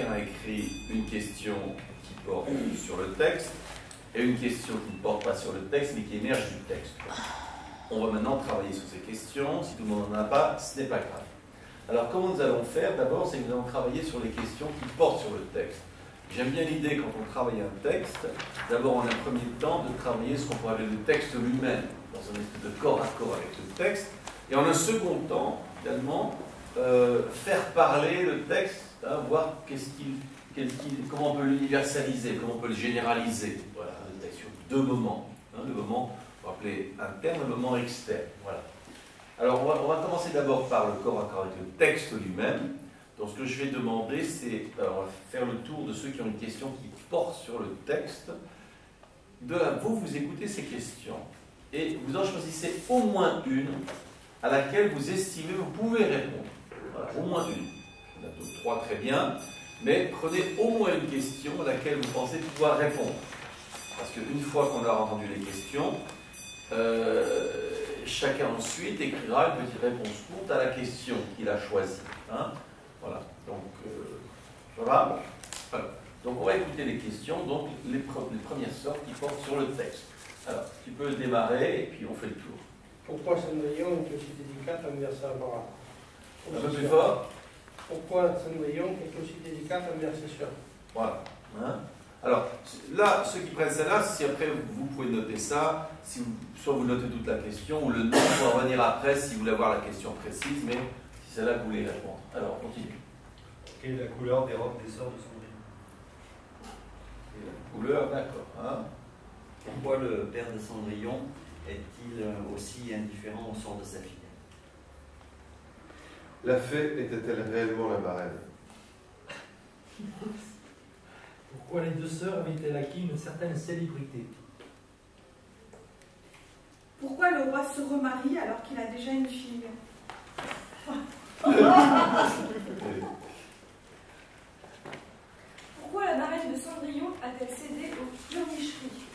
chacun a écrit une question qui porte sur le texte et une question qui ne porte pas sur le texte mais qui émerge du texte. On va maintenant travailler sur ces questions. Si tout le monde n'en a pas, ce n'est pas grave. Alors, comment nous allons faire? D'abord, c'est que nous allons travailler sur les questions qui portent sur le texte. J'aime bien l'idée, quand on travaille un texte, d'abord, en un premier temps, de travailler ce qu'on pourrait appeler le texte lui-même, dans un espèce de corps à corps avec le texte, et en un second temps, également, faire parler le texte, hein, voir comment on peut l'universaliser, comment on peut le généraliser. Voilà, le texte sur deux moments. Hein, le moment, on va appeler interne, le moment externe. Voilà. Alors, on va commencer d'abord par le corps à corps avec le texte lui-même. Donc, ce que je vais demander, c'est, on va faire le tour de ceux qui ont une question qui porte sur le texte. Vous écoutez ces questions et vous en choisissez au moins une à laquelle vous estimez vous pouvez répondre. Voilà, au moins une. Il y en a d'autres, trois, très bien. Mais prenez au moins une question à laquelle vous pensez pouvoir répondre. Parce qu'une fois qu'on a entendu les questions, chacun ensuite écrira une petite réponse courte à la question qu'il a choisie. Hein, voilà. Donc, voilà. Donc, on va écouter les questions, donc les premières sortes qui portent sur le texte. Alors, tu peux démarrer et puis on fait le tour. Pourquoi Cendrillon est aussi délicate envers sa parole? Un peu plus fort. Pourquoi Cendrillon est aussi délicate envers ses soeurs? Voilà. Hein? Alors, là, ceux qui prennent celle-là, si après vous pouvez noter ça, si soit vous notez toute la question, ou le nom pour revenir après si vous voulez avoir la question précise, mais si c'est là que vous voulez répondre. Alors, continue. Quelle est la couleur des robes des sœurs de Cendrillon? La couleur, d'accord. Hein? Pourquoi le père de Cendrillon est-il aussi indifférent au sort de sa fille? La fée était-elle réellement la marraine? Pourquoi les deux sœurs avaient-elles acquis une certaine célébrité? Pourquoi le roi se remarie alors qu'il a déjà une fille? Pourquoi la marraine de Cendrillon a-t-elle cédé aux pleurnicheries?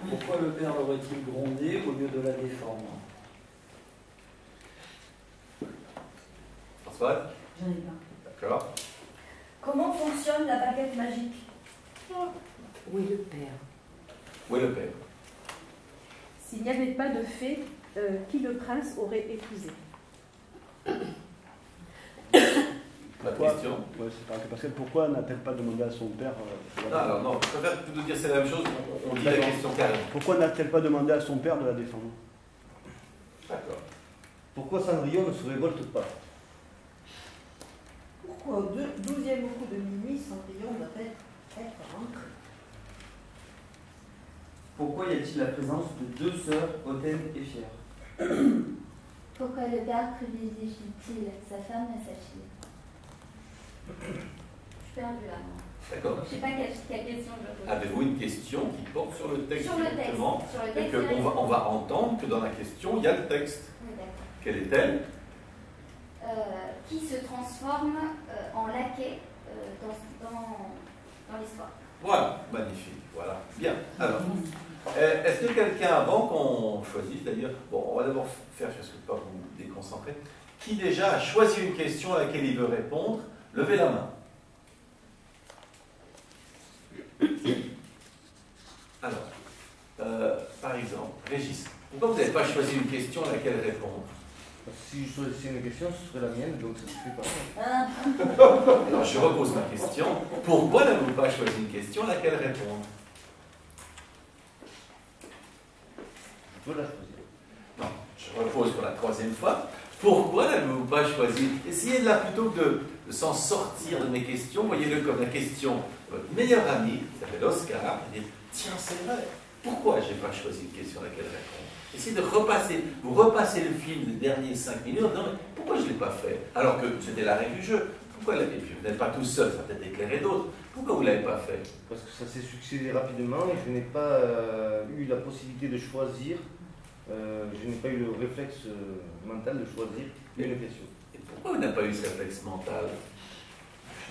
Pourquoi le père l'aurait-il grondé au lieu de la défendre? François? J'en ai pas. D'accord. Comment fonctionne la baguette magique? Où est le père? Où est le père? S'il n'y avait pas de fée, qui le prince aurait épousé? La question. Ouais, c'est pas parce que pourquoi n'a-t-elle pas demandé à son père Alors non, je préfère vous dire c'est la même chose, on dit la question carrément. Pourquoi n'a-t-elle pas demandé à son père de la défendre? D'accord. Pourquoi Cendrillon ne se révolte pas? Pourquoi au 12e coup de minuit, Cendrillon doit-elle être rentré? Pourquoi y a-t-il la présence de deux sœurs hautaines et fières? Pourquoi le père privilégie-t-il sa femme à sa fille? Je suis perdue là, moi. D'accord. Je ne sais pas quelle question je pose. Avez-vous une question qui porte sur le texte Sur le texte. directement Sur le et texte que on va entendre que dans la question, il y a le texte. Oui, d'accord. Quelle est-elle? Qui se transforme en laquais dans l'histoire. Voilà, magnifique. Voilà. Bien. Alors, est-ce que quelqu'un, avant qu'on choisisse d'ailleurs, bon, on va d'abord faire, je ne vais pas vous déconcentrer, qui déjà a choisi une question à laquelle il veut répondre? Levez la main. Alors, par exemple, Régis, pourquoi vous n'avez pas choisi une question à laquelle répondre? Si je choisissais une question, ce serait la mienne, donc ça ne se fait pas. Alors, je repose ma question. Pourquoi n'avez-vous pas choisi une question à laquelle répondre? Je peux la choisir. Non, je repose pour la troisième fois. Pourquoi n'avez-vous pas choisi? Essayez de là, plutôt que de s'en sortir de mes questions, voyez-le comme la question de votre meilleur ami, qui s'appelle Oscar, et dire, tiens, c'est vrai, pourquoi je n'ai pas choisi une question à laquelle répondre? Essayez de repasser, vous repassez le film des derniers 5 minutes en disant, mais pourquoi je ne l'ai pas fait? Alors que c'était la règle du jeu. Pourquoi et puis vous n'êtes pas tout seul, ça peut-être éclairer d'autres. Pourquoi vous ne l'avez pas fait? Parce que ça s'est succédé rapidement et je n'ai pas eu la possibilité de choisir. Je n'ai pas eu le réflexe mental de choisir une question. Et pourquoi vous n'avez pas eu ce réflexe mental?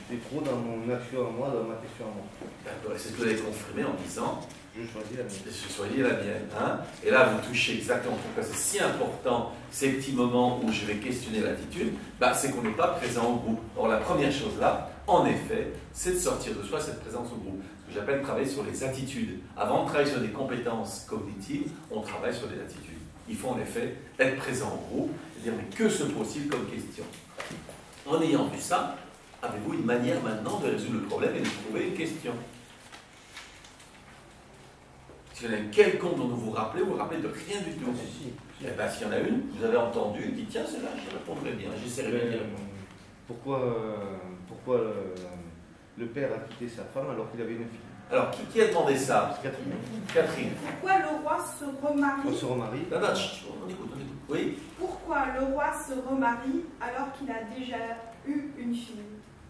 J'étais trop dans mon action à moi, dans ma question à moi. D'accord, et c'est ce que vous avez confirmé en disant, Je choisis la mienne. Je choisis la mienne. Hein. Et là, vous touchez exactement pourquoi c'est si important ces petits moments où je vais questionner l'attitude, bah, c'est qu'on n'est pas présent au groupe. Or, la première chose là, en effet, c'est de sortir de soi cette présence au groupe. Ce que j'appelle travailler sur les attitudes. Avant de travailler sur des compétences cognitives, on travaille sur des attitudes. Il faut en effet être présent au groupe et dire mais que se pose-t-il comme question? En ayant vu ça, avez-vous une manière maintenant de résoudre le problème et de trouver une question? S'il y en a une quelconque dont vous vous rappelez de rien du tout. Eh ben, s'il y en a une, vous avez entendu, dites tiens, celle-là, je répondrai bien, j'essaierai de dire. Pourquoi le père a quitté sa femme alors qu'il avait une fille? Alors, qui a demandé ça? Catherine. Catherine. Pourquoi le roi se remarie? On se remarie. Non, non, on écoute. Oui? Pourquoi le roi se remarie alors qu'il a déjà eu une fille?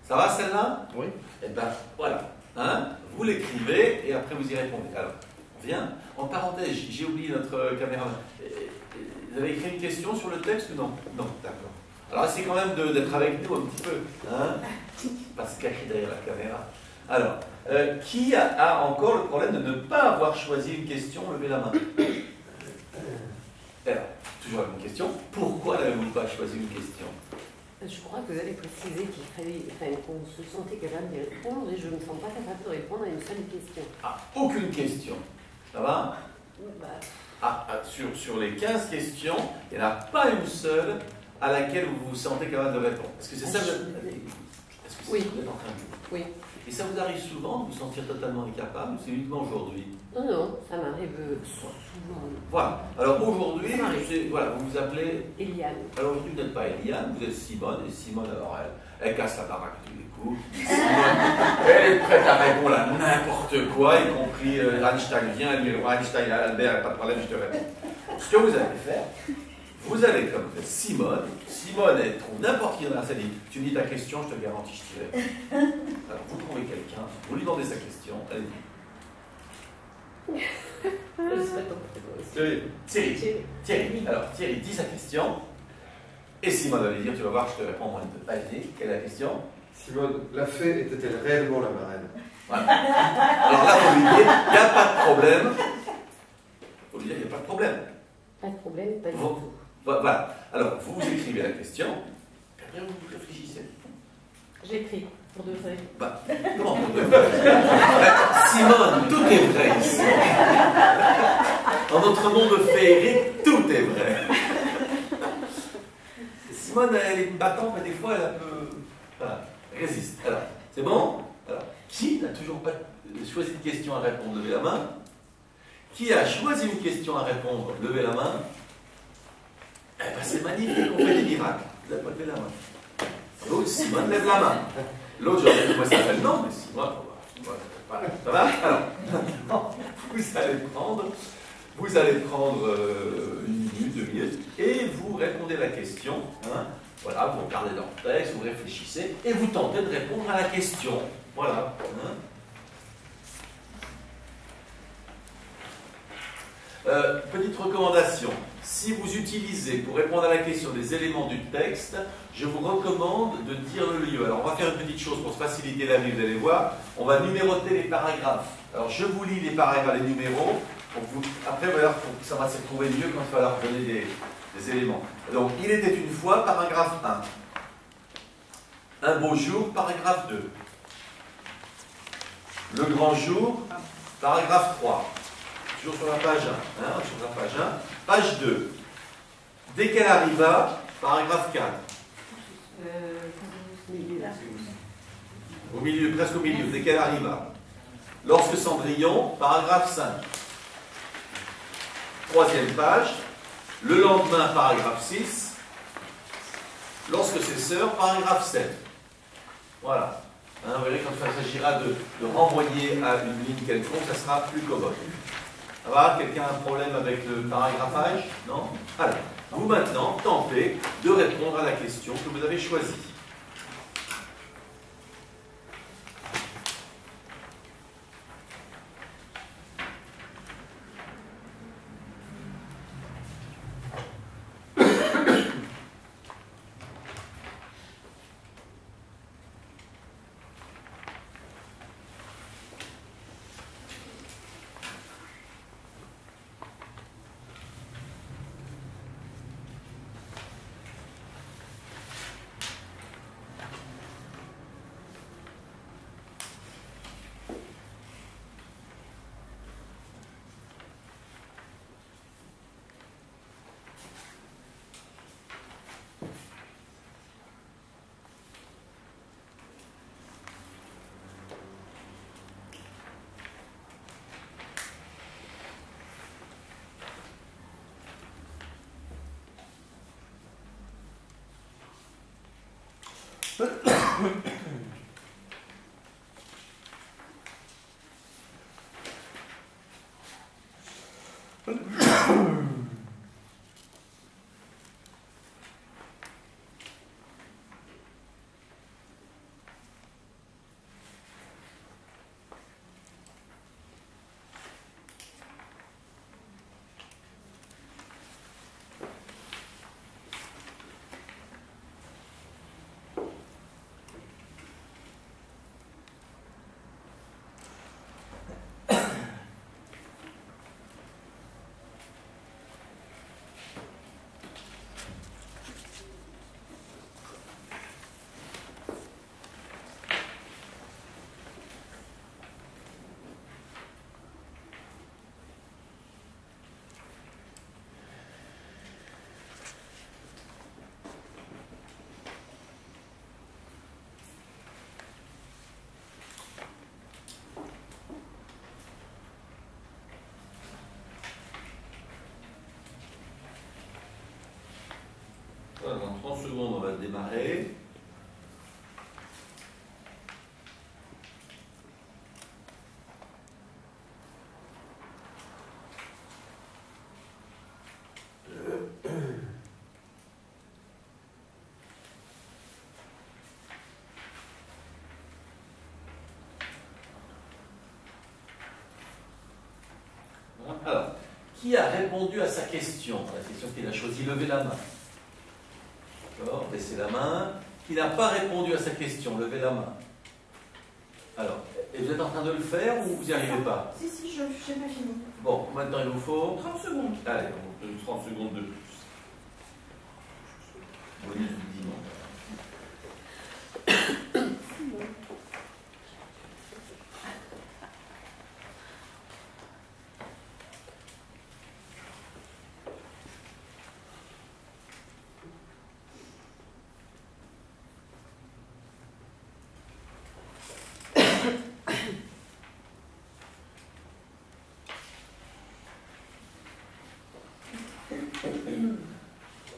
Ça va celle-là? Oui. Eh bien, voilà. Hein? Vous l'écrivez et après vous y répondez. Alors, on vient. En parenthèse, j'ai oublié notre caméra. Vous avez écrit une question sur le texte ou non? Non, d'accord. Alors, essayez quand même d'être avec nous un petit peu. Hein? Pas se cacher derrière la caméra. Alors, qui a encore le problème de ne pas avoir choisi une question? Levez la main. Alors, toujours la même question. Pourquoi n'avez-vous pas choisi une question? Je crois que vous avez précisé qu'il fallait, qu'on se sentait capable de répondre et je ne me sens pas capable de répondre à une seule question. Ah, aucune question. Ça va? Bah. Sur les 15 questions, il n'y en a pas une seule à laquelle vous vous sentez capable de répondre. Est-ce que c'est ça? Est-ce que c'est oui. ce que vous êtes en train de dire? Oui. Et ça vous arrive souvent de vous sentir totalement incapable ou c'est uniquement aujourd'hui? Non, ça m'arrive souvent. Voilà. Alors aujourd'hui, voilà, vous vous appelez Eliane. Alors aujourd'hui, vous n'êtes pas Eliane, vous êtes Simone. Et Simone, alors elle casse la baraque tous les coups. Simone, elle est prête à répondre à n'importe quoi, y compris Einstein vient, elle dit Einstein, Albert, pas de problème, je te réponds. Ce que vous allez faire, vous allez comme Simone, elle trouve n'importe qui dans la salle, tu me dis ta question, je te garantis, je t'y réponds. Alors vous trouvez quelqu'un, vous lui demandez sa question, allez-y. Thierry. Alors Thierry dit sa question, et Simone va lui dire, tu vas voir, je te réponds en moins de deux. Allez-y, quelle est la question? Simone, la fée était-elle réellement la marraine? Voilà. Alors là, il faut lui dire, il n'y a pas de problème. Il faut lui dire, il n'y a pas de problème. Pas de problème, pas du tout. Voilà. Alors, vous écrivez la question, et après vous réfléchissez. J'écris, pour de vrai. Bah, comment pour de vrai? Simone, tout est vrai ici. Dans notre monde féerique, tout est vrai. Simone, elle est une battante, mais des fois, elle a un peu... Voilà, résiste. Alors, c'est bon? Alors, qui n'a toujours pas choisi une question à répondre? Levez la main. Qui a choisi une question à répondre? Levez la main. Eh bien, c'est magnifique, on fait des miracles. Vous n'avez pas levé la main. L'autre, Simone, lève la main. L'autre, j'aurais dit, moi, ça s'appelle non, mais Simone, voilà. Ça va? Alors, vous allez prendre une minute, 2 minutes, et vous répondez à la question. Hein? Voilà, vous regardez dans le texte, vous réfléchissez, et vous tentez de répondre à la question. Voilà. Hein? Petite recommandation, si vous utilisez pour répondre à la question des éléments du texte, je vous recommande de dire le lieu. Alors on va faire une petite chose pour se faciliter la vie, vous allez voir, on va numéroter les paragraphes. Alors je vous lis les paragraphes, les numéros, après voilà, ça va se retrouver mieux quand il va leur donner des éléments. Donc il était une fois, paragraphe 1. Un beau jour, paragraphe 2. Le grand jour, paragraphe 3. Toujours sur la page 1. Hein, sur la page 1. Page 2. Dès qu'elle arriva, paragraphe 4. Au milieu, presque au milieu, dès qu'elle arriva. Lorsque Cendrillon, paragraphe 5. 3e page. Le lendemain, paragraphe 6. Lorsque ses sœurs, paragraphe 7. Voilà. Hein, vous verrez quand il s'agira de renvoyer à une ligne quelconque, ça sera plus commode. Ça va? Quelqu'un a un problème avec le paragraphage? Non? Alors, vous maintenant, tentez de répondre à la question que vous avez choisie. Voilà, dans 30 secondes, on va démarrer. Alors, qui a répondu à sa question? La question qu'il a choisie, levez la main. D'accord, baissez la main. Qui n'a pas répondu à sa question, levez la main. Alors, et vous êtes en train de le faire ou vous n'y arrivez pas? Si, je n'ai pas fini. Bon, maintenant il vous faut 30 secondes. Allez, on peut 30 secondes de plus. Bonus du dimanche.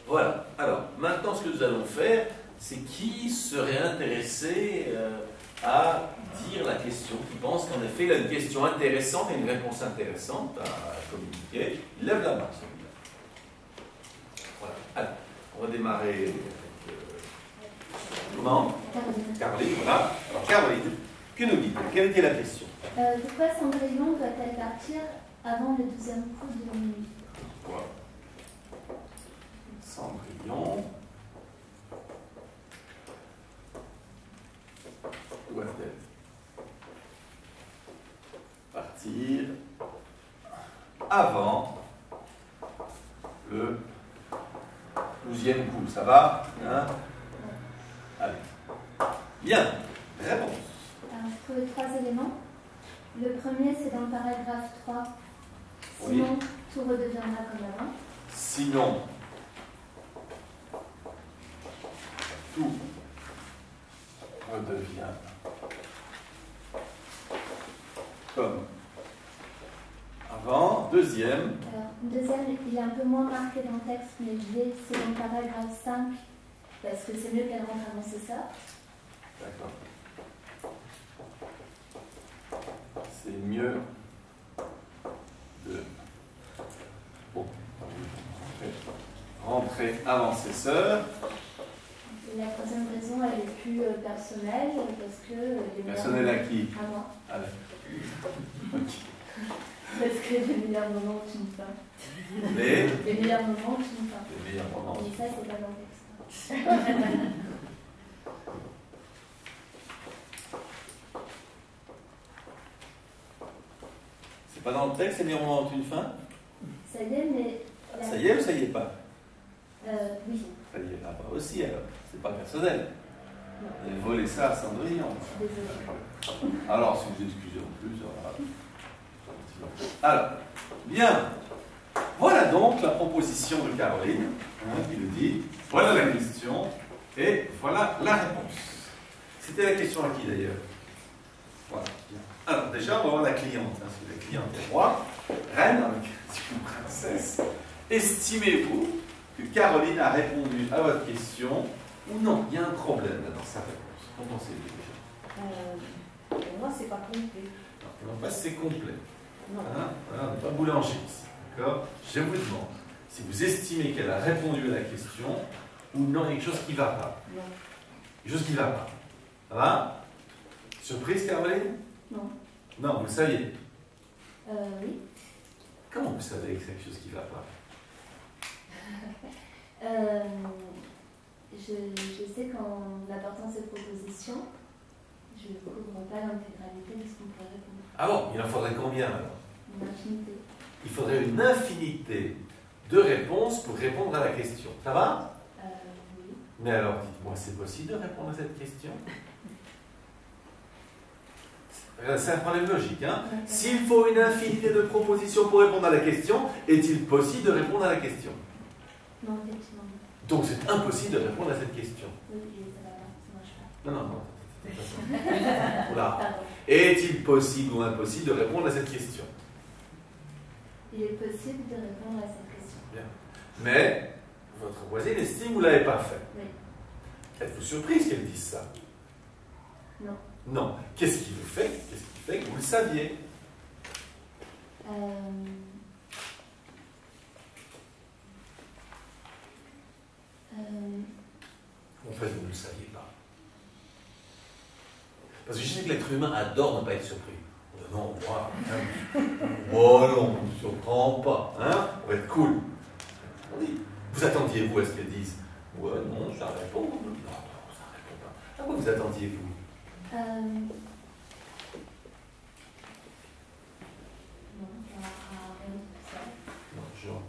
Voilà. Alors, maintenant, ce que nous allons faire, c'est qui serait intéressé à dire la question, qui pense qu'en effet, il a une question intéressante et une réponse intéressante à communiquer. Il lève la main, celui-là. Voilà. Alors, on va démarrer avec comment? Caroline, voilà. Alors, Caroline, que nous dit-elle? Quelle était la question? Pourquoi Cendrillon doit-elle partir avant le 12e coup de minuit? Voilà. Cendrillon doit-elle partir avant le 12e coup? Ça va, hein? Allez. Bien. Réponse. Alors, je trouve 3 éléments. Le premier, c'est dans le paragraphe 3. Sinon, Oui. tout redeviendra comme avant. Sinon, tout redevient comme avant. Deuxième, Alors, deuxième, il est un peu moins marqué dans le texte, mais c'est dans le paragraphe 5, parce que c'est mieux qu'elle rentre avant ses sœurs. d'accord. C'est mieux de rentrer avant ses sœurs. Et la troisième raison, elle est plus personnelle, parce que... Personnelle à qui? À moi. Allez. Parce que les meilleurs moments, tu me pas. Les meilleurs moments, tu me pas. Les meilleurs moments. Et ça, c'est pas dans le texte. C'est pas dans le texte, c'est les moments ont une fin? Ça y est, mais... Ça y est ou ça y est pas? Oui. Ça y est là pas aussi alors. C'est pas personnel. Vous avez volé ça à Cendrillon. Désolée. Alors, si vous excusez en plus, alors, bien. Voilà donc la proposition de Caroline, qui le dit. Voilà la question et voilà la réponse. C'était la question à qui d'ailleurs? Voilà. Bien. Alors, déjà, on va voir la cliente. Parce que la cliente est roi, reine, avec une princesse. Estimez-vous que Caroline a répondu à votre question Ou non, il y a un problème là, dans sa réponse. Qu'en pensez-vous déjà? Pour moi, c'est pas complet. Non, pas c'est complet. Non. Hein, voilà, on n'est pas boulanger ici. D'accord? Je vous demande si vous estimez qu'elle a répondu à la question ou non, il y a quelque chose qui ne va pas. Non. Quelque chose qui ne va pas. Ça va? Surprise, Caroline? Non. Non, vous le saviez. Oui. Comment vous savez que c'est quelque chose qui ne va pas? Je sais qu'en apportant cette proposition, je ne couvre pas l'intégralité de ce qu'on peut répondre. Ah bon, il en faudrait combien alors? Une infinité. Il faudrait une infinité de réponses pour répondre à la question. Ça va? Oui. Mais alors, dites-moi, c'est possible de répondre à cette question? C'est un problème logique. Hein? S'il faut une infinité de propositions pour répondre à la question, est-il possible de répondre à la question? Non, effectivement. Donc c'est impossible de répondre à cette question. Oui, ça va, ça marche pas. Non. Oula. Est-il possible ou impossible de répondre à cette question? Il est possible de répondre à cette question. Bien. Mais votre voisine estime que vous ne l'avez pas fait. Oui. Êtes-vous surprise qu'elle dise ça? Non. Non. Qu'est-ce qui vous fait? Qu'est-ce qui fait que vous le saviez? En fait, vous ne le saviez pas. Parce que je sais que l'être humain adore ne pas être surpris. Non, moi, hein. Oh non, on ne me surprend pas. Hein? On va être cool. On dit, vous attendiez-vous à ce qu'elle dise? Ouais, non, ça répond. Non, ça répond pas. À quoi vous attendiez-vous? Non, rien de tout ça. Non, genre.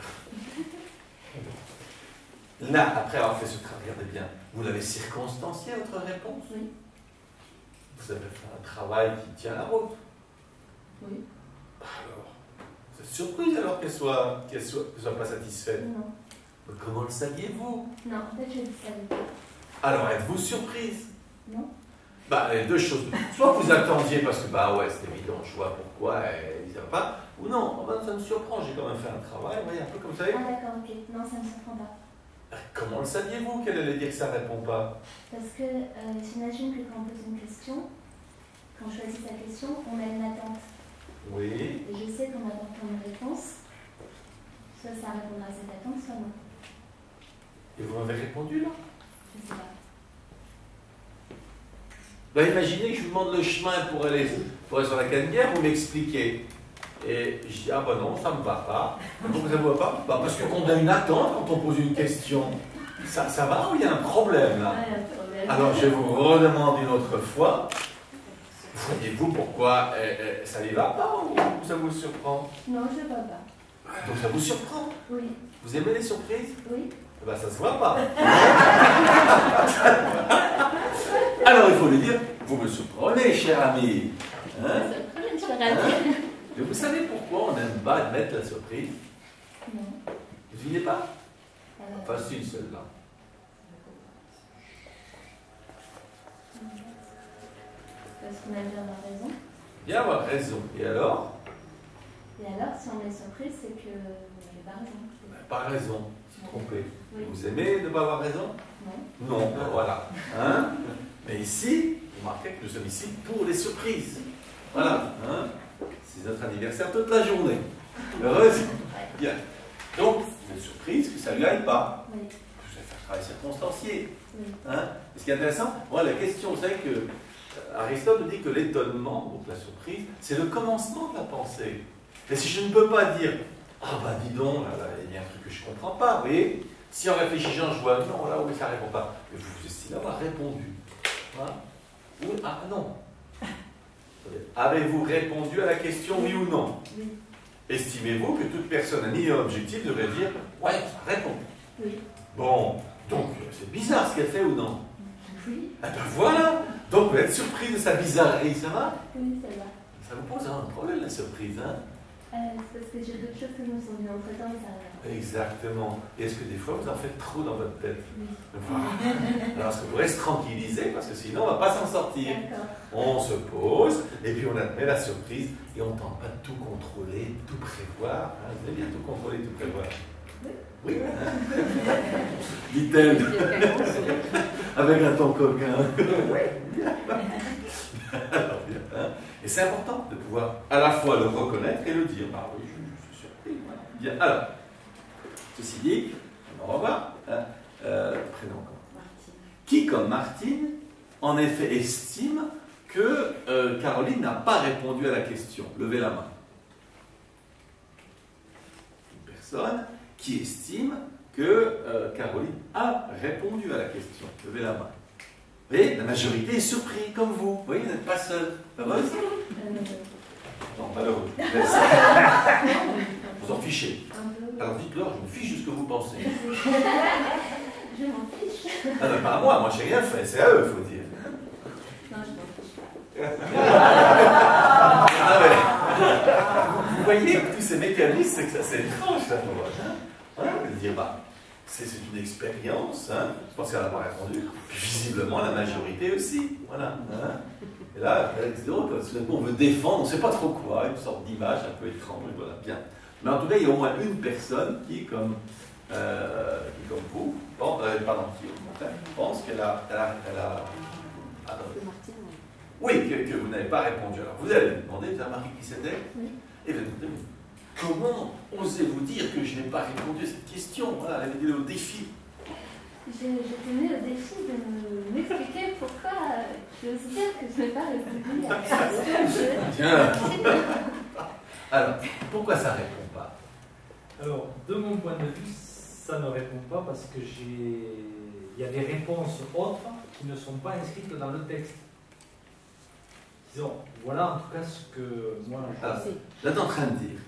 Là, après avoir fait ce travail, regardez bien, vous l'avez circonstancié, votre réponse? Oui. Vous avez fait un travail qui tient la route? Oui. Alors, vous êtes surprise alors qu'elle soit pas satisfaite? Non. Mais comment le saviez-vous? Non, en fait, je ne savais pas. Alors, êtes-vous surprise? Non. Bah, les deux choses. Soit vous attendiez parce que, bah ouais, c'est évident, je vois pourquoi elle ne savait pas, ou non, oh, bah, ça me surprend, j'ai quand même fait un travail, vous voyez, un peu comme ça. Ah d'accord, ok. Non, ça ne me surprend pas. Comment le saviez-vous qu'elle allait dire que ça ne répond pas? Parce que j'imagine que quand on pose une question, quand on choisit sa question, on a une attente. Oui. Et je sais qu'en apportant une réponse, soit ça répondra à cette attente, soit non. Et vous m'avez répondu là? Je ne sais pas. Bah, imaginez que je vous demande le chemin pour aller sur la Canebière, vous m'expliquez. Et je dis, ah bah non, ça ne me va pas. Pourquoi ça ne me va pas? Bah, parce qu'on a une attente quand on pose une question. Ça va ou il y a un problème là? Ouais, il y a un problème. Alors je vous redemande une autre fois. Voyez-vous pourquoi ça ne va pas ou ça vous surprend? Non, je ne vois pas. Donc ça vous surprend? Oui. Vous aimez les surprises? Oui. Eh ben, ça se voit pas. Alors il faut lui dire, vous me surprenez, cher ami. Hein? Et vous savez pourquoi on n'aime pas admettre la surprise? Non. Vous devinez pas? Facile celle-là. Parce qu'on aime bien avoir raison. Bien avoir raison. Et alors? Et alors, si on est surprise, c'est que vous n'avez pas raison. Pas raison, c'est trompé. Oui. Vous aimez ne pas avoir raison? Non. Non, ben voilà. Hein? Mais ici, vous remarquez que nous sommes ici pour les surprises. Voilà. Hein? C'est notre anniversaire toute la journée. Heureuse? Bien. Donc, vous êtes surprise que ça ne lui aille pas. Oui. Vous allez faire un travail circonstancié. Oui. Hein? Et ce qui est intéressant, moi, la question, c'est que Aristote nous dit que l'étonnement, donc la surprise, c'est le commencement de la pensée. Et si je ne peux pas dire, ah bah dis donc, là, il y a un truc que je ne comprends pas, vous voyez, si en réfléchissant, je vois, non, là, oui, ça ne répond pas, mais vous estimez avoir répondu. Voilà. Oui, ah non. Avez-vous répondu à la question, oui ou non? Oui. Estimez-vous que toute personne à niveau objectif devrait dire, ouais, ça répond. Oui. Bon, donc, c'est bizarre ce qu'elle fait ou non? Oui. Ah ben voilà. Donc, vous êtes surpris de sa bizarrerie, ça va? Oui, ça va. Ça vous pose un problème, la surprise, hein? C'est parce que j'ai d'autres choses que je me sont venues entre temps et ça va. Exactement. Et est-ce que des fois, vous en faites trop dans votre tête? Oui. Voilà. Alors, est-ce que vous pourrez se tranquilliser? Parce que sinon, on ne va pas s'en sortir. D'accord. On se pose, et puis on admet la surprise, et on ne tente pas de tout contrôler, tout prévoir. Hein, vous allez bien tout contrôler, tout prévoir. Oui. Dit-elle avec un ton coquin. Alors, bien, hein. Et c'est important de pouvoir à la fois le reconnaître et le dire. Ah oui, je suis surpris. Voilà. Bien. Alors, ceci dit, on va voir. Prénom encore. Qui, comme Martine, en effet estime que Caroline n'a pas répondu à la question? Levez la main. Une personne qui estime que Caroline a répondu à la question. Levez la main. Vous voyez, la majorité est surprise, comme vous. Vous voyez, vous n'êtes pas seul. Heureuse? Non, malheureux. Vous en fichez. Alors dites-leur, je me fiche de ce que vous pensez. Je m'en fiche. Ah non, pas à moi, moi j'ai rien fait, c'est à eux, il faut dire. Non, je m'en fiche. Ah ouais. Vous voyez que tous ces mécanismes, c'est que ça c'est étrange, ça, pour moi. Hein, de dire, bah, c'est une expérience, hein. Je pense qu'elle n'a pas répondu. Puis visiblement, la majorité aussi. Voilà. Hein. Et là, c'est drôle, parce que on veut défendre, on ne sait pas trop quoi, une sorte d'image un peu étrange, voilà, bien. Mais en tout cas, il y a au moins une personne qui, comme vous, bon, qui au contraire, pense qu'elle a oui, que vous n'avez pas répondu. Alors, vous allez me demander, vous avez remarqué qui c'était? Oui. Et vous allez me demander, comment osez-vous dire que je n'ai pas répondu à cette question? Voilà, elle avait dit au défi. Je tenais au défi de m'expliquer pourquoi j'ose dire que je n'ai pas répondu à la question. Tiens. Alors, pourquoi ça ne répond pas? Alors, de mon point de vue, ça ne répond pas parce que il y a des réponses autres qui ne sont pas inscrites dans le texte. Disons, voilà en tout cas ce que moi je sais. Vous êtes en train de dire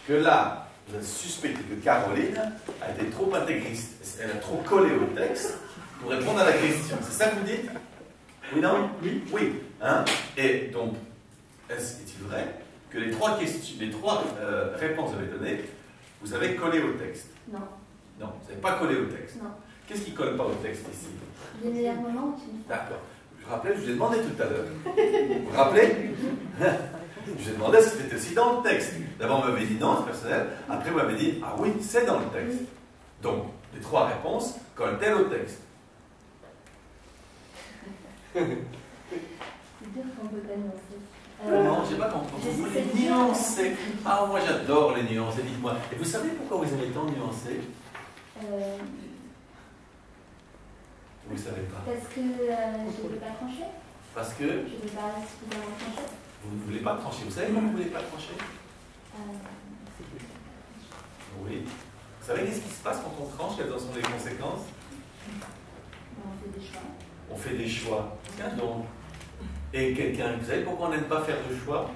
que là, vous avez suspecté que Caroline a été trop intégriste, elle a trop collé au texte pour répondre à la question. C'est ça que vous dites? Oui, non? Oui. Oui. Hein? Et donc, est-il vrai que les trois réponses que vous avez données, vous avez collé au texte? Non. Non, vous n'avez pas collé au texte. Non. Qu'est-ce qui ne colle pas au texte ici? Les meilleurs moments où tu me fais. D'accord. Je rappelle, je vous ai demandé tout à l'heure. Vous vous rappelez? Je vous ai demandé si c'était aussi dans le texte. D'abord, vous m'avez dit non, c'est personnel. Après, vous m'avez dit, ah oui, c'est dans le texte. Donc, les trois réponses collent-elles au texte? C'est dur qu'on peut pas nuancer. Non, je n'ai pas compris. Vous voulez nuancer. Ah, moi j'adore les nuances. Dites-moi. Et vous savez pourquoi vous aimez tant nuancer? Vous ne savez pas. Parce que je ne veux pas trancher. Parce que? Je ne veux pas suffisamment trancher. Vous ne voulez pas trancher. Vous savez pourquoi vous ne voulez pas trancher? Oui. Vous savez qu'est-ce qui se passe quand on tranche? Quelles en sont les conséquences? On fait des choix. On fait des choix. Tiens donc. Et quelqu'un, vous savez pourquoi on n'aime pas faire de choix?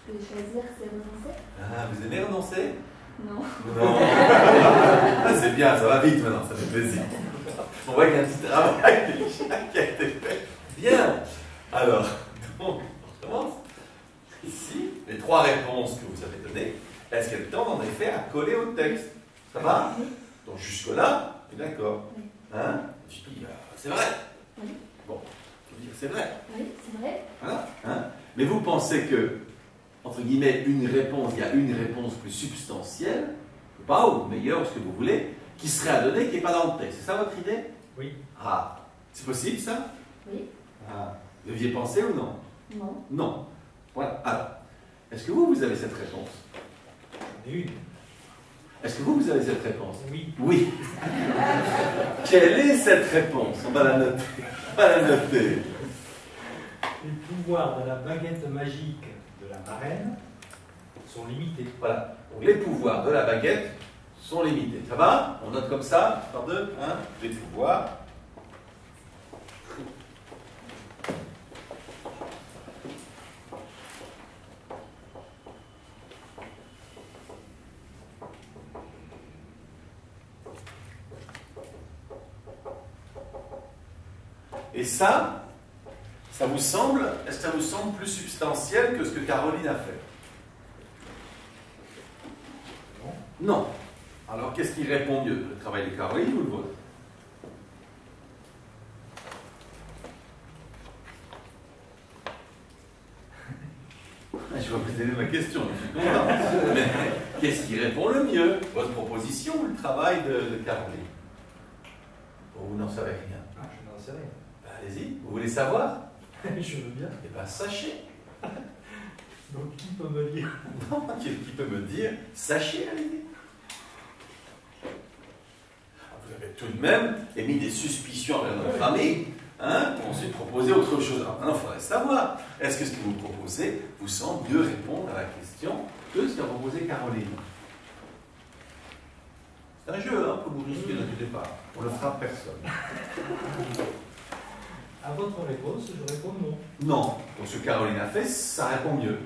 Parce que choisir, c'est renoncer. Ah, vous aimez renoncer? Non. Non. Ah, c'est bien, ça va vite maintenant, ça fait plaisir. On voit qu'il y a un petit travail qui a été fait. Bien. Alors, donc, on recommence. Ici, les trois réponses que vous avez données, est-ce qu'elles tendent en effet à coller au texte? Ça va? Donc jusque-là, tu es d'accord? Oui. Hein? Tu dis, c'est vrai? Oui. Bon, tu dis, c'est vrai? Oui, c'est vrai. Voilà. Hein? Mais vous pensez que, entre guillemets, il y a une réponse plus substantielle, pas ou meilleure, ou ce que vous voulez, qui serait à donner, qui n'est pas dans le texte. C'est ça votre idée? Oui. Ah, c'est possible ça? Oui. Ah. Vous deviez penser ou non? Non. Non. Voilà. Alors, est-ce que vous avez cette réponse? J'en ai une. Est-ce que vous avez cette réponse? Oui. Oui. Quelle est cette réponse? On va la noter. On va la noter. Les pouvoirs de la baguette magique de la marraine sont limités. Voilà. Donc les pouvoirs de la baguette sont limités. Ça va? On note comme ça, par deux, hein? Les pouvoirs. Et ça vous semble, est-ce que ça vous semble plus substantiel que ce que Caroline a fait? Non. Alors qu'est-ce qui répond mieux? Le travail de Caroline ou le vôtre? Je vais vous donner ma question, je suis content. Mais qu'est-ce qui répond le mieux? Votre proposition ou le travail de Caroline? Vous n'en savez rien. Ah, je n'en sais rien. Ben, allez-y, vous voulez savoir? Je veux bien. Eh bien, sachez. Donc, qui peut me dire? Non, qui peut me dire, sachez, allez-y. Vous avez tout de même émis des suspicions envers notre famille, hein, on s'est proposé autre chose. Alors maintenant, il faudrait savoir, est-ce que ce que vous proposez vous semble mieux répondre à la question que ce qu'a proposé Caroline? C'est un jeu, hein, pour vous risquer du départ. On ne le fera personne. À votre réponse, je réponds non. Non. Donc ce que Caroline a fait, ça répond mieux.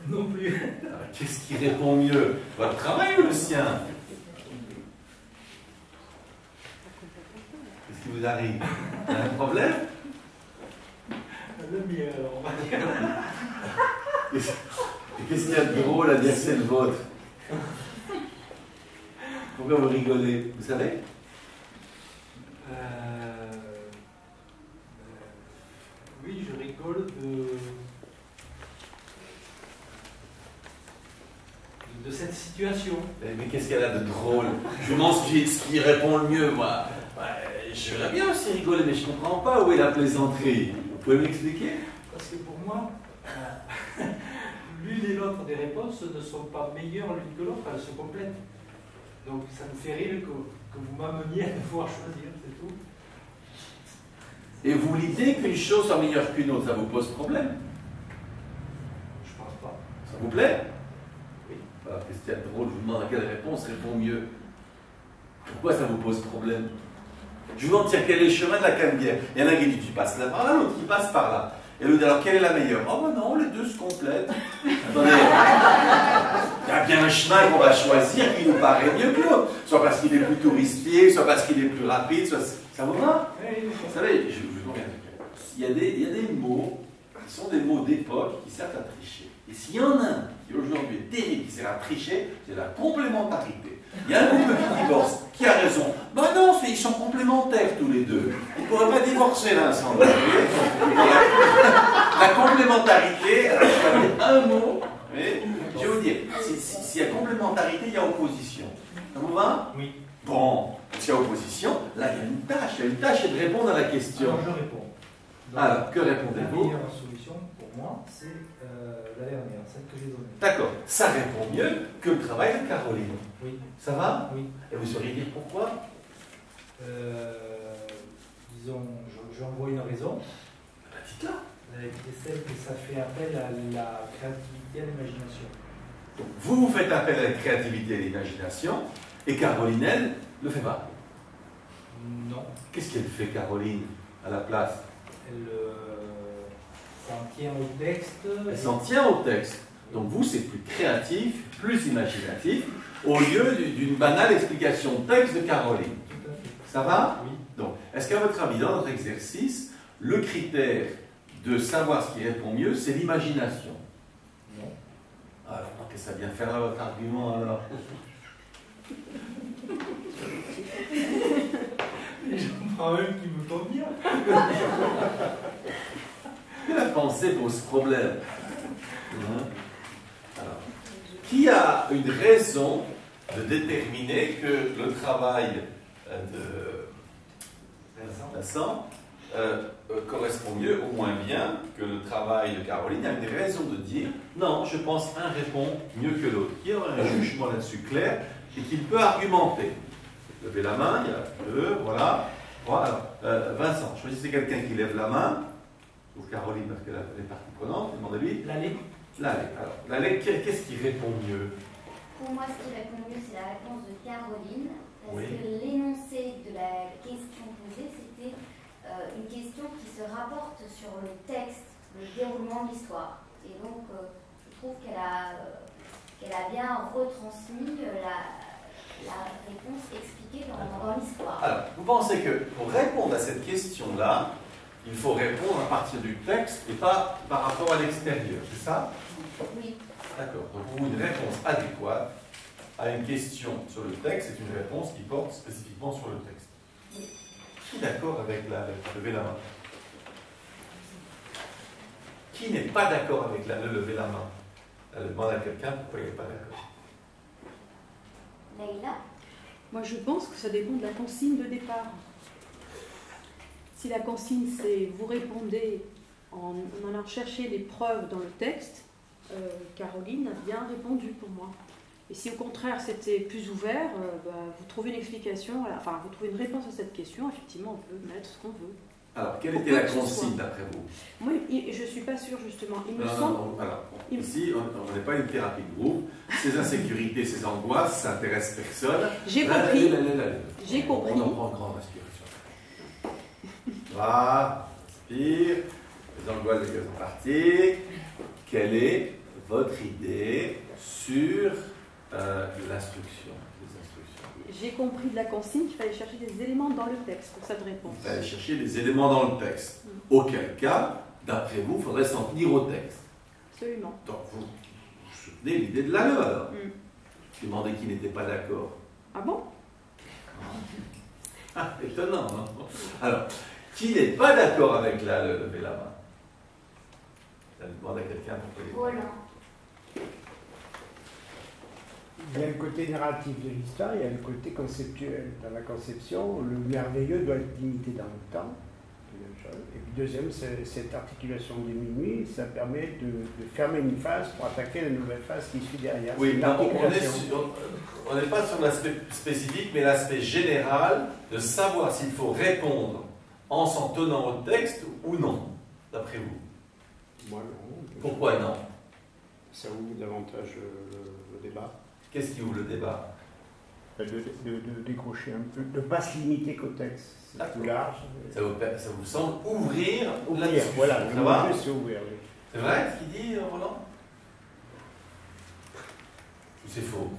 Non plus. Alors, qu'est-ce qui répond mieux? Votre travail ou le sien? Qu'est-ce qui vous arrive? Il y a un problème? Le mien, alors, on va dire. Et qu'est-ce qu'il y a de drôle à dire que c'est le vôtre? Pourquoi vous rigolez? Vous savez? Oui, je rigole de cette situation. Mais qu'est-ce qu'elle a de drôle? Je vous demande ce qui répond le mieux, moi. Ouais, j'aimerais bien aussi rigoler, mais je ne comprends pas où est la plaisanterie. Vous pouvez m'expliquer? Parce que pour moi, l'une et l'autre des réponses ne sont pas meilleures l'une que l'autre, elles se complètent. Donc ça me fait rire que vous m'ameniez à devoir choisir, c'est tout. Et vous, l'idée qu'une chose soit meilleure qu'une autre, ça vous pose problème? Je pense pas. Ça vous plaît? Oui. Alors, qu'est-ce qu'il y a de drôle? Je vous demande à quelle réponse répond mieux. Pourquoi ça vous pose problème? Je vous demande, tiens, quel est le chemin de la Canebière? Il y en a qui dit, tu passes là par là, l'autre qui passe par là. Et l'autre, alors, quelle est la meilleure? Oh, ben non, les deux se complètent. Attendez, il y a bien un chemin qu'on va choisir qui nous paraît mieux que l'autre. Soit parce qu'il est plus touristique, soit parce qu'il est plus rapide, soit... Ça vous va? Vous savez, il y a des mots qui sont des mots d'époque qui servent à tricher. Et s'il y en a un qui aujourd'hui est terrible, qui sert à tricher, c'est la complémentarité. Il y a un couple qui divorce, qui a raison. Ben non, ils sont complémentaires tous les deux. Ils ne pourraient pas divorcer l'un sans l'autre. La complémentarité, alors, je vais dire un mot, mais je vais vous dire, s'il y a complémentarité, il y a opposition. Ça vous va? Oui. Bon, s'il y a opposition, là il y a une tâche. Il y a une tâche, c'est de répondre à la question. Alors je réponds. Donc, alors, que répondez-vous? La meilleure solution pour moi, c'est la dernière, celle que j'ai donnée. D'accord, ça répond mieux que le travail de Caroline. Oui. Ça va? Oui. Et vous sauriez dire pourquoi? Disons, j'en vois une raison. Dites-la. C'est celle que ça fait appel à la créativité, à l'imagination. Donc, vous faites appel à la créativité et à l'imagination, et Caroline, elle, ne le fait pas. Non. Qu'est-ce qu'elle fait, Caroline, à la place? Elle s'en tient au texte. Elle s'en tient au texte. Donc vous, c'est plus créatif, plus imaginatif, au lieu d'une banale explication de texte de Caroline. Tout à fait. Ça va? Oui. Donc, est-ce qu'à votre avis, dans notre exercice, le critère de savoir ce qui répond mieux, c'est l'imagination? Non. Alors, qu'est-ce que ça vient faire à votre argument, alors? J'en prends un qui me convient. La pensée pose problème. Alors, qui a une raison de déterminer que le travail de Vincent correspond mieux, au moins bien, que le travail de Caroline? Il y a une raison de dire non, je pense un répond mieux que l'autre. Qui aura un jugement là-dessus clair et qu'il peut argumenter? Levez la main, il y a deux, voilà. Voilà. Vincent, choisissez quelqu'un qui lève la main. Sauf Caroline, parce qu'elle est partie prenante. Demandez-lui. L'aller. L'aller. Alors, l'aller, qu'est-ce qui répond mieux? Pour moi, ce qui répond mieux, c'est la réponse de Caroline. Parce Oui. que l'énoncé de la question posée, c'était une question qui se rapporte sur le texte, le déroulement de l'histoire. Et donc, je trouve qu'elle a bien retransmis la réponse expliquée dans l'histoire. Alors, vous pensez que pour répondre à cette question-là, il faut répondre à partir du texte et pas par rapport à l'extérieur, c'est ça? Oui. D'accord. Donc, pour vous, une réponse adéquate à une question sur le texte, c'est une réponse qui porte spécifiquement sur le texte. Oui. Qui est d'accord avec la levez la main? Qui n'est pas d'accord avec la lever la main? Elle demande à quelqu'un pourquoi il n'est pas d'accord. Leïla? Moi, je pense que ça dépend de la consigne de départ. Si la consigne, c'est vous répondez en allant chercher les preuves dans le texte, Caroline a bien répondu pour moi. Et si au contraire c'était plus ouvert, vous trouvez une explication, enfin vous trouvez une réponse à cette question, effectivement on peut mettre ce qu'on veut. Alors, quelle était la consigne d'après vous? Moi, je ne suis pas sûre justement. Il me non, semble... non, alors, ici, on n'est pas une thérapie de groupe. Ces insécurités, ces angoisses, ça n'intéresse personne. J'ai compris. J'ai compris. On en prend une grande respiration. Voilà, respire. Les angoisses de sont parties. Quelle est votre idée sur l'instruction? J'ai compris de la consigne qu'il fallait chercher des éléments dans le texte pour cette réponse. Il fallait chercher des éléments dans le texte. Auquel cas, d'après vous, il faudrait s'en tenir au texte. Absolument. Donc, vous soutenez l'idée de la loi. Demandez qui n'était pas d'accord. Ah bon? Ah, étonnant, non? Alors, qui n'est pas d'accord avec la levez la main? Elle demande à quelqu'un pour Roland. Il y a le côté narratif de l'histoire, il y a le côté conceptuel. Dans la conception, le merveilleux doit être limité dans le temps. Et puis deuxième, cette articulation du minuit, ça permet de fermer une phase pour attaquer la nouvelle phase qui suit derrière. Oui, on n'est pas sur l'aspect spécifique, mais l'aspect général de savoir s'il faut répondre en s'en tenant au texte ou non, d'après vous. Moi non. Pourquoi non? Ça ouvre davantage le débat. Qu'est-ce qui ouvre le débat? De décrocher un peu, de ne pas se limiter qu'au texte. C'est plus large. Ça vous semble ouvrir la discussion? Voilà, ça va? C'est ouvert. Oui. C'est vrai ce qu'il dit, Roland? Ou c'est faux?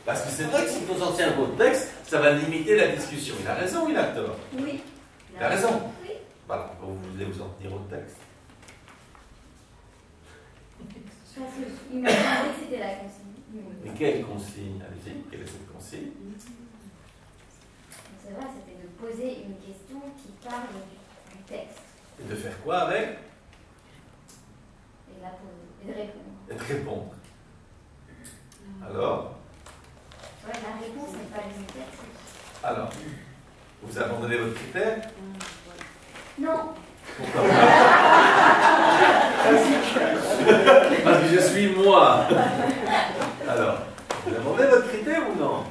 Parce que c'est vrai que si vous en tient au texte, ça va limiter la discussion. Il a raison ou il a tort? Oui. Il a raison. Oui. Voilà, vous voulez vous en tenir au texte. Il m'a demandé que c'était la consigne. Mais quelle consigne? Allez-y, quelle est cette consigne? C'est vrai, c'était de poser une question qui parle du texte. Et de faire quoi avec? Et de répondre. Et de répondre. Alors? Ouais, la réponse n'est pas limitée. Alors, vous abandonnez votre critère? Non. Pourquoi? Parce que je suis moi. Alors, vous abandonnez votre critère ou non?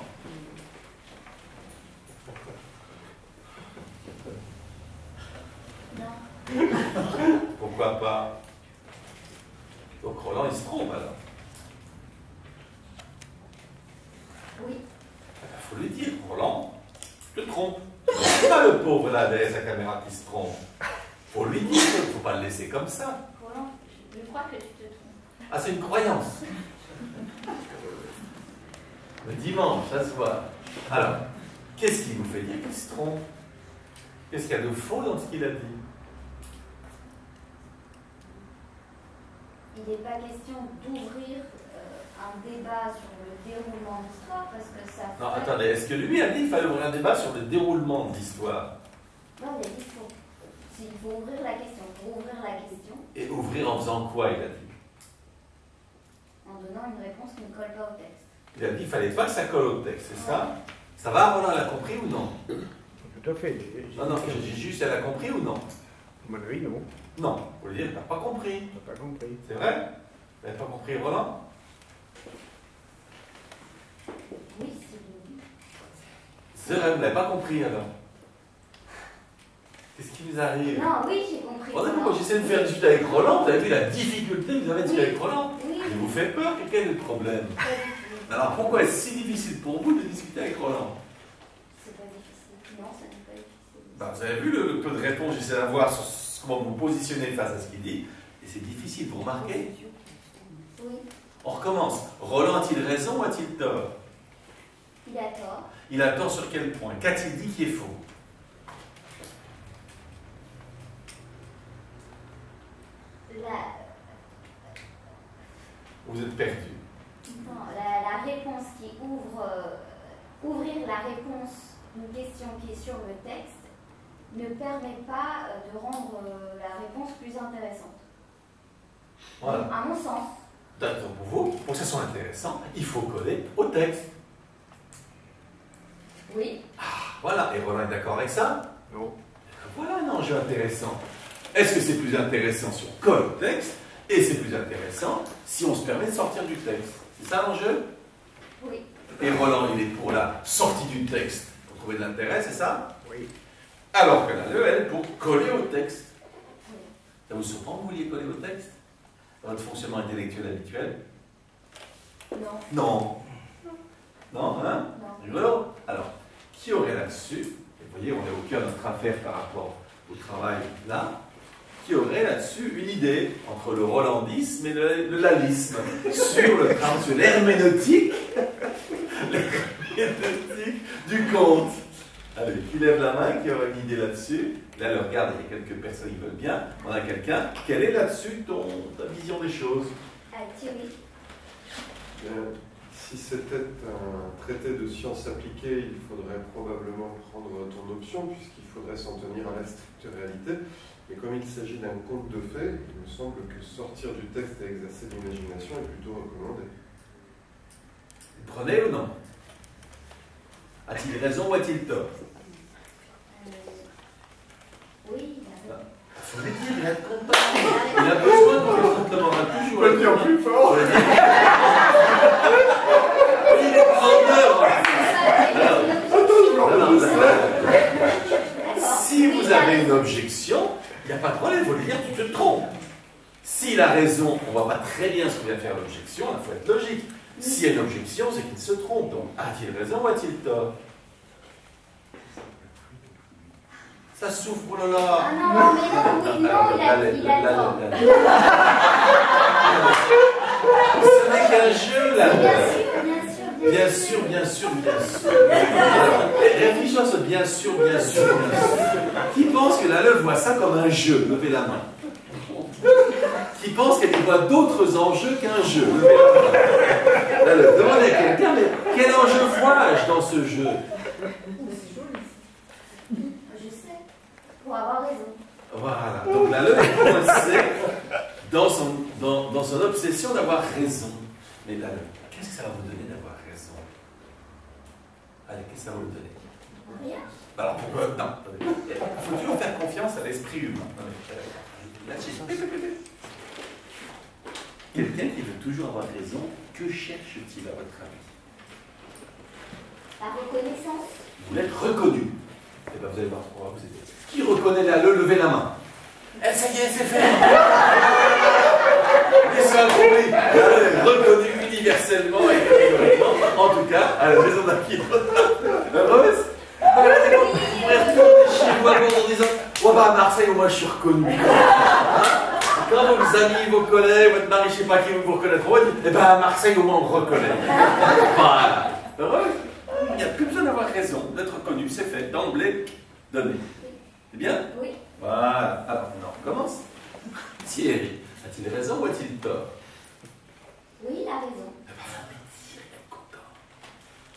Non. Pourquoi pas? Donc Roland, il se trompe alors. Oui. Il faut lui dire, Roland, tu te trompes. C'est pas le pauvre là derrière sa caméra qui se trompe. Faut lui dire, il ne faut pas le laisser comme ça. Roland, je crois que tu te trompes. Ah, c'est une croyance. Le dimanche, ça se voit. Alors, qu'est-ce qui vous fait dire qu'il se trompe? Qu'est-ce qu'il y a de faux dans ce qu'il a dit? Il n'est pas question d'ouvrir un débat sur le déroulement de l'histoire parce que ça fait... Non, attendez, est-ce que lui a dit qu'il fallait ouvrir un débat sur le déroulement de l'histoire? Non, il a dit qu'il faut ouvrir la question. Pour ouvrir la question... Et ouvrir en faisant quoi, il a dit? En donnant une réponse qui ne colle pas au texte. Il a dit qu'il ne fallait pas que ça colle au texte, c'est ça? Ça va, Roland, elle a compris ou non? Tout à fait. Non, je dis juste, elle a compris ou non? À mon avis, non. Non, vous voulez dire, t'as pas compris. T'as pas compris. C'est vrai? Vous n'avez pas compris, Roland? Oui, C'est vrai, vous n'avez pas compris alors. Qu'est-ce qui vous arrive? Non, oui, j'ai compris. Quand j'essaie de faire discuter avec Roland, vous avez vu la difficulté que vous avez de discuter avec Roland? Oui. Il vous fait peur, quel est le problème? Alors pourquoi est-ce si difficile pour vous de discuter avec Roland? C'est pas difficile. Non, ça n'est pas difficile. Ben, vous avez vu le peu de réponses que j'essaie d'avoir sur comment vous positionnez face à ce qu'il dit, et c'est difficile, vous remarquez? Oui. On recommence. Roland a-t-il raison ou a-t-il tort? Il a tort. Il a tort sur quel point? Qu'a-t-il dit qui est faux? Vous êtes perdu. Non, la réponse qui ouvrir la réponse d'une question qui est sur le texte ne permet pas de rendre la Voilà. À mon sens. D'accord, pour vous, pour que ça soit intéressant, il faut coller au texte. Oui. Voilà, et Roland est d'accord avec ça? Non. Voilà un enjeu intéressant. Est-ce que c'est plus intéressant si on colle au texte, et c'est plus intéressant si on se permet de sortir du texte? C'est ça l'enjeu? Oui. Et Roland, il est pour la sortie du texte, pour trouver de l'intérêt, c'est ça? Oui. Alors que la LE, elle, pour coller au texte. Ça vous surprend que vous vouliez coller au texte? Dans votre fonctionnement intellectuel habituel? Non. Non. Non, hein? Non. Rigolo. Alors, qui aurait là-dessus, et vous voyez, on est au cœur de notre affaire par rapport au travail là, qui aurait là-dessus une idée entre le rolandisme et le lalisme sur l'herméneutique du conte. Allez, qui lève la main, qui aurait une idée là-dessus? Là, le regarde, il y a quelques personnes qui veulent bien. On a quelqu'un. Quelle est là-dessus ta vision des choses? Thierry. Si c'était un traité de sciences appliquées, il faudrait probablement prendre ton option, puisqu'il faudrait s'en tenir à la stricte réalité. Mais comme il s'agit d'un conte de fait, il me semble que sortir du texte et exercer l'imagination est plutôt recommandé. Vous prenez ou non? A-t-il raison ou a-t-il tort? Oui, il a raison. Il faut le dire, il a content. Il a besoin qu'on le compte le moral toujours. Je peux le dire plus fort. Il est grandeur. Si vous avez une objection, il n'y a pas de problème, il faut lui dire tu te trompes. S'il a raison, on ne voit pas très bien ce qu'on vient faire l'objection, il faut être logique. S'il y a une objection, c'est qu'il se trompe. Donc, a-t-il raison ou a-t-il tort? Ça souffre, oh là là. Ah non, mais non, oui, non, il a tort. Ce n'est qu'un jeu, là. Bien sûr. Réfléchissez à ce bien sûr. Qui pense que la LE voit ça comme un jeu? Levez la main. Qui pense qu'elle voit d'autres enjeux qu'un jeu? Levez la main. Demandez à quelqu'un, mais quel enjeu vois-je dans ce jeu? Je sais, pour avoir raison. Voilà. Donc la LE est coincée dans son obsession d'avoir raison. Mais la LE, qu'est-ce que ça va vous donner d'avoir raison? Allez, qu'est-ce que ça va vous donner? Rien. Alors pourquoi? Non, attendez. Il faut toujours faire confiance à l'esprit humain. Quelqu'un qui veut toujours avoir raison, que cherche-t-il à votre avis? La reconnaissance. Vous voulez être reconnu. Eh bien, vous allez voir pourquoi vous êtes. Qui reconnaît la LE? Levez la main. Eh, ça y est, c'est fait. Et ça a compris. La LE est reconnue universellement et catégoriquement. En tout cas, à la maison d'Aquino. Heureuse? Vous pourrez retourner chez vous en disant oh bah à Marseille, moi je suis reconnu. Quand vous amis, vos collègues, votre mari, je ne sais pas qui vous reconnaîtront, eh bien à Marseille, au moins on reconnaît. Voilà. Heureux? Il n'y a plus besoin d'avoir raison, d'être reconnu, c'est fait, d'emblée, donné. C'est bien? Oui. Voilà. Alors, on recommence. Thierry, a-t-il raison ou a-t-il tort? Oui, il a raison. Eh bien, faut lui dire, il est content.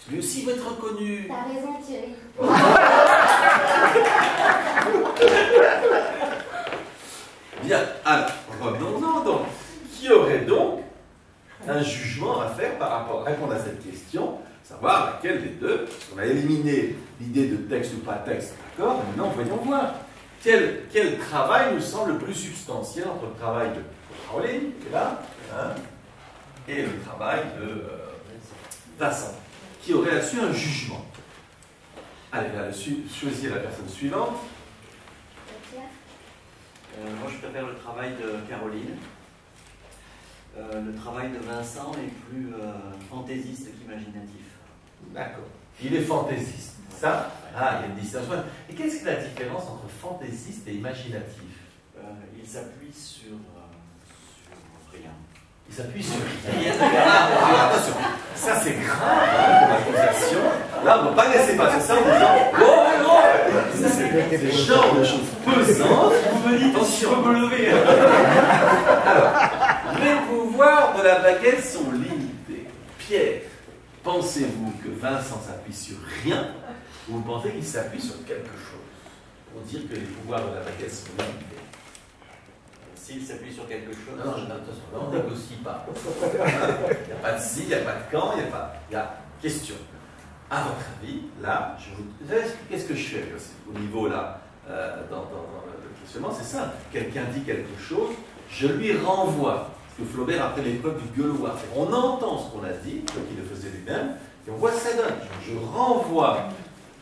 Lui aussi veut être reconnu. T'as raison, Thierry. Bien, alors, revenons-en donc. Qui aurait donc un jugement à faire par rapport à répondre à cette question, savoir laquelle des deux, parce qu'on a éliminé l'idée de texte ou pas texte, d'accord, maintenant voyons voir. Quel travail nous semble le plus substantiel entre le travail de Caroline, qui est là, hein, et le travail de Vincent, qui aurait là-dessus un jugement. Allez, là-dessus, choisir la personne suivante. Moi, je préfère le travail de Caroline. Le travail de Vincent est plus fantaisiste qu'imaginatif. D'accord. Il est fantaisiste. Ça, il y a une distinction. Et qu'est-ce que la différence entre fantaisiste et imaginatif? Il s'appuie sur rien. Il s'appuie sur rien. Attention, ça c'est grave comme accusation. Là, on ne va pas laisser passer ça en disant oh non, c'est le genre de choses pesantes. Vous me dites attention, je peux me lever. Alors, les pouvoirs de la baguette sont limités. Pierre, pensez-vous que Vincent s'appuie sur rien ou vous pensez qu'il s'appuie sur quelque chose pour dire que les pouvoirs de la baguette sont limités? s'il s'appuie sur quelque chose. Non, attention, là on ne négocie pas. Il n'y a pas de si, il n'y a pas de quand, il y a question. À votre avis, là, qu'est-ce que je fais au niveau là, dans le questionnement? C'est ça. Quelqu'un dit quelque chose, je lui renvoie. Parce que Flaubert, après l'épreuve du gueuloir, on entend ce qu'on a dit, comme il le faisait lui-même, et on voit ce que ça donne. Je renvoie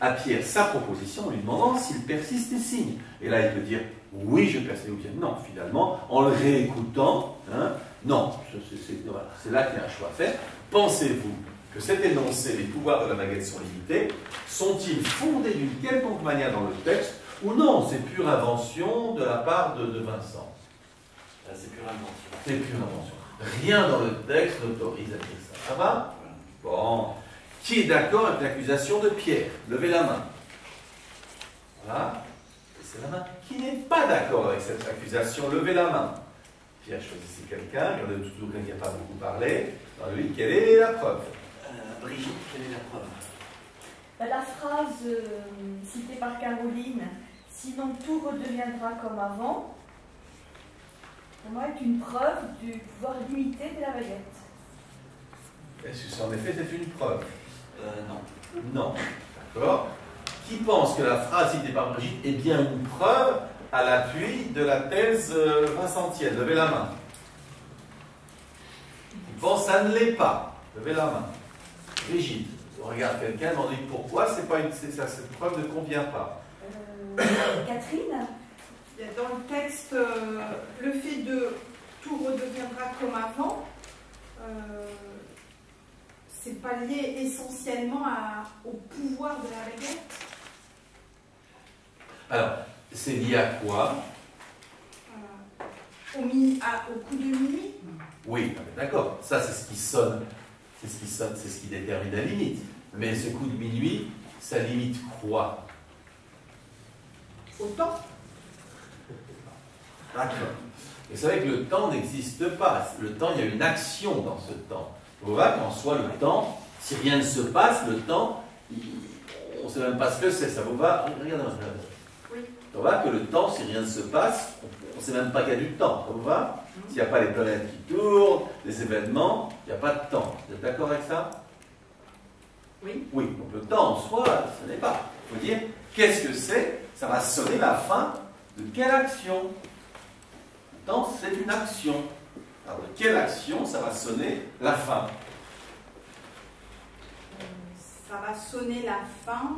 à Pierre sa proposition en lui demandant s'il persiste et signe. Et là, il peut dire oui, je persiste, ou bien non. Finalement, en le réécoutant, hein, non. C'est là qu'il y a un choix à faire. Pensez-vous que cet énoncé, les pouvoirs de la baguette sont limités, sont-ils fondés d'une quelconque manière dans le texte, ou non, c'est pure invention de la part de Vincent? C'est pure invention. C'est pure invention. Rien dans le texte n'autorise à dire ça. Ça va? Bon. Qui est d'accord avec l'accusation de Pierre? Levez la main. Voilà. C'est la main. Qui n'est pas d'accord avec cette accusation? Levez la main. Pierre, choisissez quelqu'un. Il y en a toujours quelqu'un qui n'a pas beaucoup parlé. Alors lui, quelle est la preuve? Brigitte, quelle est la preuve? La phrase citée par Caroline, sinon tout redeviendra comme avant, pour moi est une preuve du pouvoir limité de la baguette. Est-ce que en effet c'est une preuve? Non. Non. D'accord. Qui pense que la phrase citée par Brigitte est bien une preuve à l'appui de la thèse vincentienne? Levez la main. Qui pense que ça ne l'est pas? Levez la main. Brigitte, on regarde quelqu'un, on dit pourquoi cette preuve ne convient pas. Catherine? Il y a dans le texte le fait de tout redeviendra comme avant. C'est pas lié essentiellement au pouvoir de la baguette. Alors, c'est lié à quoi? Au coup de minuit. Oui, d'accord. Ça, c'est ce qui sonne. C'est ce qui sonne, c'est ce qui détermine la limite. Mais ce coup de minuit, ça limite quoi? Au temps. D'accord. Vous savez que le temps n'existe pas. Le temps, il y a une action dans ce temps. Vous voyez qu'en soi, le temps, si rien ne se passe, le temps, on ne sait même pas ce que c'est. Ça vous va? Regardez-moi. Oui. On voit que le temps, si rien ne se passe, on ne sait même pas qu'il y a du temps. Ça vous va? S'il n'y a pas les planètes qui tournent, les événements, il n'y a pas de temps. Vous êtes d'accord avec ça? Oui. Oui. Donc le temps en soi, ce n'est pas. Il faut dire, qu'est-ce que c'est? Ça va sonner la fin de quelle action? Le temps, c'est une action. Alors, de quelle action ça va sonner la fin? Ça va sonner la fin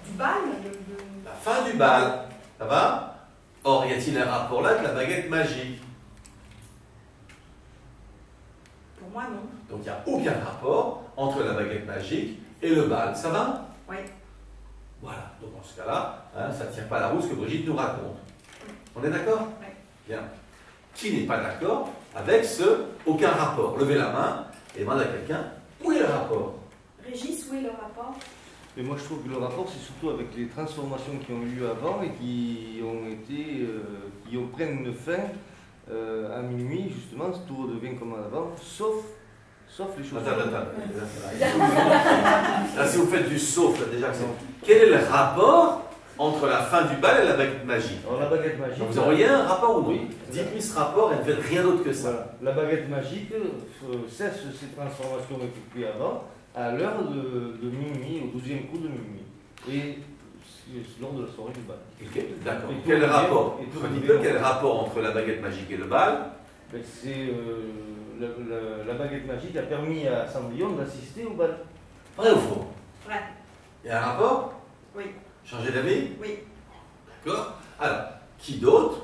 du bal. La fin du bal. Ça va? Or, y a-t-il un rapport là avec la baguette magique? Pour moi, non. Donc, il n'y a aucun rapport entre la baguette magique et le bal. Ça va? Oui. Voilà. Donc, dans ce cas-là, hein, ça ne tient pas la route ce que Brigitte nous raconte. On est d'accord? Oui. Bien. Qui n'est pas d'accord avec ce aucun rapport? Levez la main et demandez à quelqu'un où est le rapport? Régis, où est le rapport? Et moi je trouve que le rapport c'est surtout avec les transformations qui ont eu lieu avant et qui prennent une fin à minuit, justement, tout redevient comme avant, sauf les choses. Attends. Là, si vous faites du sauf, là, déjà, quel est le rapport entre la fin du bal et la baguette magique? Alors la baguette magique. Donc, vous envoyez un rapport ou non? Oui. Dites-moi ce rapport et ne faites rien d'autre que ça. Voilà. La baguette magique cesse ses transformations effectuées avant à l'heure de minuit, au 12e coup de minuit. Et lors de la soirée du bal. D'accord. Quel rapport? Dites-le, quel rapport entre la baguette magique et le bal? Ben, c'est la baguette magique a permis à Cendrillon d'assister au bal. Vrai ou faux? Vrai. Il y a un rapport? Oui. Changez d'avis? Oui. D'accord. Alors, qui d'autre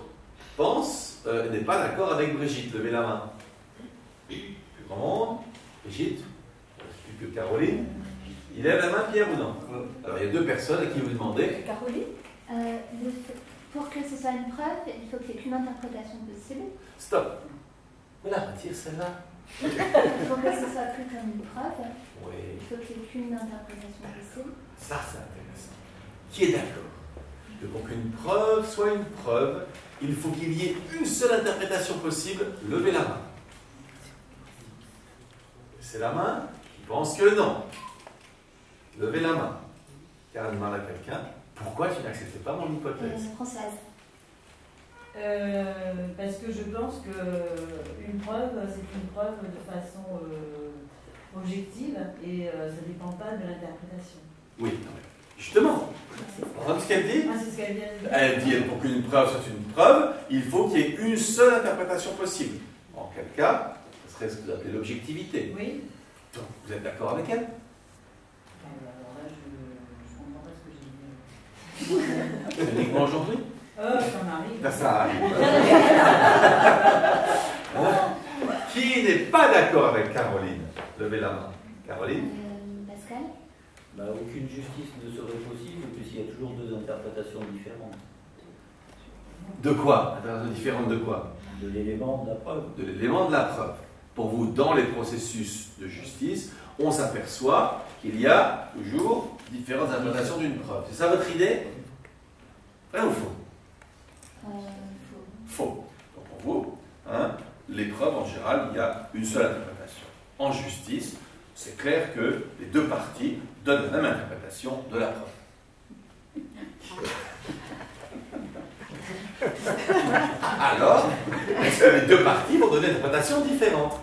pense, n'est pas d'accord avec Brigitte? Levez la main. Plus grand monde. Brigitte? Plus que Caroline. Il lève la main, Pierre, ou non? Alors, il y a deux personnes à qui vous demandez. Caroline? Pour que ce soit une preuve, il faut qu'il y ait qu'une interprétation possible. Stop. Mais la retire celle-là. Pour que ce soit pris comme une preuve, Oui. il faut qu'il n'y ait qu'une interprétation possible. Ça, c'est intéressant. Qui est d'accord que pour qu'une preuve soit une preuve, il faut qu'il y ait une seule interprétation possible? Levez la main. C'est la main qui pense que non. Levez la main. Karen demande à quelqu'un, pourquoi tu n'acceptais pas mon hypothèse? Françoise. Parce que je pense qu'une preuve, c'est une preuve de façon objective et ça ne dépend pas de l'interprétation. Oui, non, mais justement. Entendez ce qu'elle dit? Ah, c'est ce qu'elle vient de dire. Elle dit, pour qu'une preuve soit une preuve, il faut qu'il y ait une seule interprétation possible. En quel cas, ce serait ce que vous appelez l'objectivité. Oui. Donc, vous êtes d'accord avec elle? Alors là, je ne comprends pas ce que j'ai dit. Uniquement aujourd'hui? Ça m'arrive. Ben, ça arrive. Qui n'est pas d'accord avec Caroline? Levez la main. Caroline? Pascal? Bah, aucune justice ne serait possible puisqu'il y a toujours deux interprétations différentes. De quoi? Interprétation différente de quoi? De l'élément de la preuve. De l'élément de la preuve. Pour vous, dans les processus de justice, on s'aperçoit qu'il y a toujours différentes interprétations d'une preuve. C'est ça votre idée? Vrai ou faux? Faux. Donc pour vous, hein, les preuves, en général, il y a une seule interprétation. En justice, c'est clair que les deux parties donnent la même interprétation de la preuve. Alors, est-ce que les deux parties vont donner une interprétation différente?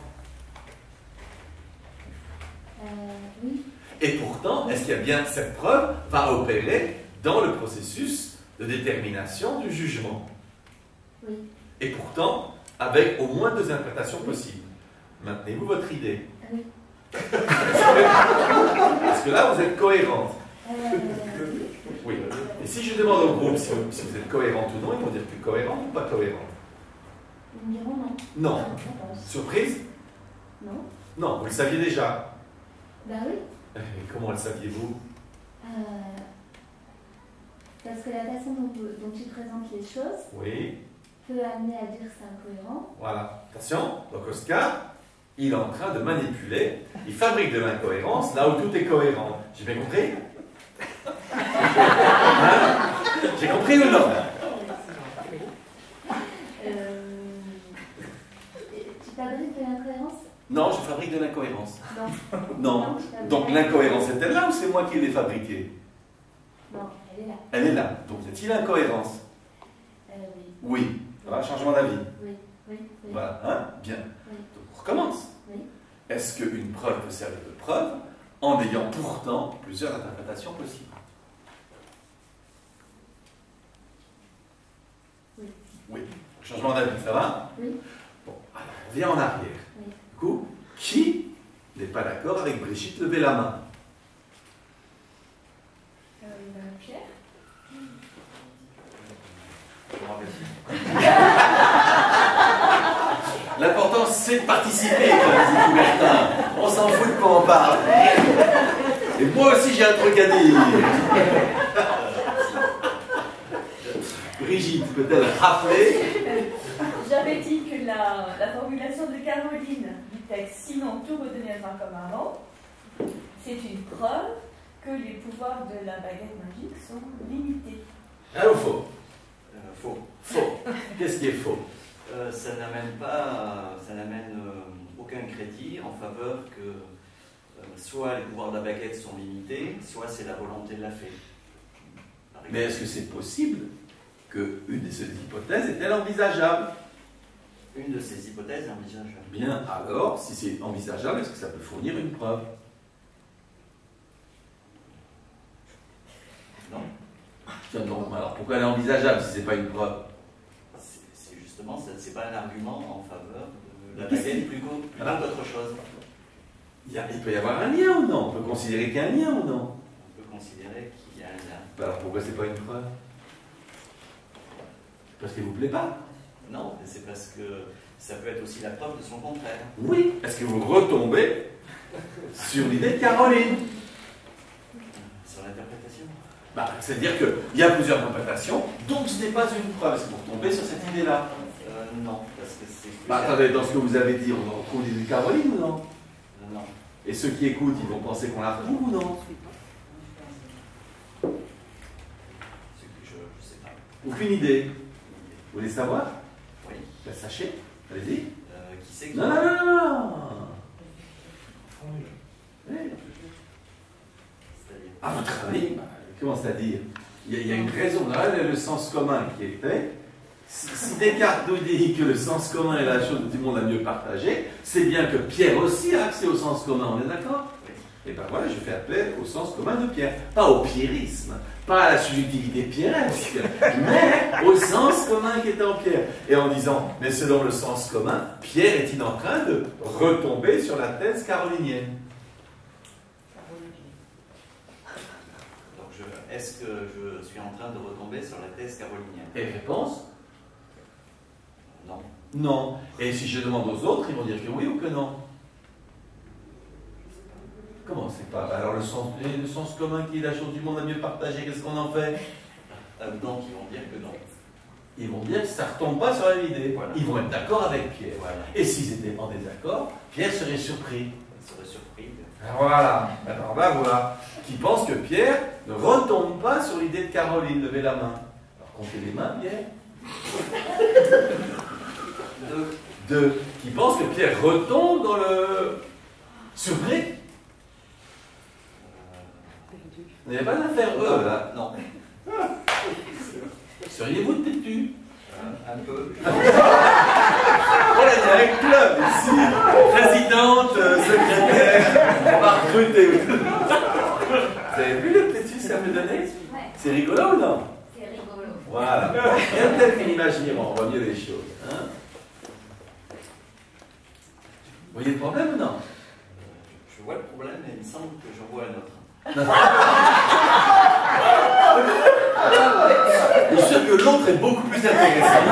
Oui. Et pourtant, est-ce qu'il y a bien cette preuve va opérer dans le processus de détermination du jugement? Oui. Et pourtant, avec au moins deux interprétations possibles. Maintenez-vous votre idée? Oui. Parce que là, vous êtes cohérente. Oui. Et si je demande au groupe si vous êtes cohérente ou non, ils vont dire que cohérente ou pas cohérente? Ils me diront non. Non. Surprise? Non. Non, vous le saviez déjà. Ben oui. Et comment le saviez-vous? Parce que la façon dont tu présentes les choses Oui. peut amener à dire que c'est incohérent. Voilà. Attention, donc Oscar, il est en train de manipuler, il fabrique de l'incohérence là où tout est cohérent. J'ai bien compris? Hein? J'ai compris ou non? Tu fabriques de l'incohérence? Non, je fabrique de l'incohérence. Non. Non. Donc l'incohérence est-elle là ou c'est moi qui l'ai fabriquée? Non, elle est là. Elle est là. Donc y a-t-il incohérence? Oui. Oui. Voilà, changement d'avis. Oui. Oui. Oui. Voilà, hein? Bien. Oui. Donc on recommence. Oui. Est-ce qu'une preuve peut servir de preuve en ayant pourtant plusieurs interprétations possibles? Oui. Oui. Changement d'avis, ça va? Oui. Bon, alors on vient en arrière. Oui. Du coup, qui n'est pas d'accord avec Brigitte? Levez la main. Pierre. L'important, c'est de participer, comme dit Coubertin. On s'en fout de quoi on parle. Et moi aussi, j'ai un truc à dire. Brigitte, peut-elle rappeler? J'avais dit que la formulation de Caroline du texte « Sinon tout redeviendra comme avant », c'est une preuve que les pouvoirs de la baguette magique sont limités. Vrai ou faux? Faux. Faux. Qu'est-ce qui est faux? Ça n'amène aucun crédit en faveur que soit les pouvoirs de la baguette sont limités, soit c'est la volonté de la fée. Mais est-ce que c'est possible qu'une de ces hypothèses est-elle envisageable? Une de ces hypothèses est envisageable. Bien, alors, si c'est envisageable, est-ce que ça peut fournir une preuve? Non. Tiens donc, alors pourquoi elle est envisageable si ce n'est pas une preuve? C'est justement, c'est pas un argument en faveur de la baguette plutôt qu'autre chose. Il peut y avoir un lien ou non? On peut considérer qu'il y a un lien ou non? On peut considérer qu'il y a un lien. Alors pourquoi c'est pas une preuve? Parce qu'elle vous plaît pas? Non, mais c'est parce que ça peut être aussi la preuve de son contraire. Oui. Est-ce que vous retombez sur l'idée de Caroline? Sur l'interprétation. C'est-à-dire qu'il y a plusieurs interprétations, donc ce n'est pas une preuve. Est-ce que vous retombez sur cette idée-là? Non, parce que c'est... Attendez, dans ce que vous avez dit, on retrouve l'idée de Caroline ou non? Non. Et ceux qui écoutent, ils vont penser qu'on la retrouve ou non? Je sais pas. Aucune idée. Vous voulez savoir? Oui. Ben, sachez, allez-y. Qui c'est qui... Non, non, non, non. Oui. C'est-à-dire... À votre avis, Comment c'est-à-dire? Il y a une raison. Là, il y a le sens commun qui est fait. Si Descartes nous dit que le sens commun est la chose que tout le monde a mieux partagée, c'est bien que Pierre aussi a accès au sens commun, on est d'accord? Et bien voilà, je fais appel au sens commun de Pierre. Pas au pierrisme, pas à la subjectivité pierresque, mais au sens commun qui est en Pierre. Et en disant, mais selon le sens commun, Pierre est-il en train de retomber sur la thèse carolinienne? Donc, est-ce que je suis en train de retomber sur la thèse carolinienne? Et réponse? Non. Non. Et si je demande aux autres, ils vont dire que oui ou que non? Comment c'est pas? Alors le sens commun qui est la chose du monde à mieux partager, qu'est-ce qu'on en fait? Donc ils vont dire que non. Ils vont dire que ça ne retombe pas sur la même idée. Voilà. Ils vont être d'accord avec Pierre. Voilà. Et s'ils étaient en désaccord, Pierre serait surpris. Il serait surpris. Voilà. Alors là, voilà. Qui pense que Pierre ne retombe pas sur l'idée de Caroline. Levez la main. Alors comptez les mains, Pierre. 2. Qui pense que Pierre retombe dans le surpris. Vous n'avez pas d'affaire là? Non. Seriez-vous têtu? Un peu. Voilà, il y a un club ici. Présidente, secrétaire. On va recruter. Vous avez vu le têtu que ça peut donner? C'est rigolo ou non? C'est rigolo. Voilà. Bien peut-être qu'une imaginaire, on voit mieux les choses. Hein? Vous voyez le problème ou non? Je vois le problème, mais il me semble que j'en vois un autre. Je suis sûr que l'autre est beaucoup plus intéressant.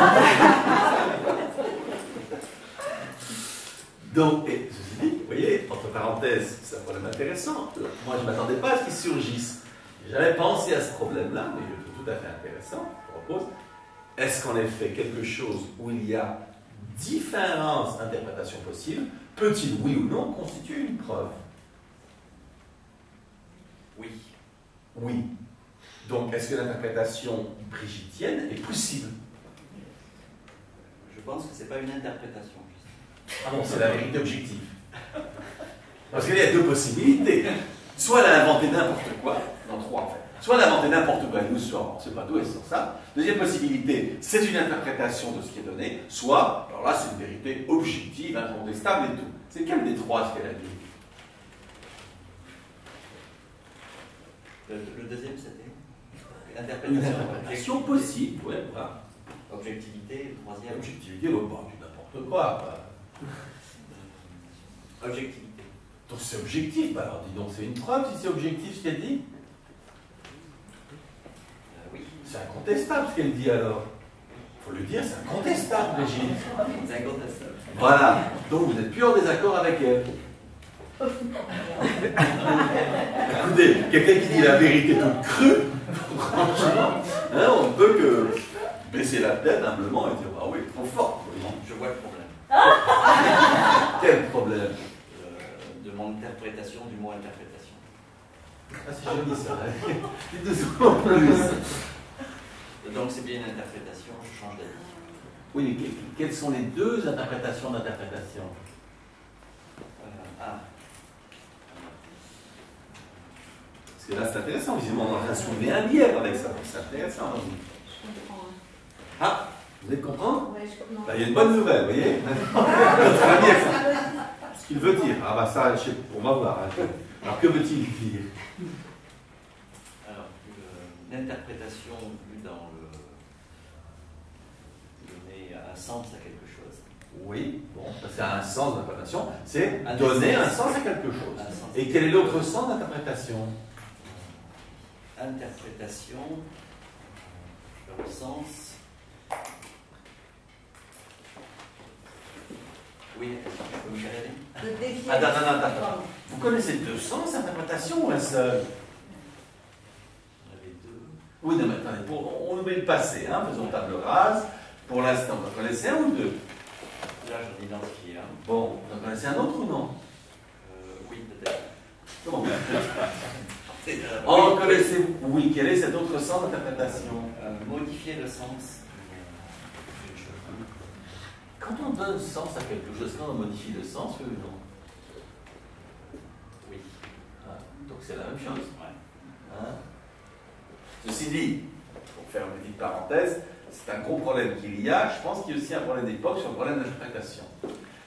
Donc, et ceci dit, vous voyez, entre parenthèses, c'est un problème intéressant. Moi, je ne m'attendais pas à ce qu'il surgisse. J'avais pensé à ce problème-là, mais je le trouve tout à fait intéressant. Je propose, est-ce qu'en effet, quelque chose où il y a différentes interprétations possibles, peut-il, oui ou non, constituer une preuve? Oui. Oui. Donc, est-ce que l'interprétation brigittienne est possible? Je pense que ce n'est pas une interprétation. Ah bon, c'est la vérité objective. Parce qu'il y a deux possibilités. Soit elle a inventé n'importe quoi, non, 3 en fait. Soit elle a inventé n'importe quoi, nous sort, on ne sait pas d'où elle sort ça. Deuxième possibilité, c'est une interprétation de ce qui est donné. Soit, alors là, c'est une vérité objective, incontestable et tout. C'est quel des trois ce qu'elle a dit? Le deuxième, c'était Une interprétation possible, ouais, voilà. Objectivité, le troisième. Objectivité, l'autre, bah, du n'importe quoi. Objectivité. Donc c'est objectif, bah alors dis donc, c'est une preuve si c'est objectif ce qu'elle dit? Oui. C'est incontestable ce qu'elle dit alors. Il faut le dire, c'est incontestable, Brigitte. C'est incontestable. Voilà. Donc vous n'êtes plus en désaccord avec elle. Écoutez, quelqu'un qui dit la vérité toute crue, franchement, hein, on ne peut que baisser la tête humblement et dire ah oui, trop fort. Je vois le problème. Quel problème? De mon interprétation du mot interprétation. Ah, c'est joli ça. Dites-nous en plus. Donc c'est bien une interprétation, je change d'avis. Oui, mais quelles sont les deux interprétations d'interprétation? Parce que là c'est intéressant, visiblement on est en train de soulever un lièvre avec ça, c'est intéressant. Ah, vous allez comprendre? Ouais, je comprends. Là, il y a une bonne nouvelle, vous voyez? Ce qu'il veut dire. Ah bah ça, on va voir. Hein. Alors que veut-il dire? Alors, l'interprétation vue dans le... donner un sens à quelque chose. Oui, bon, c'est un sens d'interprétation, c'est donner un sens à quelque chose. Et quel est l'autre sens d'interprétation? Interprétation, dans le sens... Oui, est-ce que je peux me carrer? Attends. Vous connaissez deux sens d'interprétation ou un seul? On avait deux. Oui, non, mais attendez, on oublie le passé, hein, faisons table rase. Pour l'instant, vous en connaissez un ou deux? Là, j'en ai identifié un. Bon, vous en connaissez un autre ou non? Oui, peut-être. Comment? Oh, connaissez-vous? Oui, quel est cet autre sens d'interprétation? Modifier le sens. Quand on donne sens à quelque chose, quand on modifie le sens, oui ou non? Oui. Ah, donc c'est la même chose. Ouais. Hein? Ceci dit, pour faire une petite parenthèse, c'est un gros problème qu'il y a. Je pense qu'il y a aussi un problème d'époque sur le problème d'interprétation.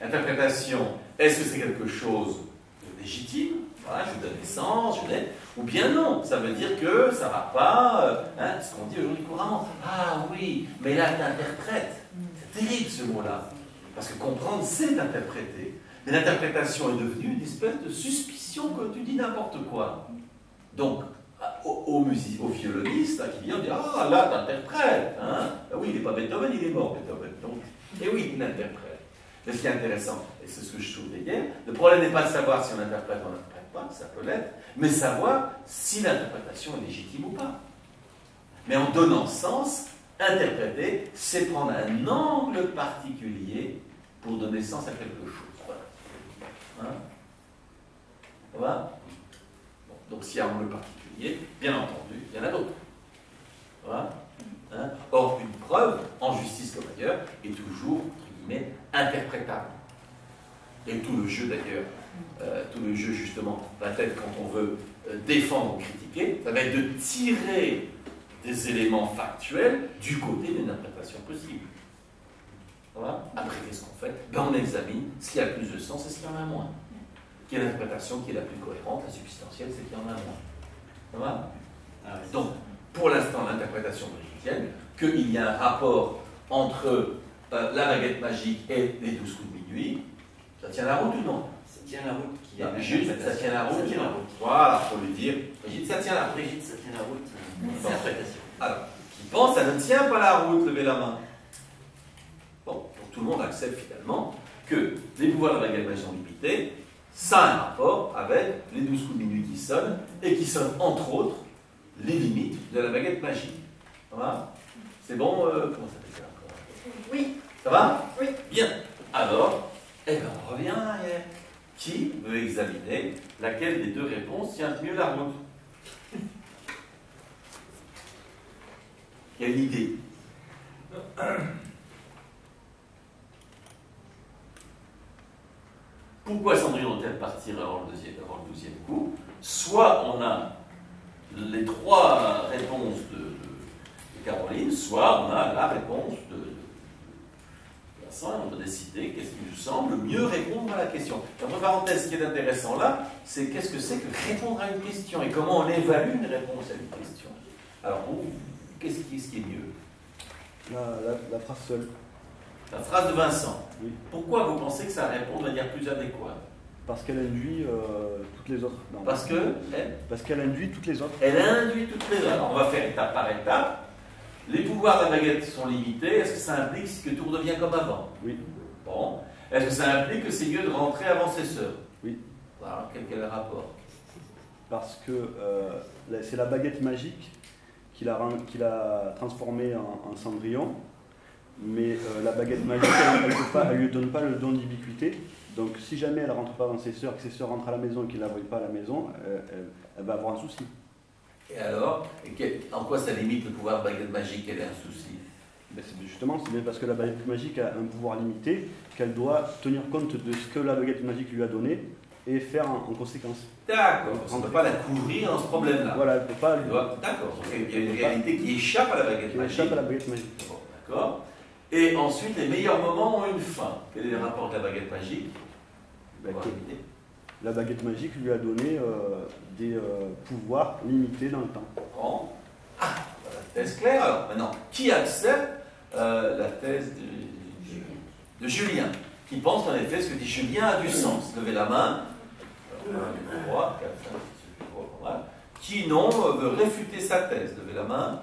Interprétation, est-ce que c'est quelque chose de légitime? Voilà, je donne naissance, ou bien non, ça veut dire que ça ne va pas, ce qu'on dit aujourd'hui couramment. Ah oui, mais là tu interprètes. C'est terrible ce mot-là. Parce que comprendre, c'est interpréter. Mais l'interprétation est devenue une espèce de suspicion que tu dis n'importe quoi. Donc, au violonistes qui viennent dire ah là, tu interprètes. Hein? Ah oui, il n'est pas Beethoven, il est mort, Beethoven. Donc, et oui, il interprète. Mais ce qui est intéressant, et c'est ce que je soulignais hier, le problème n'est pas de savoir si on interprète ou on n'interprète pas, ça peut l'être, mais savoir si l'interprétation est légitime ou pas. Mais en donnant sens, interpréter, c'est prendre un angle particulier pour donner sens à quelque chose. Voilà. Hein? Ça va? Bon, donc s'il y a un angle particulier, bien entendu, il y en a d'autres. Voilà. Hein? Or, une preuve, en justice comme ailleurs, est toujours, entre guillemets, interprétable. Et tout le jeu d'ailleurs, tout le jeu justement, va être quand on veut défendre ou critiquer, ça va être de tirer des éléments factuels du côté d'une interprétation possible. Voilà. Après, qu'est-ce qu'on fait? Ben, on examine ce qui a le plus de sens et ce qui en a moins. Quelle interprétation qui est la plus cohérente, la substantielle, c'est qu'il y en a moins. Ça va? Donc, pour l'instant, l'interprétation brigittienne, qu'il y a un rapport entre la baguette magique et les 12 coups de minuit, ça tient la route ou non? Ça tient la route. Qui est juste, ça tient la route. Ça tient la route. Voilà, il faut lui dire. Brigitte, ça tient la route. Brigitte, ça tient la route. Interprétation. Alors, qui pense, ça ne tient pas la route, levez la main. Bon, donc tout le monde accepte finalement que les pouvoirs de la baguette magique sont limités, ça a un rapport avec les 12 coups de minuit qui sonnent, et qui sonnent entre autres les limites de la baguette magique. Voilà. C'est bon, comment ça fait ça encore? Oui. Ça va? Oui. Bien. Alors, eh bien, on revient arrière. Qui veut examiner laquelle des deux réponses tient mieux la route? Il y a une idée. Pourquoi Cendrillon doit-elle partir avant le 12e coup? Soit on a les trois réponses de Caroline, soit on a la réponse de Vincent, et on doit décider qu'est-ce qui nous semble mieux répondre à la question. Entre parenthèses, ce qui est intéressant là, c'est qu'est-ce que c'est que répondre à une question et comment on évalue une réponse à une question. Alors, qu'est-ce qui est mieux? La phrase seule. La phrase de Vincent. Oui. Pourquoi vous pensez que ça répond de manière plus adéquate? Parce qu'elle induit toutes les autres. Non, parce qu'elle induit toutes les autres. Elle induit toutes les autres. Alors, on va faire étape par étape. Les pouvoirs de la baguette sont limités. Est-ce que ça implique que tout redevient comme avant? Oui. Bon. Est-ce que ça implique que c'est mieux de rentrer avant ses sœurs? Oui. Voilà, quel est le rapport? Parce que c'est la baguette magique qui l'a transformé en Cendrillon. Mais la baguette magique, elle ne lui donne pas le don d'ubiquité. Donc si jamais elle ne rentre pas dans ses sœurs, que ses sœurs rentrent à la maison et qu'il ne la voient pas à la maison, elle va avoir un souci. Et alors, en quoi ça limite le pouvoir de la baguette magique? Elle a un souci? Ben justement, c'est bien parce que la baguette magique a un pouvoir limité, qu'elle doit tenir compte de ce que la baguette magique lui a donné et faire en conséquence. D'accord, on ne peut pas la couvrir dans ce problème-là. Voilà, elle ne peut pas... D'accord, il y a une réalité qui échappe à la baguette magique. Échappe à la baguette magique. Bon, d'accord. Et ensuite, les meilleurs moments ont une fin. Quel est le rapport de la baguette magique? La baguette magique lui a donné des pouvoirs limités dans le temps. Bon. Ah, la thèse claire. Alors, maintenant, qui accepte la thèse de Julien? Qui pense en effet ce que dit Julien a du sens? Levez la main. 1, 2, 3, 4, 5, 6, 7, 8, voilà. Qui non veut réfuter sa thèse? Levez la main.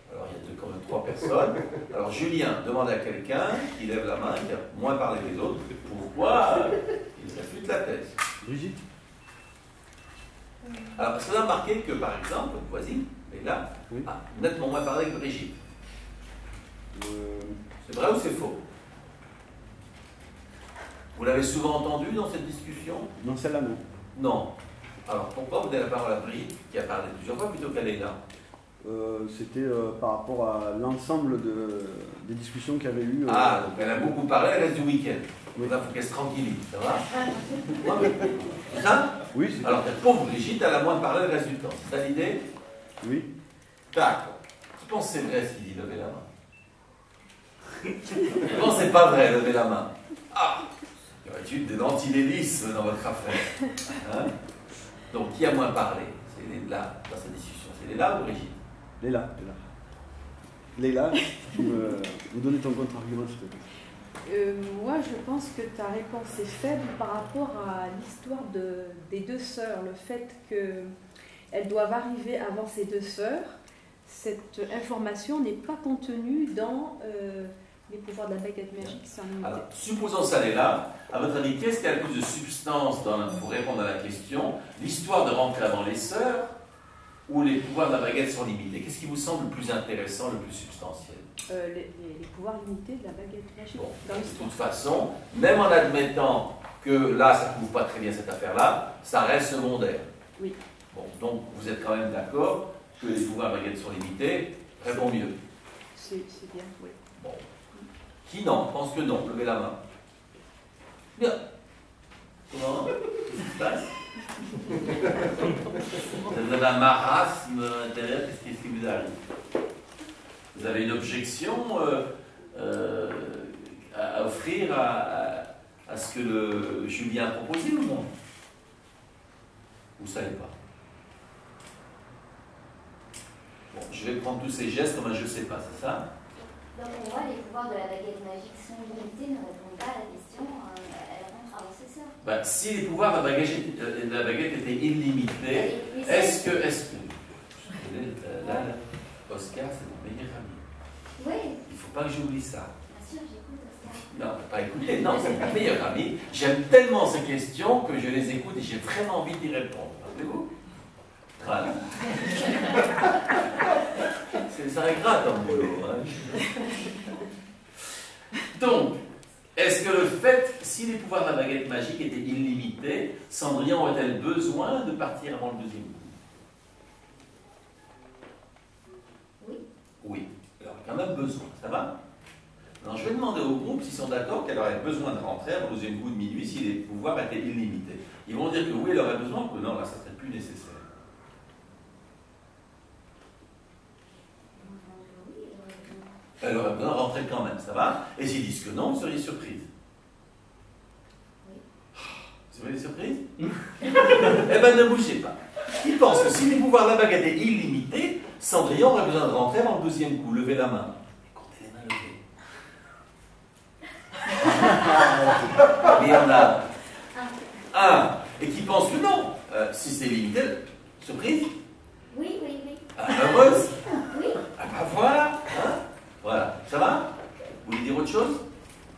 Alors, il y a quand même 3 personnes. Alors, Julien demande à quelqu'un qui lève la main, qui a moins parlé que les autres, pourquoi il réfute la thèse. Brigitte. Alors, est-ce que vous avez remarqué que, par exemple, votre voisine, Léla, oui, a nettement moins parlé que Brigitte? C'est vrai ou c'est faux? Vous l'avez souvent entendu dans cette discussion? Non, celle-là, non. Non. Alors, pourquoi vous donnez la parole à Brigitte, qui a parlé plusieurs fois, plutôt qu'à Léla? C'était par rapport à l'ensemble des discussions qu'il y avait eu. Ah, donc elle a beaucoup parlé, elle reste du week-end. Oui. Là, il faut qu'elle se tranquillise, ça va? C'est ça? Oui, c'est alors, la pauvre Brigitte, elle a moins parlé le reste du temps. C'est ça l'idée? Oui. D'accord. Qui pense que c'est vrai ce qu'il dit? Levez la main. Qui pense que c'est pas vrai? Levez la main. Ah, il y aurait eu de l'antilélisme dans votre affaire. Hein? Donc, qui a moins parlé? C'est Léla dans sa discussion. C'est Léla ou Brigitte? Léla. Léla, tu me donner ton contre-argument, s'il te plaît. Moi, je pense que ta réponse est faible par rapport à l'histoire des deux sœurs. Le fait qu'elles doivent arriver avant ces deux sœurs, cette information n'est pas contenue dans les pouvoirs de la baguette magique sans limite. Alors, supposons ça est là. À votre avis, qu'est-ce qu'il y a le plus de substance pour répondre à la question? L'histoire de rentrer avant les sœurs ou les pouvoirs de la baguette sont limités? Qu'est-ce qui vous semble le plus intéressant, le plus substantiel? Les pouvoirs limités de la baguette magique. Bon, dans de l'histoire. toute façon, même en admettant que là, ça ne couvre pas très bien cette affaire-là, ça reste secondaire. Oui. Bon, donc vous êtes quand même d'accord que les pouvoirs de la baguette sont limités, répond mieux. C'est bien, oui. Bon. Qui non? Pense que non. Levez la main. Bien. Comment? Qu'est-ce qui se passe? Vous avez un marasme intérieur, qu'est-ce qui vous arrive? Vous avez une objection à offrir à ce que le Julien a proposé ou non? Vous ne savez pas. Bon, je vais prendre tous ces gestes comme un je ne sais pas, c'est ça? Donc pour moi, les pouvoirs de la baguette magique sont limités, ne répondent pas à la question, elle rentre avant ses sœurs. Ben, si les pouvoirs de la baguette étaient illimités, est-ce que là, Oscar, c'est mon meilleur ami. Oui. Il ne faut pas que j'oublie ça. Bien sûr, j'écoute Oscar. Non, pas écouter, non, c'est mon meilleur ami. J'aime tellement ces questions que je les écoute et j'ai vraiment envie d'y répondre. Rappelez-vous? Voilà. Ça regrette ton boulot. Hein. Donc, est-ce que le fait, si les pouvoirs de la baguette magique étaient illimités, Cendrillon aurait-elle besoin de partir avant le deuxième coup? Oui. Oui. Alors, quand même besoin, ça va? Alors, je vais demander au groupe s'ils sont d'accord qu'elle aurait besoin de rentrer avant le deuxième coup de minuit si les pouvoirs étaient illimités. Ils vont dire que oui, elle aurait besoin, que non, là, ça serait plus nécessaire. Elle aurait besoin de rentrer quand même, ça va? Et s'ils disent que non, vous seriez surprise. Oui. Vous seriez surprise? Eh bien, ne bougez pas. Ils pensent que si les pouvoirs de la baguette étaient illimités, Cendrillon aurait besoin de rentrer avant le deuxième coup. Levez la main. Comptez les mains levées. Il y en a un. Et qui pense que non. Si c'est limité, surprise? Oui. Heureuse? Oui. Ah ben voilà. Hein? Voilà. Ça va? Vous voulez dire autre chose?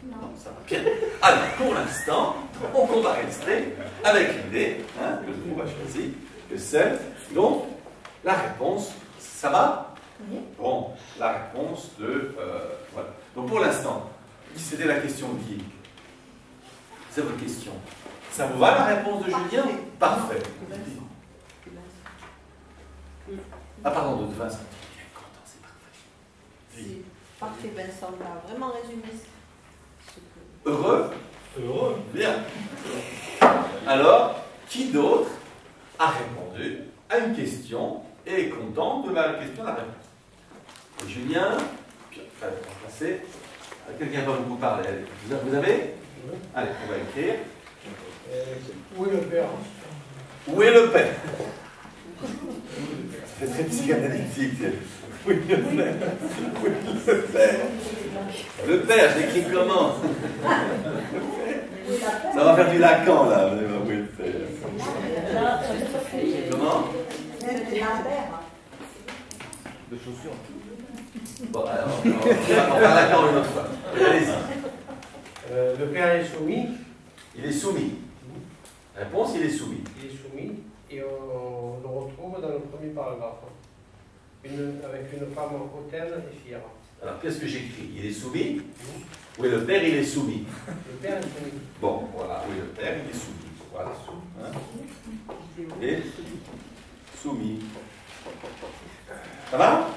Non. Ça va. Bien. Alors, pour l'instant, on va rester avec l'idée que le groupe a choisi, que c'est donc la réponse. Ça va? Oui. Bon, la réponse de... voilà. Donc pour l'instant, c'était la question de qui? C'est votre question. Ça vous va la réponse de Julien? Parfait. Ah pardon, de Vincent. C'est parfait, Vincent, là, vraiment résumé. Heureux? Heureux. Bien. Alors, qui d'autre a répondu à une question et est content de la question, la réponse? Et Julien, puis après, on va passer. Quelqu'un va vous parler. Allez. Vous avez? Allez, on va écrire. Où est le père? Où est le père? C'est très psychanalytique. Oui, le père. Oui, le père. Le père, je l'écris comment? Ça va faire du Lacan, là. Oui, le père. Comment? De chaussures. Bon, alors, on va Lacan une autre fois. Allez-y. Le père est soumis. Il est soumis. Réponse, il est soumis. Il est soumis. Et on le retrouve dans le premier paragraphe. Avec une femme hautaine et fière. Alors, qu'est-ce que j'écris? Il est soumis? Oui, le père, il est soumis. Le père est soumis. Bon, voilà, oui, le père, il est soumis. Voilà, hein? Et soumis. Ça va?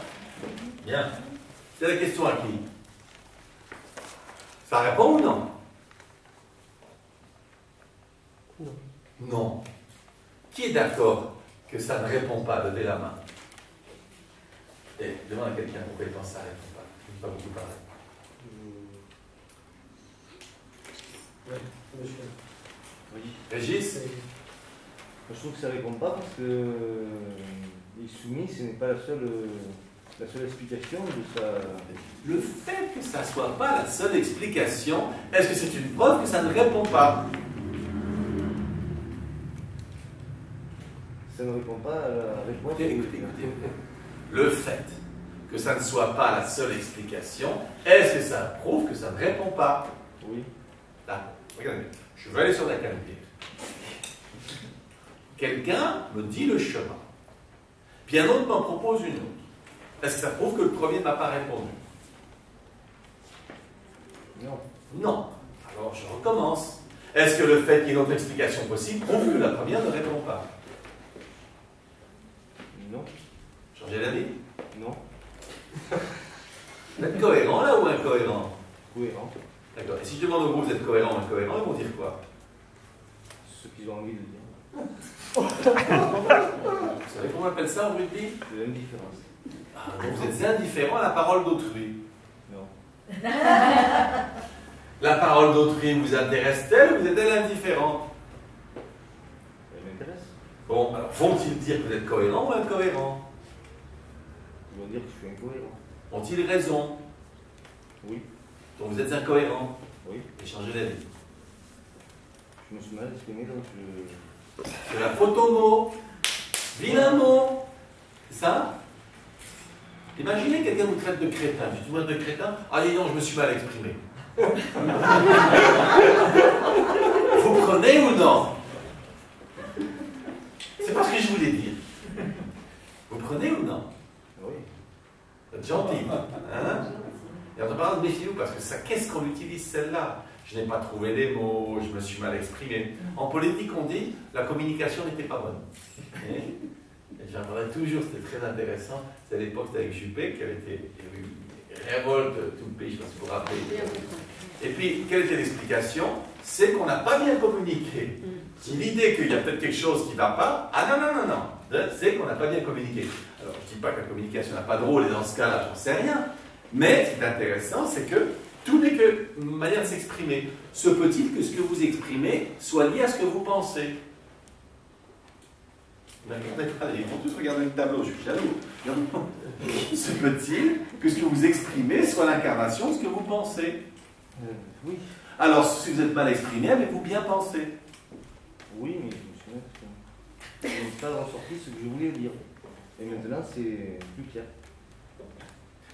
Bien. C'est la question à qui? Ça répond ou non? Non. Non. Qui est d'accord que ça ne répond pas? Levez la main. Et demande à quelqu'un pourquoi il pense que ça ne répond pas. Je ne vais pas beaucoup parler. Oui, monsieur. Oui. Régis? Je trouve que ça ne répond pas parce que les soumis, ce n'est pas la seule explication de sa... Le fait que ça ne soit pas la seule explication, est-ce que c'est une preuve que ça ne répond pas? Ça ne répond pas à la réponse. Écoutez. Le fait que ça ne soit pas la seule explication, est-ce que ça prouve que ça ne répond pas? Oui. Là, regardez, je vais aller sur la calendrier. Quelqu'un me dit le chemin, puis un autre m'en propose une autre. Est-ce que ça prouve que le premier ne m'a pas répondu? Non. Non. Alors je recommence. Est-ce que le fait qu'il y ait une autre explication possible prouve que la première ne répond pas? Non. Changer d'avis? Non. Vous êtes cohérent là ou incohérent? Cohérent. D'accord. Et si je demande au groupe, vous êtes cohérent ou incohérent, ils vont dire quoi? Ce qu'ils ont envie de dire. Vous savez comment on appelle ça en rugby? De l'indifférence. Ah, donc vous êtes indifférent à la parole d'autrui. Non. La parole d'autrui vous intéresse-t-elle ou vous êtes-elle indifférent? Elle m'intéresse. Bon, alors vont-ils dire que vous êtes cohérent ou incohérent? Ils vont dire que je suis incohérent. Ont-ils raison? Oui. Donc vous êtes incohérent? Oui. Et changez d'avis. Je me suis mal exprimé, donc C'est la faute au mot. Vilain mot. C'est ça? Imaginez quelqu'un vous traite de crétin. Je dis de crétin. Ah dis non, je me suis mal exprimé. Vous prenez ou non? C'est pas ce que je voulais dire. Vous prenez ou non? Oui. Vous êtes gentil. Hein? Et en parlant de méfiez-vous, parce que ça, qu'est-ce qu'on utilise celle-là? Je n'ai pas trouvé les mots, je me suis mal exprimé. En politique, on dit la communication n'était pas bonne. Et j'aimerais toujours, c'était très intéressant, c'est à l'époque avec Juppé qui avait été une révolte tout le pays, je ne sais pas si vous vous rappelez. Et puis, quelle était l'explication? C'est qu'on n'a pas bien communiqué. L'idée qu'il y a peut-être quelque chose qui ne va pas, ah non, c'est qu'on n'a pas bien communiqué. Alors, je ne dis pas que la communication n'est pas drôle, et dans ce cas-là, j'en sais rien. Mais ce qui est intéressant, c'est que tout n'est que une manière de s'exprimer. Se peut-il que ce que vous exprimez soit lié à ce que vous pensez? Ils vont tous regarder le tableau, je suis jaloux. Se peut-il que ce que vous exprimez soit l'incarnation de ce que vous pensez? Oui. Alors, si vous êtes mal exprimé, avez-vous bien pensé? Oui, mais je me suis je n'ai pas ressorti ce que je voulais dire. Et maintenant, c'est plus clair.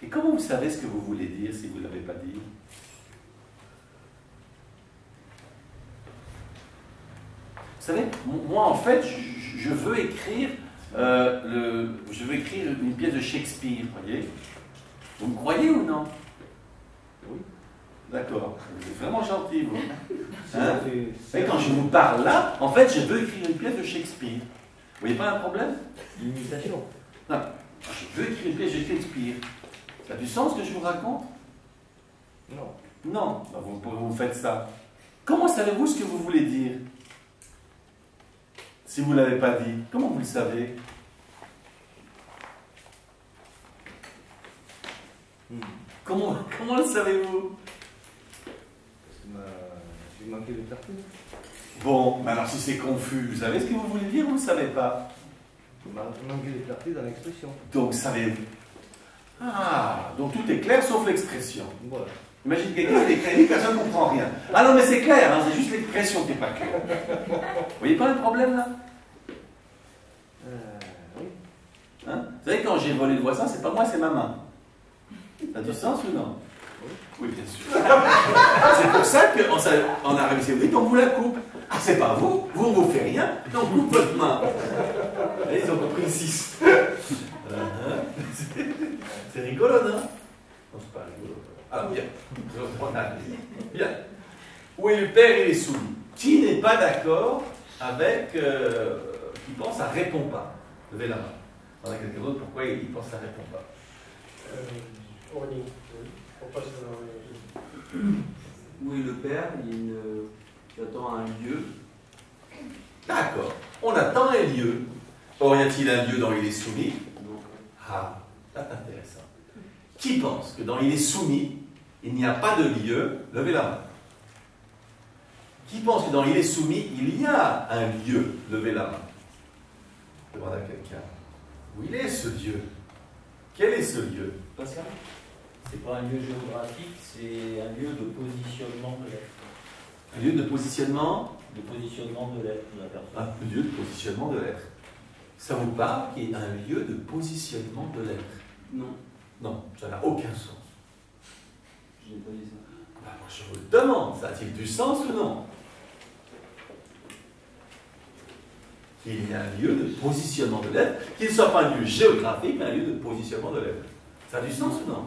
Et comment vous savez ce que vous voulez dire si vous ne l'avez pas dit? Vous savez, moi en fait, je veux écrire une pièce de Shakespeare, voyez? Vous me croyez ou non? Oui. D'accord. Vous êtes vraiment gentil, vous. Hein? Et quand je vous parle là, en fait, je veux écrire une pièce de Shakespeare. Vous voyez pas un problème? Une imitation. Non. Je veux écrire une pièce de Shakespeare. Ça a du sens ce que je vous raconte? Non. Non. Ben vous faites ça. Comment savez-vous ce que vous voulez dire? Si vous ne l'avez pas dit, comment vous le savez? Comment le savez-vous? Parce que j'ai manqué de clarté. Bon, mais alors si c'est confus, vous savez ce que vous voulez dire ou vous ne savez pas? J'ai manqué de clarté dans l'expression. Donc, savez-vous? Ah, donc tout est clair sauf l'expression. Voilà. Imagine quelqu'un qui écrit, personne ne comprend rien. Ah non, mais c'est clair, hein, c'est juste l'expression qui n'est pas claire. Vous voyez pas le problème là? Oui. Hein? Vous savez, quand j'ai volé le voisin, c'est pas moi, c'est ma main. Ça a du sens ou non? Oui, bien sûr. C'est pour ça qu'on a réussi. Oui, on vous la coupe. Ah, c'est pas vous, vous ne vous faites rien, on coupe votre main. Et ils ont compris le 6. C'est rigolo, non? Non, c'est pas rigolo. Ah, bien. Bien. Où est le père et les soumis? Qui n'est pas d'accord avec. Qui pense ça répond pas? Levez la main. On a quelqu'un d'autre, pourquoi il pense que ça répond pas? Oui, le père, il attend un lieu. D'accord. On attend un lieu. Or, y a-t-il un lieu dont il est soumis? Ah, C'est intéressant. Qui pense que dans il est soumis, il n'y a pas de lieu? Levez la main. Qui pense que dans il est soumis, il y a un lieu? Levez la main. Je demande à quelqu'un. Où il est ce lieu? Quel est ce lieu? Pascal? C'est pas un lieu géographique, c'est un lieu de positionnement de l'être. Un lieu de positionnement? De positionnement de l'être de la personne. Un lieu de positionnement de l'être. Ça vous parle qu'il y ait un lieu de positionnement de l'être? Non. Non, ça n'a aucun sens. Je n'ai pas dit ça. Bah, moi je vous le demande, ça a-t-il du sens ou non? Qu'il y ait un lieu de positionnement de l'être, qu'il ne soit pas un lieu géographique, mais un lieu de positionnement de l'être. Ça a du sens ou non?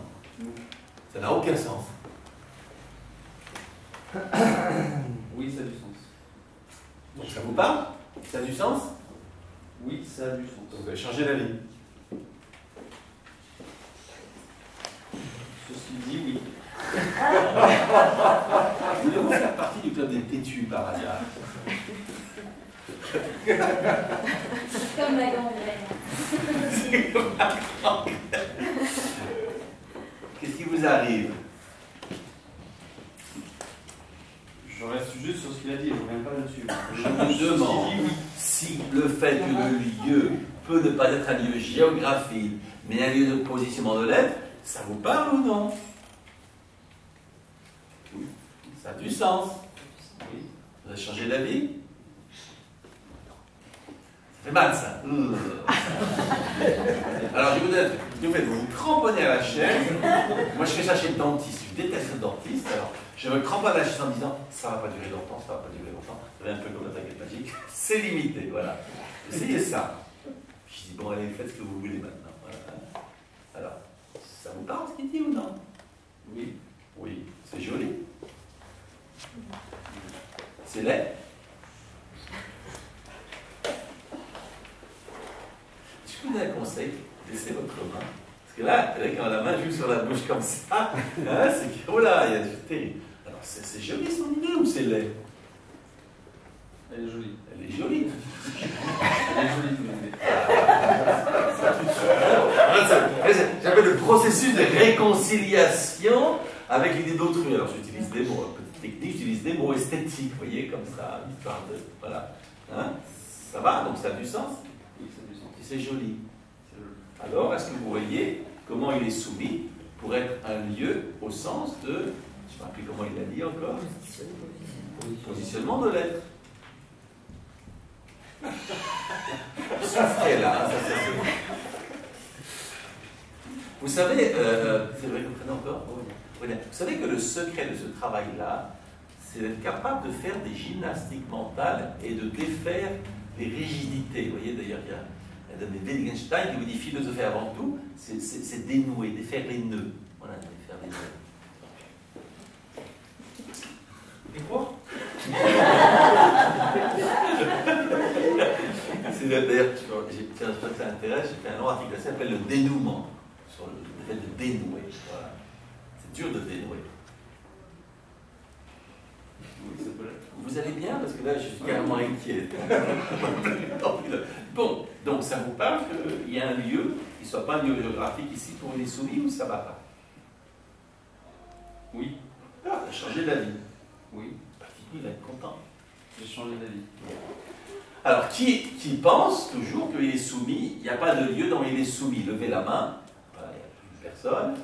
Ça n'a aucun sens. Oui, ça a du sens. Donc ça vous parle? Ça a du sens? Oui, ça a du sens. Donc vous avez changé d'avis. Ceci dit, oui. Voulez-vous faire partie du club des têtus par hasard? Comme la gangrène. Qu'est-ce qui vous arrive? Je reste juste sur ce qu'il a dit, je ne reviens pas là-dessus. Je me demande si le fait que le lieu peut ne pas être un lieu géographique, mais un lieu de positionnement de l'être, ça vous parle ou non? Oui. Ça a du sens. Oui. Vous avez changé d'avis? Ça fait mal ça. Alors je vous donne un truc. Vous vous cramponnez à la chaise. Moi je fais ça chez le dentiste. Je déteste le dentiste. Alors je me cramponne à la chaise en disant ça va pas durer longtemps, ça va pas durer longtemps. Vous savez un peu comme la baguette magique. C'est limité, voilà. Essayez ça. Je dis bon allez, faites ce que vous voulez maintenant. Voilà. Alors, ça vous parle ce qu'il dit ou non? Oui. Oui. C'est joli. C'est laid. Je vous donne un conseil, laissez votre main. Parce que là, quand la main joue sur la bouche comme ça, hein, c'est que, oh là, il y a du thé. Alors, c'est joli son idée ou c'est laid? Elle est jolie. Elle est jolie. Elle est jolie, ton idée. J'appelle le processus de réconciliation avec l'idée d'autrui. Alors, j'utilise des mots, petite technique, j'utilise des mots esthétiques, vous voyez, comme ça, histoire de. Voilà. Hein, ça va? Donc, ça a du sens? Oui, ça a du sens. C'est joli. Alors, est-ce que vous voyez comment il est soumis pour être un lieu au sens de, je ne sais pas plus comment il a dit encore, positionnement de l'être. Souffrez là, ça c'est sûr. Vous savez, c'est vrai que vous prenez encore? Vous savez que le secret de ce travail-là, c'est d'être capable de faire des gymnastiques mentales et de défaire les rigidités. Vous voyez d'ailleurs, il y a Wittgenstein qui vous dit philosopher avant tout, c'est dénouer, défaire les nœuds. Voilà, défaire les nœuds. Et quoi? D'ailleurs, j'espère que ça intéresse, j'ai fait un long article qui s'appelle le dénouement, sur le fait de dénouer. Voilà. C'est dur de dénouer. Vous allez bien? Parce que là, je suis carrément inquiet. Bon, donc ça vous parle qu'il y a un lieu qui ne soit pas un lieu géographique ici pour les soumis ou ça ne va pas? Oui. Ah, tu as changé d'avis. Oui. Il va être content. J'ai changé d'avis. Alors, qui pense toujours qu'il est soumis? Il n'y a pas de lieu dont il est soumis. Levez la main. Voilà, il n'y a plus personne.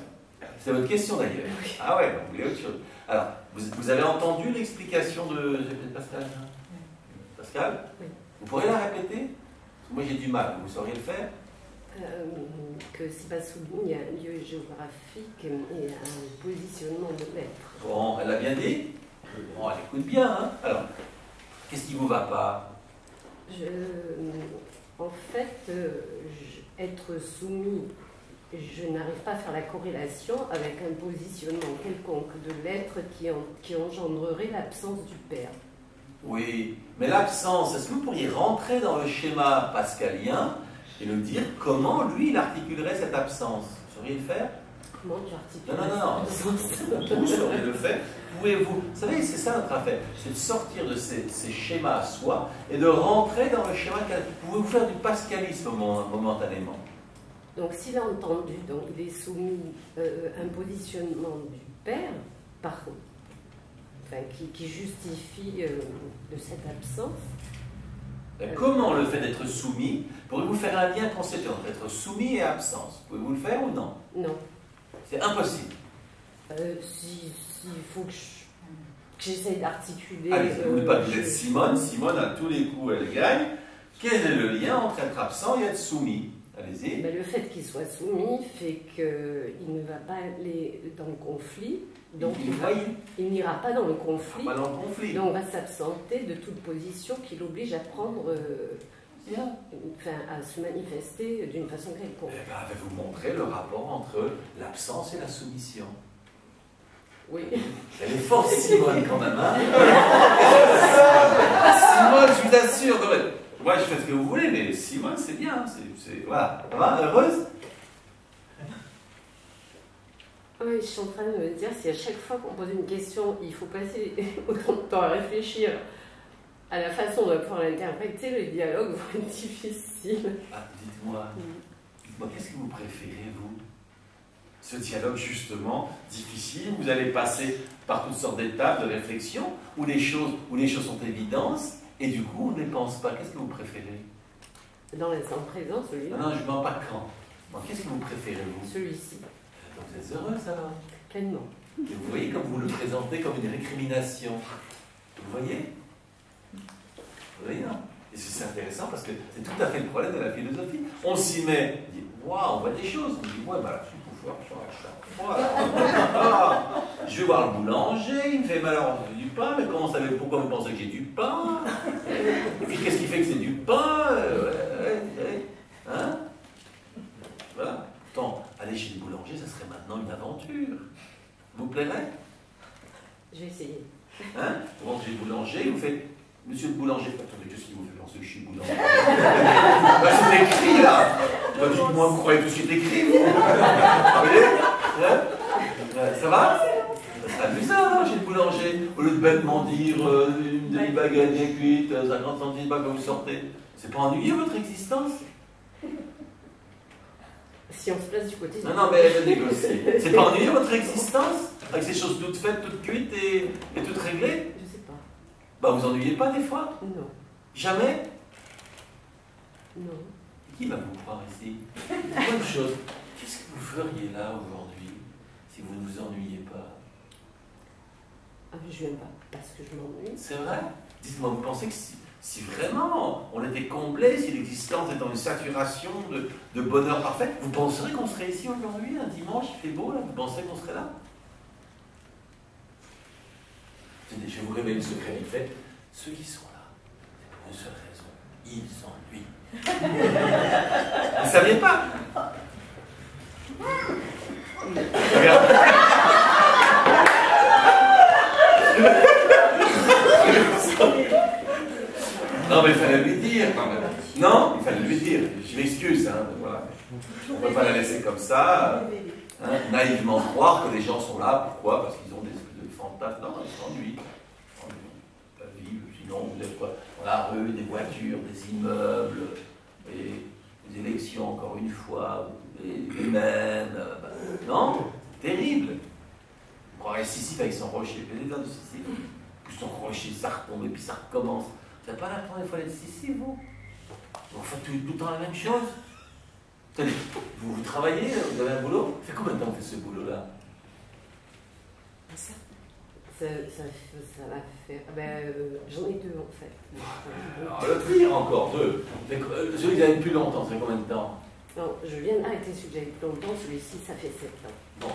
C'est votre question d'ailleurs. Oui. Ah ouais, vous voulez autre chose. Alors, vous avez entendu l'explication de Pascal? Oui. Pascal? Oui. Vous pourriez la répéter? Moi j'ai du mal, vous sauriez le faire? Que c'est pas soumis, il y a un lieu géographique et un positionnement de l'être. Bon, elle a bien dit? Bon, elle écoute bien, hein? Alors, qu'est-ce qui vous va pas? En fait, être soumis, je n'arrive pas à faire la corrélation avec un positionnement quelconque de l'être qui engendrerait l'absence du père. Oui, mais l'absence, est-ce que vous pourriez rentrer dans le schéma pascalien et nous dire comment lui il articulerait cette absence? Vous sauriez le faire? Comment tu articules? Non. Vous sauriez le faire? Pouvez-vous? Vous savez, c'est ça notre affaire, c'est de sortir de ces schémas à soi et de rentrer dans le schéma. Pouvez-vous faire du pascalisme momentanément? Donc s'il a entendu, donc il est soumis un positionnement du père, qui justifie de cette absence. Comment le fait d'être soumis, pourriez-vous faire un lien conceptuel entre être soumis et absence? Pouvez-vous le faire ou non? Non. C'est impossible. S'il faut que j'essaie d'articuler... Allez, n'oubliez pas que vous êtes Simone. Simone, à tous les coups, elle gagne. Quel est le lien entre être absent et être soumis? Allez-y. Le fait qu'il soit soumis fait qu'il ne va pas aller dans le conflit. Donc il n'ira pas dans le conflit. Pas dans le conflit. Donc on va s'absenter de toute position qui l'oblige à prendre... à se manifester d'une façon quelconque. Eh bien, je vais vous montrer le rapport entre l'absence et la soumission. Oui. Elle est forte, Simone, quand même. Hein. Simone, je vous assure. Moi, je fais ce que vous voulez, mais Simone, c'est bien. Voilà. Ça va, heureuse? Oui, je suis en train de me dire, si à chaque fois qu'on pose une question, il faut passer autant de temps à réfléchir à la façon de pouvoir l'interpréter, le dialogue va être difficile. Ah, dites-moi, qu'est-ce que vous préférez, vous? Ce dialogue, justement, difficile, vous allez passer par toutes sortes d'étapes de réflexion, où les choses sont évidentes, et du coup, on ne les pense pas. Qu'est-ce que vous préférez? Dans l'instant présent, celui-là. Non, je ne mens pas quand. Qu'est-ce que vous préférez, vous? Celui-ci. Donc vous êtes heureuse, alors? Pleinement. Et vous voyez comme vous le présentez comme une récrimination. Vous voyez? Vous voyez, non? Et c'est intéressant parce que c'est tout à fait le problème de la philosophie. On s'y met, on dit, waouh, on voit des choses. On dit, ouais, bah là, je suis pour voilà. Je vais voir le boulanger, il me fait malheur du pain, mais pourquoi vous pensez que j'ai du pain? Et puis qu'est-ce qui fait que c'est du pain? Hein? Voilà. Pourtant, aller chez le boulanger, ça serait maintenant une aventure. Vous plairait? Je vais essayer. Hein? Vous rentrez chez le boulanger, vous faites, monsieur le boulanger, attendez, qu'est-ce qui vous fait penser que je suis boulanger? C'est écrit là! Dites-moi, vous croyez tout ce qui est écrit, vous? Vous voyez? Ça va? Ça serait amusant, chez le boulanger. Au lieu de bêtement dire une demi-baguette bien cuite, 50 centimes quand vous sortez. C'est pas ennuyeux votre existence? Si on se place du côté... Non, mais je négocie. C'est pas ennuyeux votre existence? Avec ces choses toutes faites, toutes cuites et toutes réglées? Je sais pas. Bah, vous ennuyez pas des fois? Non. Jamais? Non. Qui va vous croire ici? Bonne chose. Qu'est-ce que vous feriez là aujourd'hui si vous ne vous ennuyez pas? Ah, je viens pas parce que je m'ennuie. C'est vrai? Dites-moi, vous pensez que si vraiment on était comblé, si l'existence est dans une saturation de bonheur parfait, vous penseriez qu'on serait ici aujourd'hui, un dimanche, il fait beau, là? Vous pensez qu'on serait là? Je vais vous révéler le secret vite fait. Ceux qui sont là, c'est pour une seule raison. Ils s'ennuient. Vous ne saviez pas? Regarde. Non, mais il fallait lui dire quand même. Non, il fallait lui dire. Je m'excuse, hein, voilà. On ne peut pas la laisser comme ça, hein, naïvement croire que les gens sont là. Pourquoi? Parce qu'ils ont des fantasmes. Non, ils s'ennuient. La vie, sinon, vous êtes quoi? Dans la rue, des voitures, des immeubles, et des élections, encore une fois, les mêmes. Non? Terrible. On croirait Sisyphe avec son rocher. Les états de Sisyphe. Puis son rocher, ça retombe et puis ça recommence. Vous n'avez pas l'impression des fois d'être Sisyphe, vous? Vous faites tout le temps la même chose? Tenez, vous travaillez, vous avez un boulot? Ça fait combien de temps que vous faites ce boulot-là? Ça va faire... j'en ai deux en fait. Alors le pire encore, deux. Celui que vous avez depuis longtemps, ça fait combien de temps? Non, je viens d'arrêter celui que j'avais plus longtemps, celui-ci ça fait 7 ans. Bon,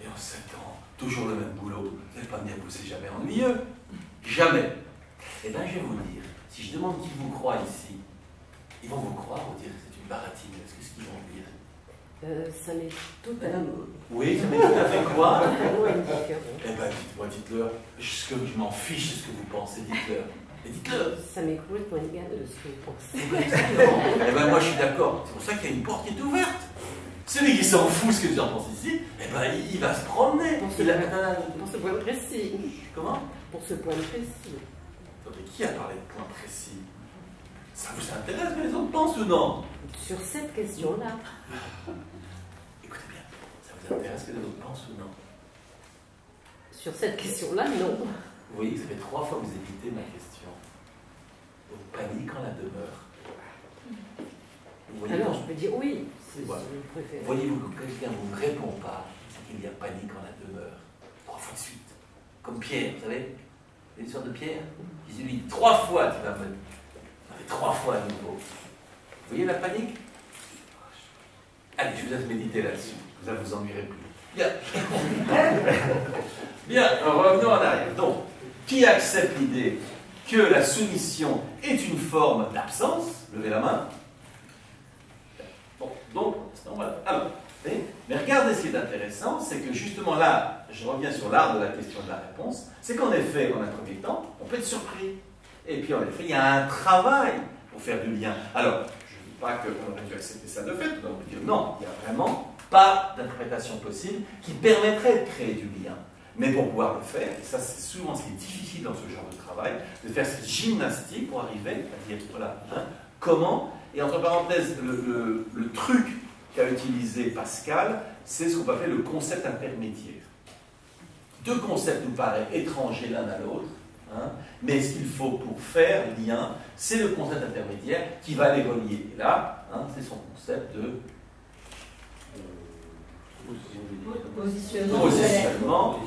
et en 7 ans, toujours le même boulot, vous n'allez pas me dire que c'est jamais ennuyeux. Jamais. Eh bien, je vais vous dire, si je demande qui vous croit ici, ils vont vous croire ou dire que c'est une baratine. Est-ce que ce qu'ils vont dire? Ça m'est tout à fait... Oui, ça m'est tout à fait quoi? indifférent. Eh bien, dites-moi, dites-leur. Je m'en fiche de ce que vous pensez, dites-leur. Et dites-leur. Ça m'est complètement égal de ce que vous pensez. Eh bien, moi, je suis d'accord. C'est pour ça qu'il y a une porte qui est ouverte. Celui qui s'en fout ce que les gens pensent ici, eh ben, il va se promener. Pour ce point précis. Comment? Pour ce point précis. Attendez, qui a parlé de point précis? Ça vous intéresse que les autres pensent ou non? Sur cette question-là. Écoutez bien, ça vous intéresse que les autres pensent ou non? Sur cette question-là, non. Vous voyez, ça fait 3 fois que vous évitez ma question. Vous paniquez en la demeure. Alors, je peux dire oui. Voilà. Voyez-vous que quelqu'un ne vous répond pas, c'est qu'il y a panique en la demeure. 3 fois de suite. Comme Pierre, vous savez, l'histoire de Pierre. Jésus lui dit 3 fois, tu vas me. Ça fait 3 fois à nouveau. Vous voyez la panique? Allez, je vous laisse méditer là-dessus. Vous ne vous ennuierez plus. Bien. Bien, revenons en arrière. Donc, qui accepte l'idée que la soumission est une forme d'absence? Levez la main. Bon, donc, voilà. Alors, mais regardez ce qui est intéressant, c'est que justement là, je reviens sur l'art de la question et de la réponse, c'est qu'en effet, en un premier temps, on peut être surpris. Et puis en effet, il y a un travail pour faire du lien. Alors, je ne dis pas qu'on aurait dû accepter ça de fait, on aurait dire non, il n'y a vraiment pas d'interprétation possible qui permettrait de créer du lien. Mais pour pouvoir le faire, et ça c'est souvent ce qui est difficile dans ce genre de travail, de faire cette gymnastique pour arriver à dire, voilà, comment, et entre parenthèses, le truc qu'a utilisé Pascal, c'est ce qu'on va appeler le concept intermédiaire. 2 concepts nous paraissent étrangers l'un à l'autre, mais ce qu'il faut pour faire lien, c'est le concept intermédiaire qui va les relier. Et là, c'est son concept de positionnement.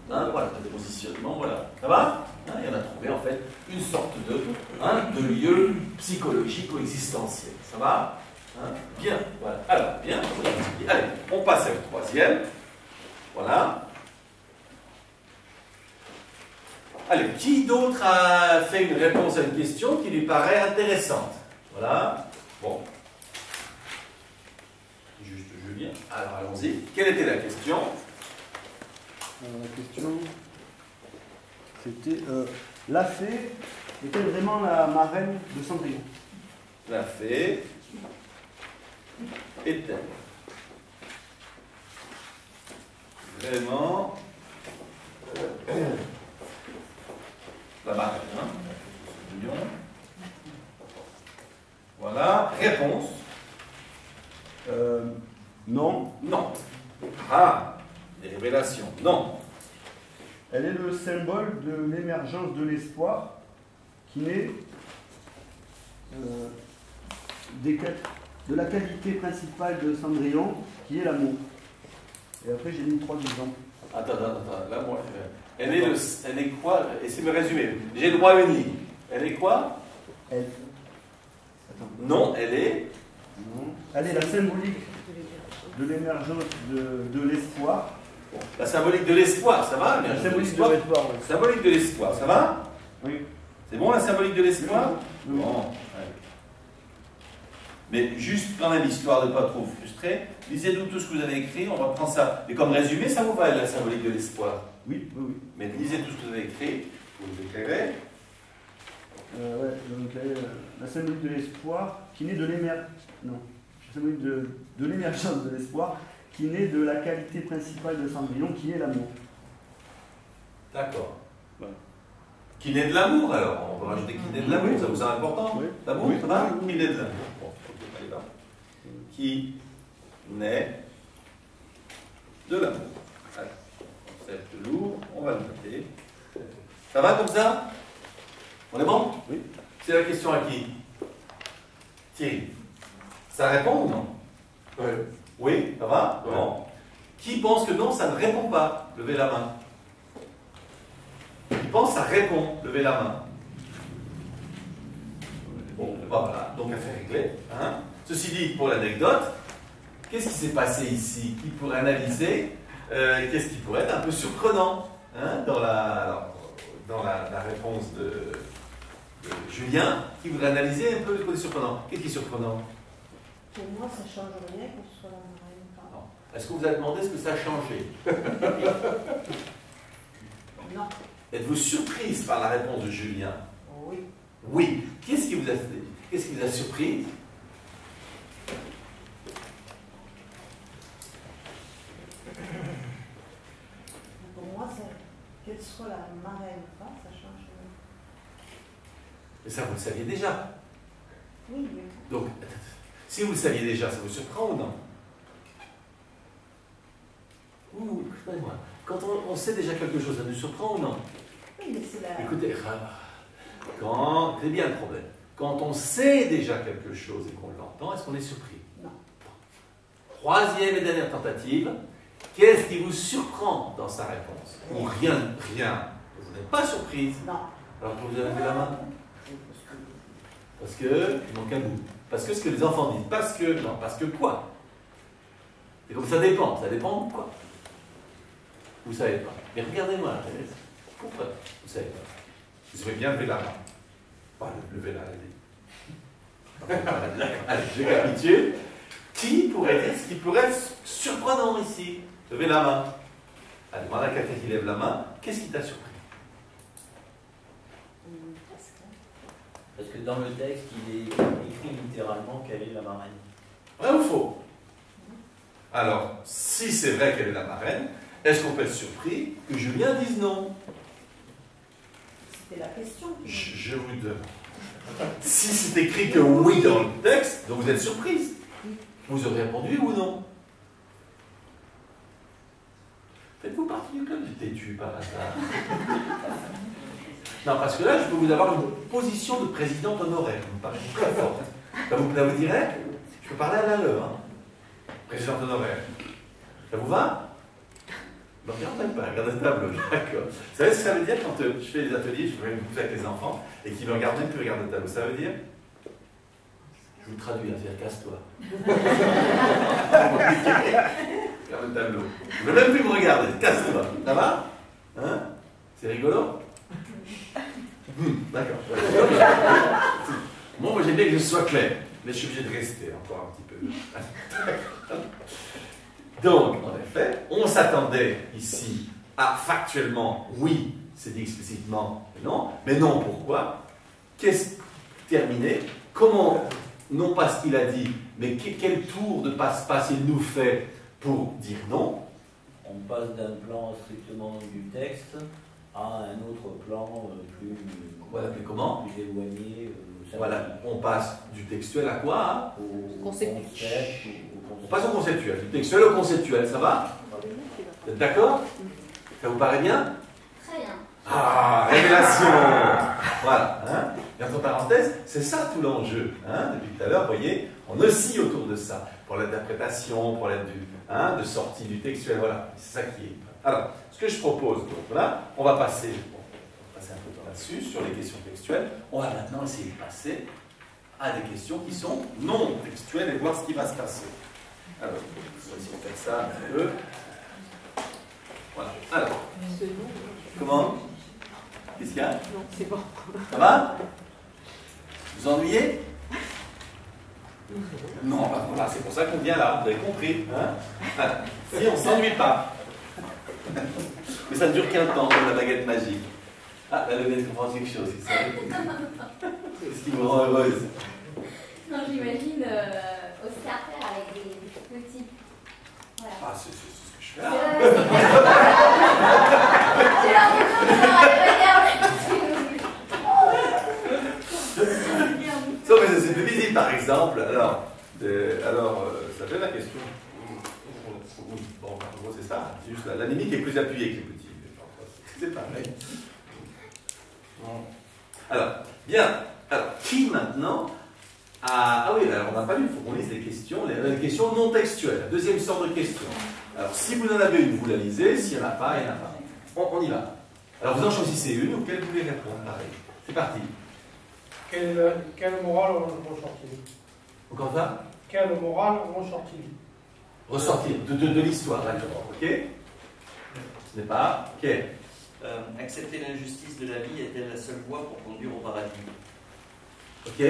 Voilà, de positionnement, voilà. Ça va? Et on a trouvé en fait une sorte de lieu psychologique ou existentiel. Ça va? Bien, voilà. Alors, bien, allez, on passe à une 3e. Voilà. Allez, qui d'autre a fait une réponse à une question qui lui paraît intéressante? Voilà. Bon. Juste Julien. Alors, allons-y. Quelle était la question? La question, c'était la fée est-elle vraiment la marraine de Cendrillon? La fée est-elle vraiment la marraine, Voilà. Réponse. Non. Non. Ah, des révélations. Non. Elle est le symbole de l'émergence de l'espoir qui naît de la qualité principale de Cendrillon, qui est l'amour. Et après, j'ai mis 3 exemples. Attends. Là, moi, elle est quoi? Essayez de me résumer. J'ai le droit à une ligne. Elle est quoi? Elle. Non, elle est. Non. Elle est la symbolique de l'émergence de l'espoir. Bon, la symbolique de l'espoir, ça va? La symbolique de l'espoir, oui. Symbolique de l'espoir, ça va? Oui. C'est bon la symbolique de l'espoir? Oui. Bon. Mais juste quand même, histoire de ne pas trop vous frustrer, lisez-nous tout ce que vous avez écrit, on va prendre ça. Et comme résumé, ça vous va la symbolique de l'espoir? Oui. Mais lisez tout ce que vous avez écrit, vous éclairez. Donc, la symbolique de l'espoir qui naît de l'émergence. Non. La symbolique de l'émergence de l'espoir qui naît de la qualité principale de Cendrillon, qui est l'amour. D'accord. Ouais. Qui naît de l'amour alors? On peut rajouter qui naît de l'amour, ça vous semble important? Oui. L'amour, ça va? Qui naît de l'amour? Bon, allez là. Qui naît de l'amour. Allez, concept lourd, on va le noter. Ça va comme ça? On est bon? Oui. C'est la question à qui? Thierry. Ça répond ou non? Oui. Oui, ça va? Ouais. Bon. Qui pense que non, ça ne répond pas? Levez la main. Qui pense que ça répond? Levez la main. Bon, voilà, donc affaire réglée. Ceci dit, pour l'anecdote, qu'est-ce qui s'est passé ici? Qui pourrait analyser? Qu'est-ce qui pourrait être un peu surprenant dans la réponse de Julien, qui voudrait analyser un peu le côté surprenant? Qu'est-ce qui est surprenant? Pour moi, ça ne change rien qu'on soit la marraine ou pas. Est-ce que vous avez demandé ce que ça a changé? Non. Êtes-vous surprise par la réponse de Julien? Oui. Oui. Qu'est-ce qui vous a surpris? Pour moi, qu'elle soit la marraine ou pas, ça change rien. Mais ça, vous le saviez déjà. Oui. Donc, si vous le saviez déjà, ça vous surprend ou non? Ouh, écoutez-moi. Quand on sait déjà quelque chose, ça nous surprend ou non? Oui, mais c'est la... Écoutez, c'est bien le problème. Quand on sait déjà quelque chose et qu'on l'entend, est-ce qu'on est surpris? Non. Troisième et dernière tentative. Qu'est-ce qui vous surprend dans sa réponse? Ou rien, rien. Vous n'êtes pas surprise? Non. Alors que vous avez levé la main? Parce que il manque un bout. Parce que ce que les enfants disent. Parce que non. Parce que quoi? Et comme ça dépend. Ça dépend de quoi? Vous ne savez pas. Mais regardez-moi, Thérèse. Pourquoi? Vous ne savez pas. Vous aurez bien levé la main. Pas lever la main. Allez, je récapitule. Qui pourrait dire ce qui pourrait être surprenant ici? Levez la main. Allez, demande à quelqu'un qui lève la main. Qu'est-ce qui t'a surpris? Parce que dans le texte, il est écrit littéralement quelle est la marraine. Vrai ou faux? Alors, si c'est vrai qu'elle est la marraine, est-ce qu'on peut être surpris que Julien dise non? C'était la question. Je vous donne. Si c'est écrit que oui dans le texte, donc vous êtes surprise. Vous aurez répondu oui ou non? Faites-vous partie du club du têtu par hasard? Non, parce que là, je peux vous avoir une position de présidente honoraire, qui me paraît très forte. Ça vous dirait? Je peux parler à l'heure, hein? Présidente honoraire. Ça vous va? Non, regardez pas, regardez le tableau, d'accord. Vous savez ce que ça veut dire quand je fais des ateliers, je fais une pousse avec les enfants, et qu'ils me regardent même plus regarder le tableau? Ça veut dire? Je vous traduis, c'est-à-dire casse-toi. Regarde le tableau. Je ne veux même plus me regarder, casse-toi. Ça va? Hein? C'est rigolo? D'accord. Bon, moi j'aime bien que je sois clair, mais je suis obligé de rester encore un petit peu. Donc, en effet, on s'attendait ici à factuellement, oui, c'est dit explicitement, mais non, pourquoi? Qu'est-ce terminé? Comment, non pas ce qu'il a dit, mais quel tour de passe-passe il nous fait pour dire non? On passe d'un plan strictement du texte à un autre plan plus, voilà, plus comment? Plus éloigné. Voilà, on passe du textuel à quoi? Hein? Au concept. On passe au conceptuel, du textuel au conceptuel, ça va? Vous êtes d'accord? Ça vous paraît bien? Très bien. Ah, révélation! Voilà. Hein? Et entre parenthèses, c'est ça tout l'enjeu. Hein? Depuis tout à l'heure, vous voyez, on oscille autour de ça. Pour l'interprétation, pour l'aide de sortie du textuel, voilà. C'est ça qui est. Alors, ce que je propose, donc, voilà, on va passer un peu de temps là-dessus, sur les questions textuelles. On va maintenant essayer de passer à des questions qui sont non textuelles et voir ce qui va se passer. Alors, on va essayer de faire ça un peu. Voilà. Alors, comment? Qu'est-ce qu'il y a? Non, c'est bon. Ça va? Vous ennuyez? Non, bah voilà, c'est pour ça qu'on vient là, vous avez compris. Hein? Voilà. Si on ne s'ennuie pas. Mais ça ne dure qu'un temps, comme la baguette magique. Ah, là, le maître comprend quelque chose, c'est ça? Ce qui vous rend heureuse. Non, j'imagine Oscar faire avec des petits. Voilà. Ah, c'est ce que je fais là. J'ai l'impression de mais c'est plus visible, par exemple. Alors, ça fait la question. Bon, en gros, c'est ça. C'est juste la mimique est plus appuyée que les petits. C'est pareil. Alors, bien. Alors, qui maintenant a... Ah oui, alors on n'a pas vu, il faut qu'on lise les questions questions non textuelles. La deuxième sorte de questions. Alors, si vous en avez une, vous la lisez. S'il n'y en a pas, il n'y en a pas. On y va. Alors, vous en choisissez une auquel vous voulez répondre. Pareil. C'est parti. Quelle morale ressortit-il? Encore ça? Quelle morale ressortit-il? Ressortir de l'histoire, d'accord. Ok? Ce n'est pas. Ok. Accepter l'injustice de la vie est-elle la seule voie pour conduire au paradis? Ok.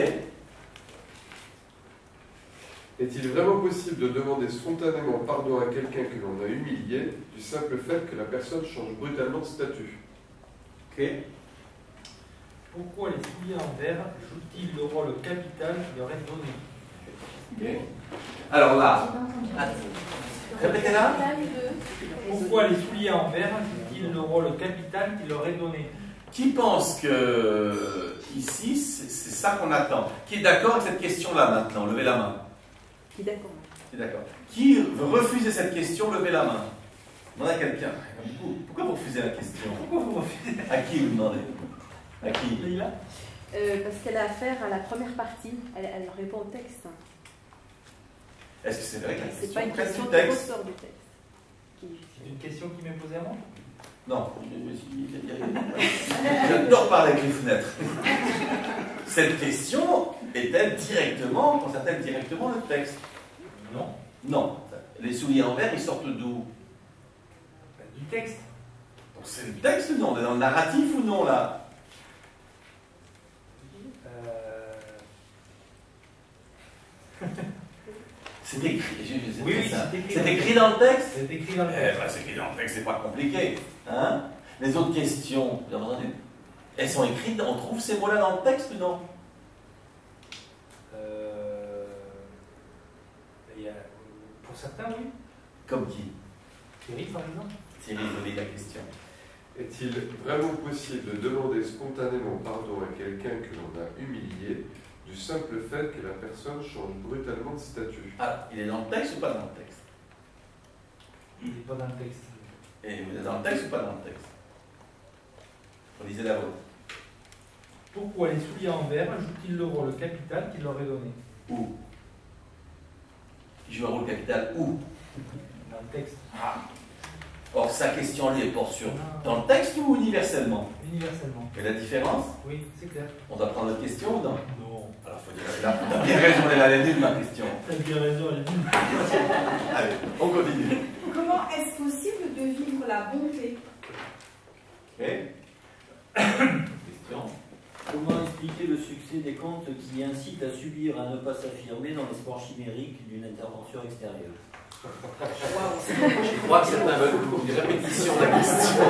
Est-il vraiment possible de demander spontanément pardon à quelqu'un que l'on a humilié du simple fait que la personne change brutalement de statut? Ok. Pourquoi les souliers en verre jouent-ils le rôle capital qui leur est donné? Ok. Alors là, répétez-la. Pourquoi les souliers en verre jouent-ils le rôle capital qui leur est donné? Qui pense que ici, c'est ça qu'on attend? Qui est d'accord avec cette question-là maintenant? Levez la main. Qui est d'accord? Qui est d'accord? Qui veut refuser cette question? Levez la main. Demandez à quelqu'un. Pourquoi vous refusez la question? Pourquoi vous refusez? À qui vous demandez? À qui? Leïla? Parce qu'elle a affaire à la première partie. Elle répond au texte. Est-ce que c'est vrai que la C'est pas une question du qui texte? ressort du texte. C'est une question qui m'est posée à moi? Non. J'adore parler avec les fenêtres. Cette question est-elle directement, concerne-t-elle directement le texte? Non. Non. Les souliers en verre, ils sortent d'où? Du texte. Donc c'est le texte ou non? On est dans le narratif ou non là? C'est écrit. Oui, c'est écrit dans le texte? C'est écrit dans le texte. C'est écrit dans le texte, c'est pas compliqué. Hein? Les autres questions, vous avez entendu? Elles sont écrites, on trouve ces mots-là dans le texte ou non? Pour certains, oui. Comme qui? Thierry, par exemple. Thierry, vous la question. Est-il vraiment possible de demander spontanément pardon à quelqu'un que l'on a humilié du simple fait que la personne change brutalement de statut? Ah, il est dans le texte ou pas dans le texte? Il n'est pas dans le texte. Et vous êtes dans le texte ou pas dans le texte? Lisez la vôtre. Pourquoi les souliers en verre jouent-ils le rôle capital qu'il leur est donné? Où? Qui joue un rôle capital où? Dans le texte. Ah. Or, sa question elle porte sur dans le texte ou universellement? Universellement. Et la différence? Oui, c'est clair. On doit prendre notre question ou non? Non. Alors, faut dire, là, t'as bien raison, elle est nulle ma question. T'as bien raison, elle est nulle. Allez, on continue. Comment est-ce possible de vivre la bonté? Ok. Question. Comment expliquer le succès des contes qui incitent à subir, à ne pas s'affirmer dans l'espoir chimérique d'une intervention extérieure? Je crois que certains veulent une répétition de la question.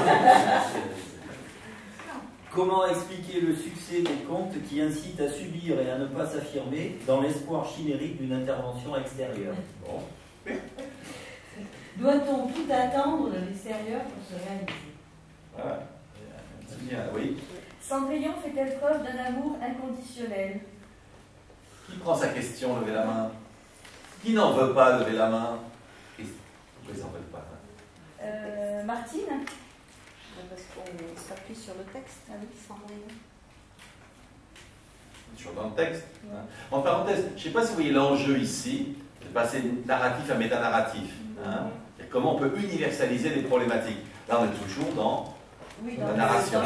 Comment expliquer le succès des contes qui incitent à subir et à ne pas s'affirmer dans l'espoir chimérique d'une intervention extérieure? Bon. Doit-on tout attendre de l'extérieur pour se réaliser? Voilà. C'est bien, oui. Cendrillon fait-elle preuve d'un amour inconditionnel? Qui prend sa question? Levez la main. Qui n'en veut pas? Levez la main. Pourquoi ils n'en veulent pas? Martine? Parce qu'on s'appuie sur le texte, avec Cendrillon. Toujours dans le texte. Hein. En parenthèse, je ne sais pas si vous voyez l'enjeu ici, de passer narratif à métanarratif. Hein. Et comment on peut universaliser les problématiques. Là, on est toujours dans la narration.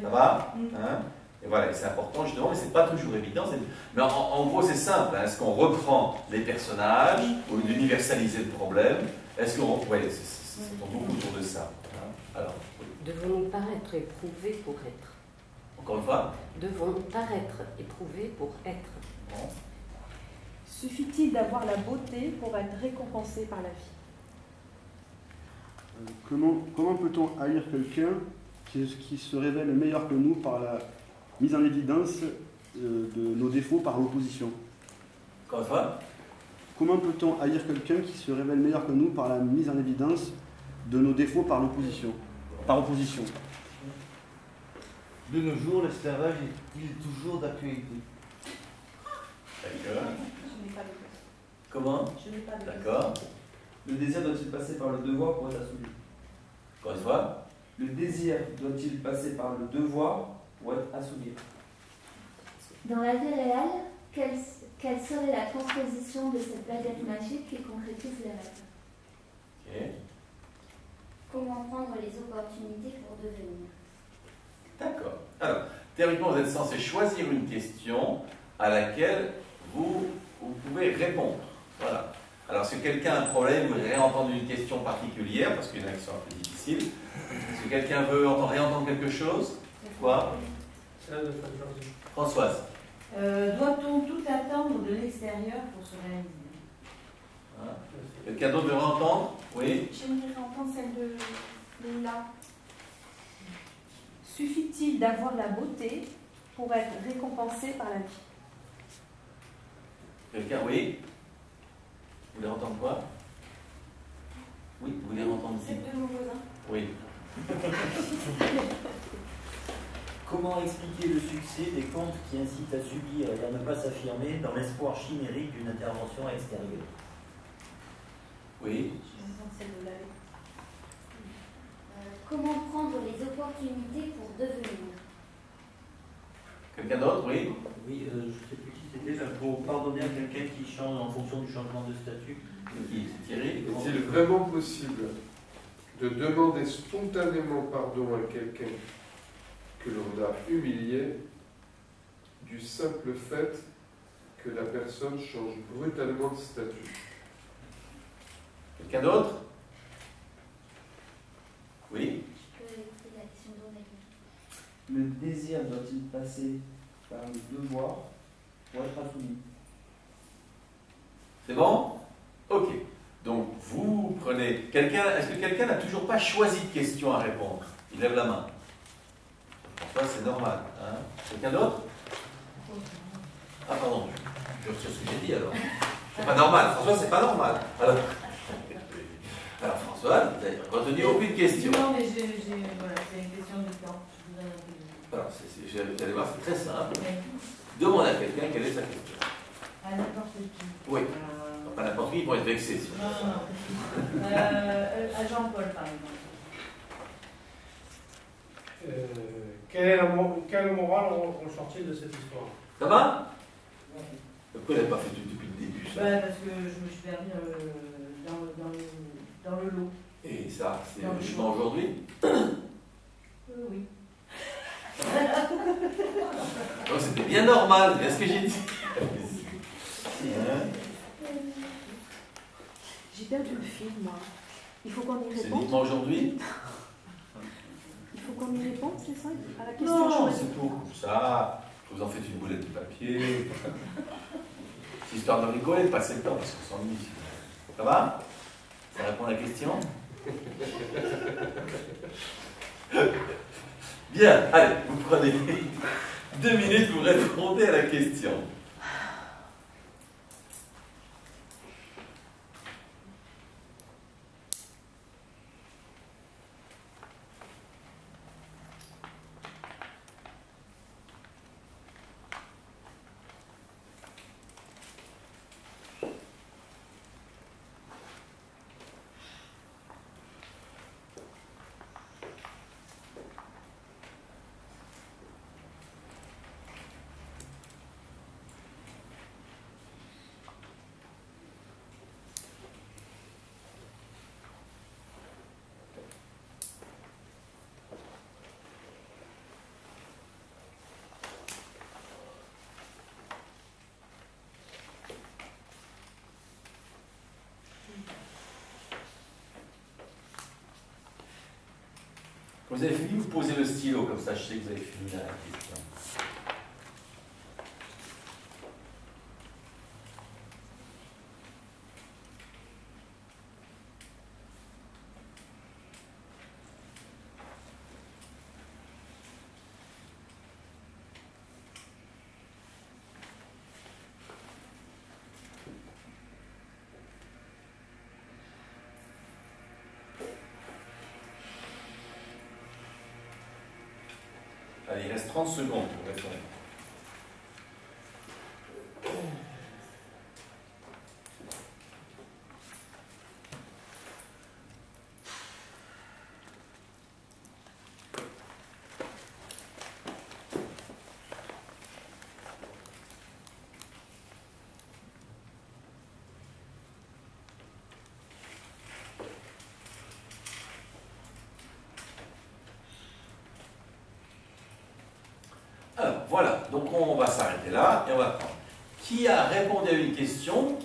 Ça va hein. Et voilà, c'est important justement, mais c'est pas toujours évident. Mais en gros, c'est simple. Hein. Est-ce qu'on reprend les personnages au lieu d'universaliser le problème? Est-ce qu'on... Oui, c'est beaucoup autour de ça. Hein. Alors, oui. Devons-nous paraître éprouvés pour être? Encore une fois? Devons-nous paraître éprouvés pour être? Bon. Suffit-il d'avoir la beauté pour être récompensé par la vie? Comment peut-on haïr quelqu'un qui se révèle meilleur que nous par la mise en évidence de nos défauts par l'opposition? Encore une fois? Comment peut-on haïr quelqu'un qui se révèle meilleur que nous par la mise en évidence de nos défauts par l'opposition? Par opposition. De nos jours, l'esclavage est-il toujours d'actualité? D'accord. Je n'ai pas de question. Comment? Je n'ai pas de D'accord. Le désir doit-il passer par le devoir pour être assouvi? Encore une fois? Le désir doit-il passer par le devoir pour être assouvi? Dans la vie réelle, quelle serait la transposition de cette baguette magique qui concrétise les rêves? Ok. Comment prendre les opportunités pour devenir? D'accord. Alors, théoriquement, vous êtes censé choisir une question à laquelle vous pouvez répondre. Voilà. Alors, si quelqu'un a un problème, vous voudrez entendre une question particulière, parce qu'il y en a qui sont un peu difficiles. Si quelqu'un veut réentendre quelque chose, quoi? Françoise. Doit-on tout attendre de l'extérieur pour se réaliser? Hein? Quelqu'un d'autre veut réentendre? Oui? J'aimerais entendre celle de Leïla. Suffit-il d'avoir la beauté pour être récompensé par la vie? Quelqu'un, oui? Vous voulez entendre quoi? Oui, vous voulez entendre Celle de mon voisin. Oui. comment expliquer le succès des contes qui incitent à subir et à ne pas s'affirmer dans l'espoir chimérique d'une intervention extérieure? Oui. Comment prendre les opportunités pour devenir? Quelqu'un d'autre? Oui. Oui, je ne sais plus qui c'était, pour pardonner à quelqu'un qui change en fonction du changement de statut. Qui? C'est Thierry? Est-il vraiment possible de demander spontanément pardon à quelqu'un que l'on a humilié du simple fait que la personne change brutalement de statut? Quelqu'un d'autre? Oui. Le désir doit-il passer par le devoir pour être assoumis? C'est bon? Ok. Donc, vous prenez... Est-ce que quelqu'un n'a toujours pas choisi de question à répondre? Il lève la main. François, c'est normal. Hein? Quelqu'un d'autre? Ah, pardon. Je retire ce que j'ai dit, alors. C'est pas normal. François, c'est pas normal. Alors François, vous n'avez retenu aucune question. Non, mais voilà, c'est une question de temps. Je vous donne un peu de temps. Alors, vous allez voir, c'est très simple. Demande à quelqu'un quelle est sa question. À n'importe qui. Oui. Pas n'importe qui, ils vont être vexés. Si non. À Jean-Paul, par exemple. Quelle morale ressortit de cette histoire? Ça va? Pourquoi il n'a pas fait tout depuis le début ça? Parce que je me suis permis dans le lot. Et ça, c'est logiquement aujourd'hui? Oui. Donc c'était bien normal, c'est bien ce que j'ai dit. J'ai perdu le fil, moi. Il faut qu'on y réponde. C'est uniquement aujourd'hui? Il faut qu'on y réponde, c'est ça? À la question. Non, c'est pour ça. Vous en faites une boulette de papier. C'est histoire de rigoler, de passer le temps, parce qu'on s'ennuie. Ça va? Ça répond à la question? Bien, allez, vous prenez 2 minutes, vous répondez à la question. Vous avez fini, vous posez le stylo, comme ça je sais que vous avez fini la question. Allez, il reste 30 secondes pour répondre. Alors, voilà, donc on va s'arrêter là et on va prendre. Qui a répondu à une question?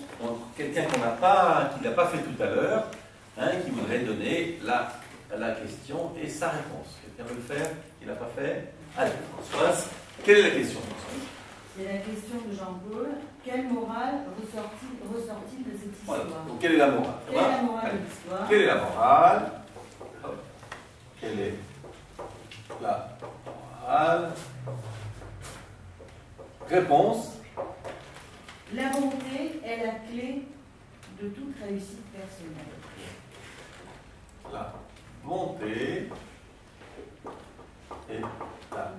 Quelqu'un qui n'a pas fait tout à l'heure, hein, qui voudrait donner la question et sa réponse. Quelqu'un veut le faire? Qui n'a pas fait? Allez, Françoise, quelle est la question, Françoise? C'est la question de Jean-Paul. Quelle morale ressortit de cette histoire? Voilà. Donc, quelle est la morale? Quelle est la morale de l'histoire? Quelle est la morale? Quelle est la morale? Réponse. La bonté est la clé de toute réussite personnelle. La bonté est la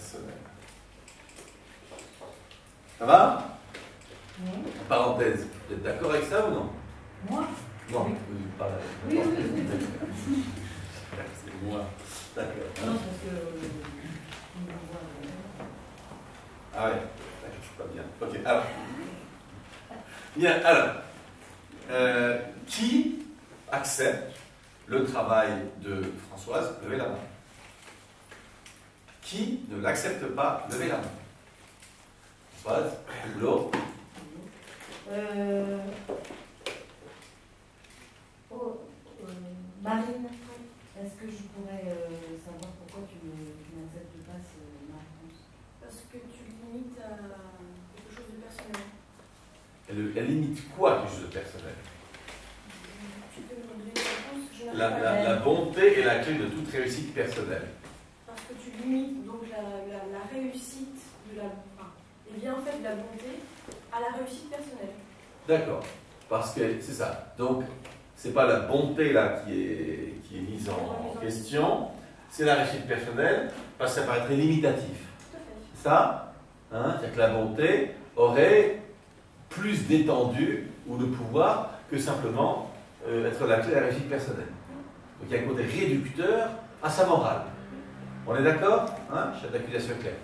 personnel. Ça va? Oui. En parenthèse, vous êtes d'accord avec ça ou non? Moi? Non, Oui. oui, pas là. Oui, oui, oui. C'est moi. D'accord. Non, parce que. Ah ouais, je suis pas bien. Ok, alors. Bien, alors. Qui accepte le travail de Françoise? Levez la main. Qui ne l'accepte pas? Levez la main. Françoise, l'autre. Marine, est-ce que je pourrais savoir pourquoi tu n'acceptes pas ma réponse? Parce que tu limites à quelque chose de personnel. Elle limite quoi, quelque chose de personnel? Tu peux me donner une réponse? Je n'arrive pas à La bonté est la clé de toute réussite personnelle. Parce que tu limites donc la réussite de la. Enfin, les bienfaits de la bonté à la réussite personnelle. D'accord. Parce que c'est ça. Donc, c'est pas la bonté là qui est mise en question, c'est la réussite personnelle, parce que ça paraîtrait limitatif. C'est ça? Hein? C'est-à-dire que la bonté aurait plus d'étendue ou de pouvoir que simplement être la clé de la réussite personnelle. Donc il y a un côté réducteur à sa morale. On est d'accord? Hein? Chef d'accusation clair.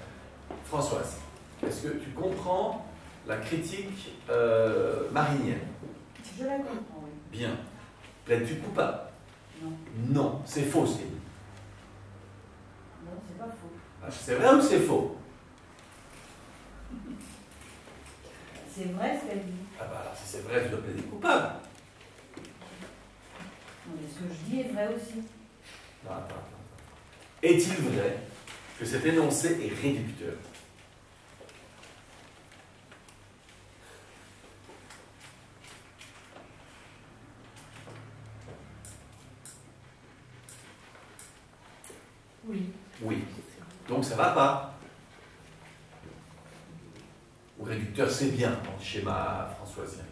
Françoise, est-ce que tu comprends la critique marinienne? Je la comprends, oui. Bien. Plaides-tu coupable? Non. Non, c'est faux ce qu'elle dit. Non, c'est pas faux. C'est vrai ou c'est faux? C'est vrai ce qu'elle dit. Ah bah alors si c'est vrai, tu dois plaider coupable. Non, mais ce que je dis est vrai aussi. Non, attends. Est-il vrai que cet énoncé est réducteur? Oui. Oui. Donc ça va pas. Ou réducteur, c'est bien dans le schéma françoisien.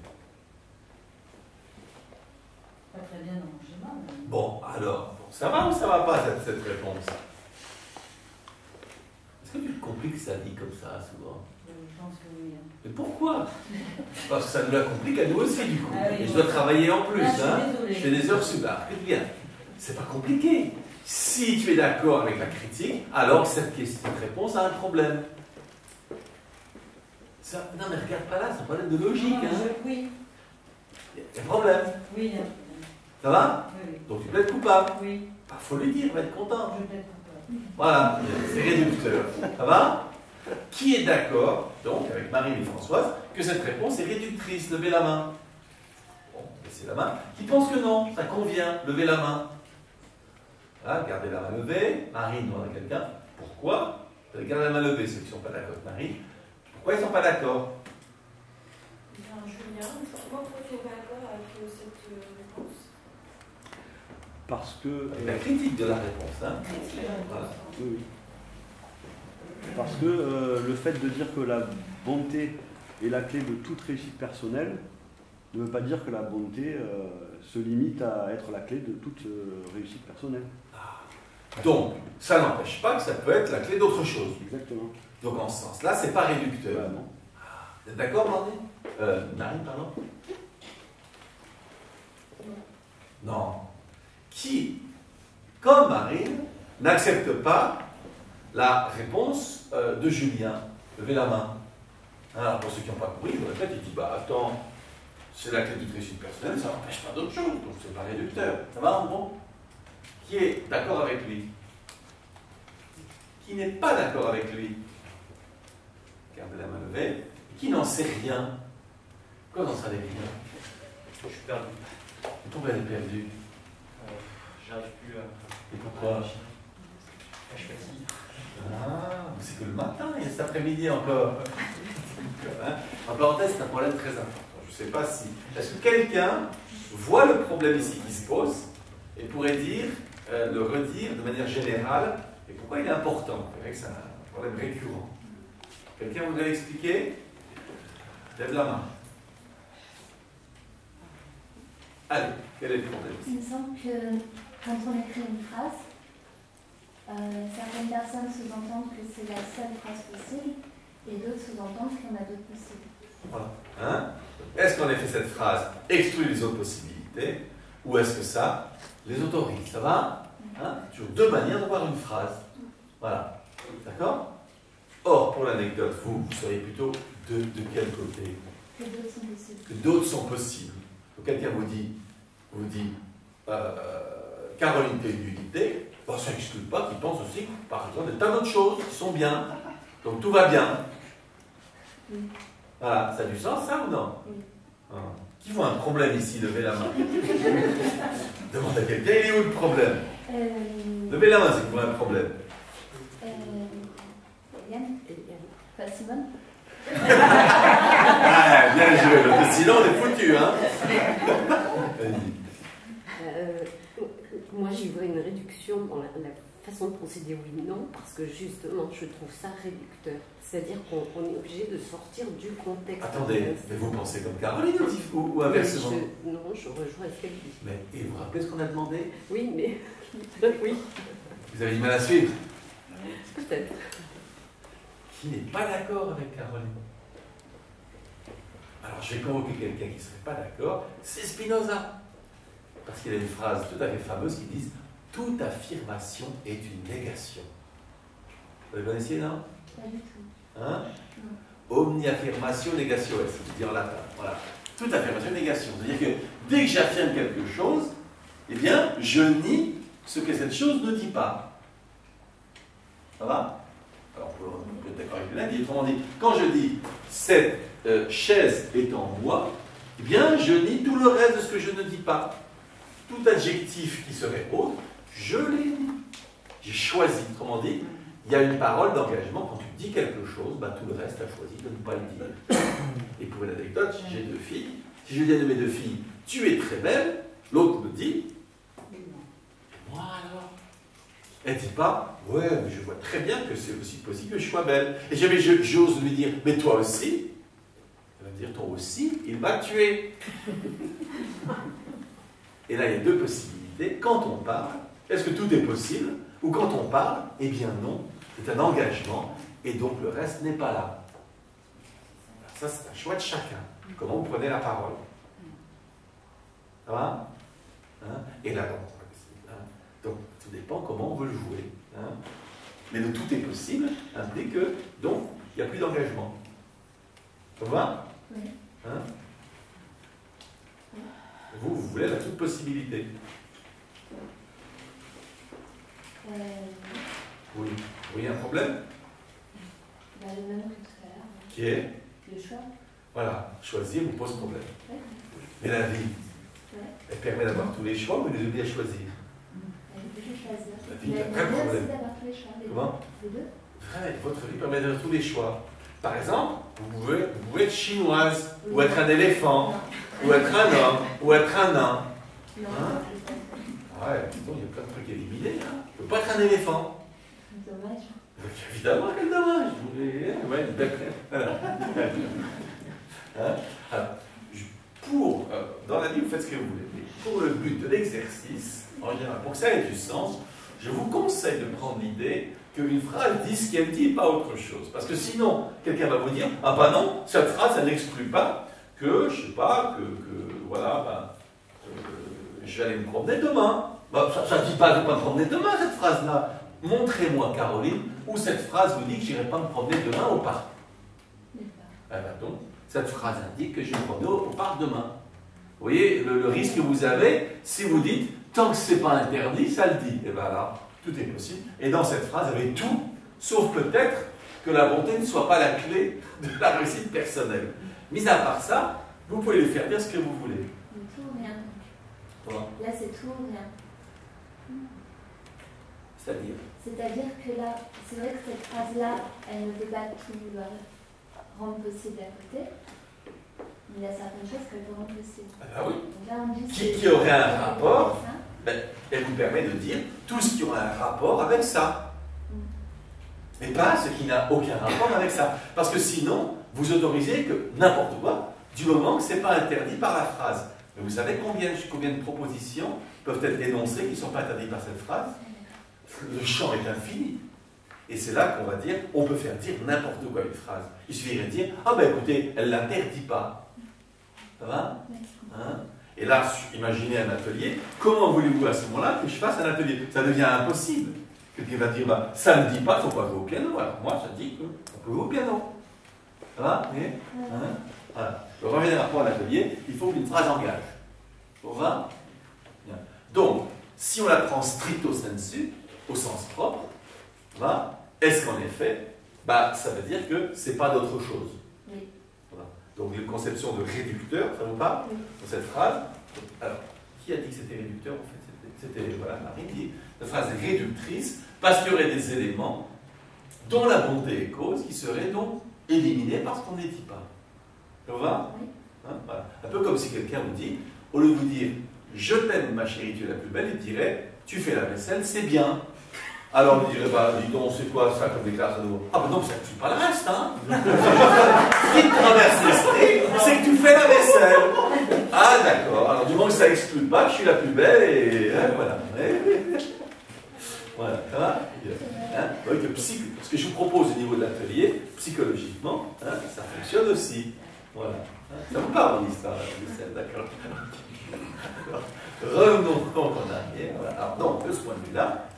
Pas très bien dans mon schéma. Mais... Bon, alors, ça va ou ça va pas cette réponse? Est-ce que tu te compliques sa vie comme ça souvent? Je pense que oui. Mais pourquoi? Parce que ça nous la complique à nous aussi du coup. Ah oui, et je dois travailler en plus. Ah, je suis hein. désolée. Je fais des heures sub. Écoute bien, c'est pas compliqué. Si tu es d'accord avec la critique, alors cette réponse a un problème. Ça, non mais regarde pas là, c'est un problème de logique. Non, hein. Oui. Il y a un problème. Oui. Ça va? Oui. Donc tu plaides coupable. Oui. Bah, faut lui dire, il va être content. Je plaide coupable. Voilà, c'est réducteur. Ça va? Qui est d'accord, donc, avec Marine et Françoise, que cette réponse est réductrice? Levez la main. Bon, laissez la main. Qui pense que non? Ça convient. Levez la main. Voilà, gardez la main levée. Marine, on a quelqu'un. Pourquoi? Gardez la main levée, ceux qui ne sont pas d'accord avec Marine. Pourquoi ils ne sont pas d'accord? Julien, pourquoi tu n'es pas d'accord avec cette réponse? Parce que... La critique de la réponse. Hein. Voilà. Oui. Parce que le fait de dire que la bonté est la clé de toute réussite personnelle ne veut pas dire que la bonté se limite à être la clé de toute réussite personnelle. Donc, ça n'empêche pas que ça peut être la clé d'autre chose. Exactement. Donc, en ce sens-là, c'est pas réducteur. Bah, non. Vous êtes d'accord, Marine, pardon? Non. Qui, comme Marine, n'accepte pas la réponse de Julien? Levez la main. Alors, pour ceux qui n'ont pas compris, je vous répète, il dit, bah attends, c'est la clé de toute réussite personnelle, ça n'empêche pas d'autre chose, donc c'est pas réducteur. Ça va, en gros? Qui est d'accord avec lui? Qui n'est pas d'accord avec lui? Gardez la main levée. Qui n'en sait rien? Pourquoi n'en savez rien? Je suis perdu. Et pourquoi elle est perdue? J'arrive plus à. Et pourquoi? Je suis fatigué. Ah, c'est que le matin, il y a cet après-midi encore. Hein? En parenthèse, c'est un problème très important. Je ne sais pas si. Est-ce que quelqu'un voit le problème ici qui se pose et pourrait dire, le redire de manière générale, et pourquoi il est important? C'est vrai que c'est un problème récurrent. Quelqu'un voudrait l'expliquer? Lève la main. Allez, quel est le problème? Il me semble que quand on écrit une phrase, Certaines personnes sous-entendent que c'est la seule phrase possible et d'autres sous-entendent qu'il y en a d'autres possibles. Voilà. Hein? Est-ce qu'en effet cette phrase exclut les autres possibilités ou est-ce que ça les autorise? Ça va? Hein? Toujours deux manières de voir une phrase. Voilà. D'accord? Or, pour l'anecdote, vous seriez plutôt de quel côté? Que d'autres sont possibles. Que d'autres sont possibles. Donc, quelqu'un vous dit Caroline, t'es une unité, bon, ça n'exclut pas qu'il pense aussi, par exemple, des tas d'autres choses qui sont bien. Donc tout va bien. Oui. Voilà, ça a du sens, ça ou non? Oui. Ah. Qui voit un problème ici? Levez la main. Demande à quelqu'un, il est où le problème? Levez la main si vous voyez un problème. Yann? Pas Simone? Ah, bien joué, parce que sinon on est foutu, hein? Moi, j'y vois une réduction dans la façon de procéder oui-non, parce que justement, je trouve ça réducteur. C'est-à-dire qu'on est obligé de sortir du contexte. Attendez, mais vous pensez comme Caroline ou inversement? Non, je rejoins ce qu'elle dit. Mais, et vous vous rappelez ce qu'on a demandé? Oui, mais... oui. Vous avez du mal à suivre? Peut-être. Qui n'est pas d'accord avec Caroline? Alors, je vais convoquer quelqu'un qui ne serait pas d'accord, c'est Spinoza. Parce qu'il a une phrase tout à fait fameuse qui dit « Toute affirmation est une négation ». Vous la connaissiez, non? Pas du tout. Hein? Omni affirmatio negatio est, c'est dit en latin. Voilà. Toute affirmation est négation. C'est-à-dire que dès que j'affirme quelque chose, eh bien, je nie ce que cette chose ne dit pas. Ça va? Alors, on peut être d'accord avec l'un, autrement dit, quand je dis « cette chaise est en bois », eh bien, je nie tout le reste de ce que je ne dis pas. Tout adjectif qui serait autre, je l'ai dit. J'ai choisi. Autrement dit, il y a une parole d'engagement. Quand tu dis quelque chose, bah, tout le reste, tu as choisi de ne pas le dire. Et pour une anecdote, si j'ai deux filles, si je dis à une de mes deux filles, tu es très belle, l'autre me dit, et moi alors? Elle ne dit pas, ouais, mais je vois très bien que c'est aussi possible que je sois belle. Et jamais j'ose lui dire, mais toi aussi? Elle va me dire, toi aussi, il m'a tué. Et là, il y a deux possibilités. Quand on parle, est-ce que tout est possible? Ou quand on parle, eh bien non, c'est un engagement, et donc le reste n'est pas là. Alors ça, c'est un choix de chacun. Comment vous prenez la parole? Ça va? Hein? Et là, donc, tout dépend comment on veut le jouer. Hein? Mais le tout est possible implique que, donc, il n'y a plus d'engagement. Ça va? Oui. Hein? Vous voulez la toute possibilité. Oui. Vous voyez un problème? Bah, le même que tout à l'heure. Qui est? Le choix. Voilà, choisir vous pose problème. Ouais. Mais la vie, elle permet d'avoir tous les choix ou elle les oblige à choisir? Elle est obligée de choisir. La vie, il y a un vrai problème. d'avoir tous les choix. Comment? Les deux. Ouais, votre vie permet d'avoir tous les choix. Par exemple, vous pouvez être chinoise, ou être un éléphant, ou être un homme, ou être un nain. Non. Hein? Ah ouais, il y a plein de trucs éliminés. Hein. Je ne peux pas être un éléphant. Dommage. Donc, évidemment, quel dommage. Ouais, une belle... Voilà. Hein? Alors, dans la vie, vous faites ce que vous voulez. Mais pour le but de l'exercice, en général, pour que ça ait du sens, je vous conseille de prendre l'idée qu'une phrase dit ce qu'elle dit et pas autre chose. Parce que sinon, quelqu'un va vous dire « Ah bah non, cette phrase, elle n'exclut pas que, je sais pas, voilà, bah, je vais aller me promener demain. » Bah, ça ne dit pas de ne pas me promener demain, cette phrase-là. Montrez-moi, Caroline, où cette phrase vous dit que je n'irai pas me promener demain au parc. Eh ben donc, cette phrase indique que je vais me promener au parc demain. Vous voyez, le risque que vous avez, si vous dites « Tant que ce n'est pas interdit, ça le dit. » Et bien là, tout est possible. Et dans cette phrase, vous avez tout, sauf peut-être que la bonté ne soit pas la clé de la réussite personnelle. Mis à part ça, vous pouvez lui faire dire ce que vous voulez. Tout ou rien. Comment? Là, c'est tout ou rien. C'est-à-dire? C'est-à-dire que là, c'est vrai que cette phrase-là, elle ne peut pas tout rendre possible à côté. Mais il y a certaines choses qu'elle peut rendre possible. Ah bah oui. Donc là, on dit Qui aurait un rapport, ben, elle vous permet de dire tout ce qui aurait un rapport avec ça. Mais pas ce qui n'a aucun rapport avec ça. Parce que sinon, vous autorisez que n'importe quoi, du moment que ce n'est pas interdit par la phrase. Mais vous savez combien de propositions peuvent être énoncées qui ne sont pas interdites par cette phrase? Le champ est infini. Et c'est là qu'on va dire, on peut faire dire n'importe quoi une phrase. Il suffirait de dire, ah ben écoutez, elle ne l'interdit pas. Ça va hein? Et là, imaginez un atelier. Comment voulez-vous à ce moment-là que je fasse un atelier? Ça devient impossible. Quelqu'un va dire, bah, ça ne dit pas qu'il ne faut pas jouer au piano. Alors moi, ça dit qu'on peut jouer au piano. Ça va hein? Voilà. Je reviens rapport à l'atelier, il faut qu'une phrase engage. Ça va bien. Donc, si on la prend stricto sensu, au sens propre, est-ce qu'en effet, bah, ça veut dire que c'est pas d'autre chose. Oui. Voilà. Donc, une conception de réducteur, ça vous parle dans cette phrase. Alors, qui a dit que c'était réducteur en fait? C'était voilà, Marie qui dit la phrase est réductrice parce qu'il y aurait des éléments dont la bonté est cause qui seraient donc éliminés parce qu'on ne les dit pas. Ça va hein, voilà. Un peu comme si quelqu'un vous dit, au lieu de vous dire je t'aime ma chérie, tu es la plus belle, il dirait tu fais la vaisselle, c'est bien. Alors vous direz, bah dis donc, c'est quoi ça comme déclaration de Ah ben non, ça ne tue pas le reste, hein. Ce qui te traverse l'esprit, c'est que tu fais la vaisselle. Ah d'accord, alors du moment que ça exclut pas que je suis la plus belle et voilà. Voilà, ça va hein, donc, ce que je vous propose au niveau de l'atelier, psychologiquement, hein, ça fonctionne aussi. Voilà. Ça vous parle l'histoire de la vaisselle, d'accord. Revenons donc en arrière. Voilà. Alors donc, de ce point de vue-là,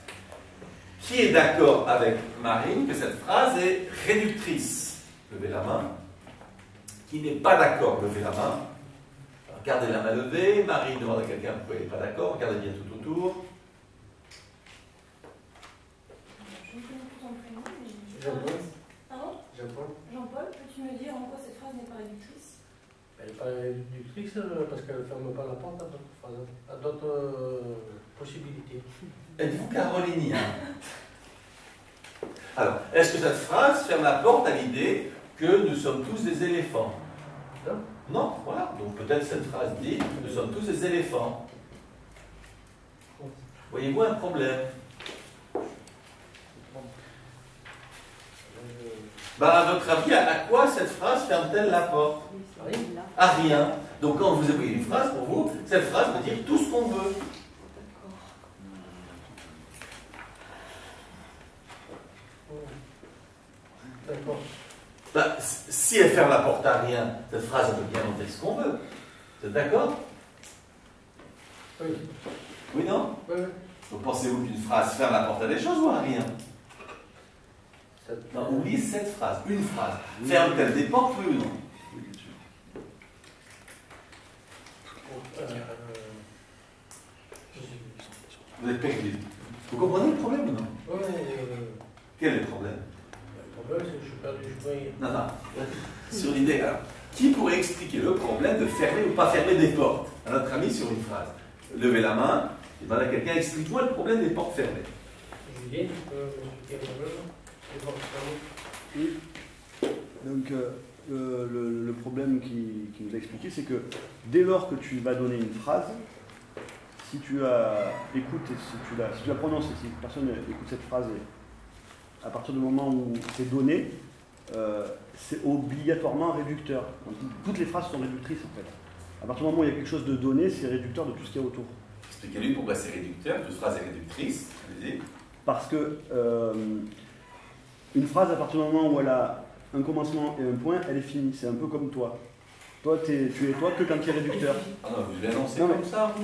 qui est d'accord avec Marine que cette phrase est réductrice? Levez la main. Qui n'est pas d'accord? Levez la main. Alors, gardez la main levée. Marine demande à quelqu'un pourquoi il n'est pas d'accord. Regardez bien tout autour. Jean-Paul. Pardon? Jean-Paul. Jean-Paul, peux-tu me dire en quoi cette phrase n'est pas réductrice? Elle n'est pas réductrice parce qu'elle ne ferme pas la porte à d'autres possibilités. Êtes-vous carolinien? Alors, est-ce que cette phrase ferme la porte à l'idée que nous sommes tous des éléphants? Non. Non, voilà. Donc peut-être cette phrase dit nous sommes tous des éléphants. Voyez-vous un problème? Bah, à votre avis, à quoi cette phrase ferme-t-elle la porte? À rien. Donc quand vous avez une phrase, pour vous, cette phrase veut dire tout ce qu'on veut. D'accord. Bah, si elle ferme la porte à rien, cette phrase, elle peut bien monter ce qu'on veut. Vous êtes d'accord? Oui. Oui, non? Oui, oui. Donc pensez-vous qu'une phrase ferme la porte à des choses ou à rien? Non, oubliez cette phrase. Une phrase. Ferme-t-elle des portes, oui ou non? Vous êtes perdu. Vous comprenez le problème ou non? Oui. Quel est le problème? Le problème, c'est que je suis perdu. Non, non. Sur l'idée, alors, qui pourrait expliquer le problème de fermer ou pas fermer des portes? À notre ami sur une phrase. Levez la main, demandez à quelqu'un, explique-moi le problème des portes fermées. Julien, tu peux expliquer le problème des portes fermées? Oui. Donc, le problème qui nous a expliqué, c'est que dès lors que tu vas donner une phrase, si tu écoutes et si tu la prononces et si personne écoute cette phrase, et à partir du moment où c'est donné, c'est obligatoirement réducteur. Donc, toutes les phrases sont réductrices en fait. À partir du moment où il y a quelque chose de donné, c'est réducteur de tout ce qu'il y a autour. Expliquez-lui pourquoi c'est réducteur, toute phrase est réductrice. Allez-y. Parce que une phrase, à partir du moment où elle a un commencement et un point, elle est finie. C'est un peu comme toi. Toi, tu es toi que quand tu es réducteur. Ah non, vous l'avez annoncé comme ça.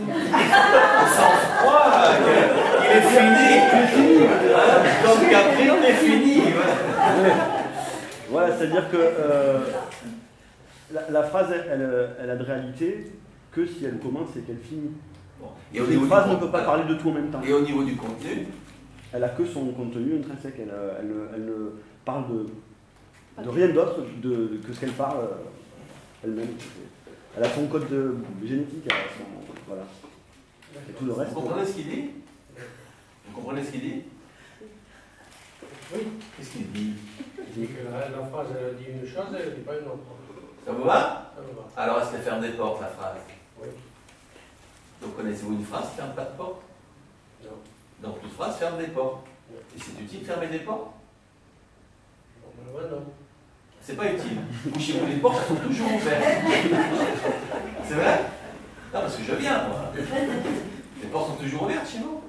Sans froid, il est fini. Donc après, on est fini. Voilà, c'est-à-dire que la phrase, elle a de réalité que si elle commence et qu'elle finit. Bon. Une phrase ne peut pas parler de tout en même temps. Et au niveau du contenu, elle a que son contenu intrinsèque. Elle ne parle de rien d'autre que ce qu'elle parle elle-même. Elle a son code génétique, voilà. Et tout le reste. Vous comprenez ce qu'il dit? Vous comprenez ce qu'il dit? Oui. Qu'est-ce qu'il dit? Il dit que la phrase, elle dit une chose, elle ne dit pas une autre. Ça vous va? Ça me va. Alors, est-ce qu'elle ferme des portes, la phrase? Oui. Donc, connaissez-vous une phrase qui ne ferme pas de porte? Non. Donc, toute phrase ferme des portes. Et c'est utile de fermer des portes? Non. C'est pas utile. Ou chez vous, les portes sont toujours ouvertes. C'est vrai? Non, parce que je viens, moi. Les portes sont toujours ouvertes chez vous.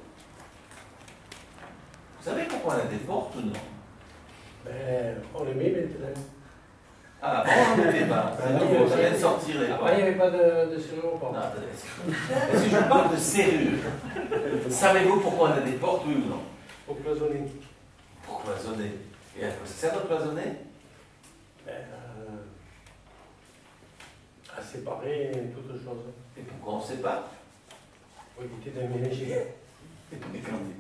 pourquoi on a des portes ou non? Ben, on les met maintenant. Ah, avant on n'en mettait pas. C'est nouveau, ça vient de sortir les portes. Après, il n'y avait pas de serrure aux portes. Non, attendez, est-ce que je parle de serrure? Savez-vous pourquoi on a des portes, oui ou non? Pour cloisonner. Pour cloisonner. Et à quoi ça sert de cloisonner? Ben, à séparer toute chose. Et pourquoi on ne sait pas? Pour éviter de mélanger.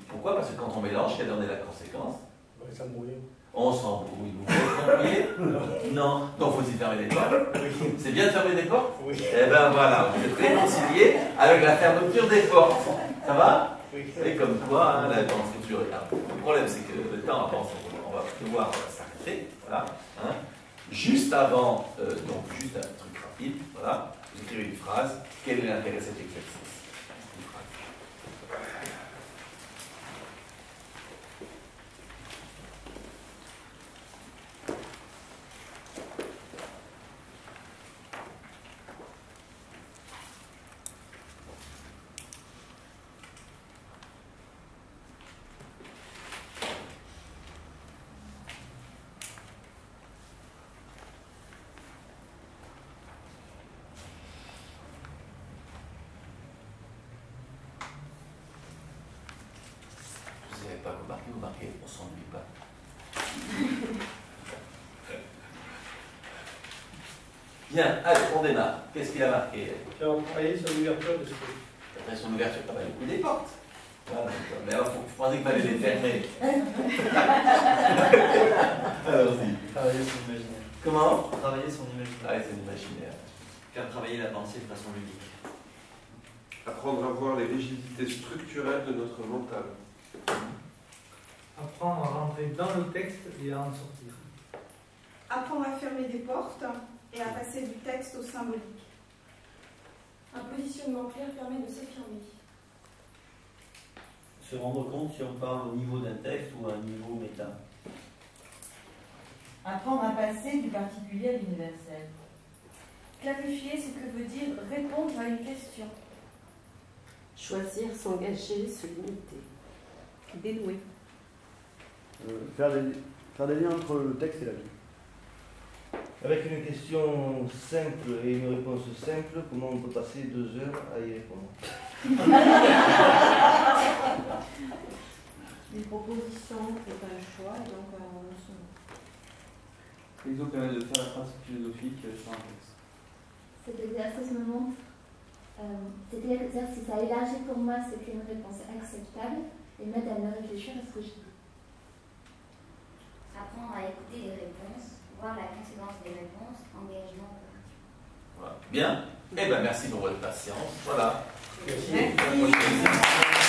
Pourquoi? Parce que quand on mélange, quelle en est la conséquence? On va s'embrouiller. On s'embrouille. Vous voulez s'embrouiller? Non. Donc faut-il fermer des portes? Oui. C'est bien de fermer des portes? Oui. Eh ben voilà, vous êtes réconciliés avec la fermeture des portes. Ça va? Oui. Et comme quoi, hein, là, dans le futur, le problème c'est que le temps avance, on va devoir s'arrêter. Voilà. Hein. Juste avant, donc juste un truc rapide, voilà, vous écrivez une phrase. Quel est l'intérêt de cet exercice? Pas remarqué, vous marquez, on s'ennuie pas. Bien, allez, on démarre. Qu'est-ce qu'il a marqué? Tu as travaillé sur l'ouverture de ce truc. Après son ouverture, pas mal des portes. Voilà, mais alors, vous pensez qu'il fallait les fermer. Allons-y. Travailler son imaginaire. Comment? Travailler son imaginaire. Travailler son imaginaire. Faire travailler la pensée de façon ludique. Apprendre à voir les rigidités structurelles de notre mental. Apprendre à rentrer dans le texte et à en sortir. Apprendre à fermer des portes et à passer du texte au symbolique. Un positionnement clair permet de s'affirmer. Se rendre compte si on parle au niveau d'un texte ou à un niveau méta. Apprendre à passer du particulier à l'universel. Clarifier ce que veut dire répondre à une question. Choisir, s'engager, se limiter. Dénouer. Faire des liens entre le texte et la vie. Avec une question simple et une réponse simple, comment on peut passer 2 heures à y répondre? Les propositions, c'est un choix, et donc on se... L'exemple permet de faire la pratique philosophique sur un texte. Cet exercice me montre, cet exercice a élargi pour moi ce qu'est une réponse acceptable et m'aide à me réfléchir à ce que je dis. Apprendre à écouter les réponses, voir la conséquence des réponses, engagement. Voilà. Bien. Eh bien, merci pour votre patience. Voilà. Merci. Merci.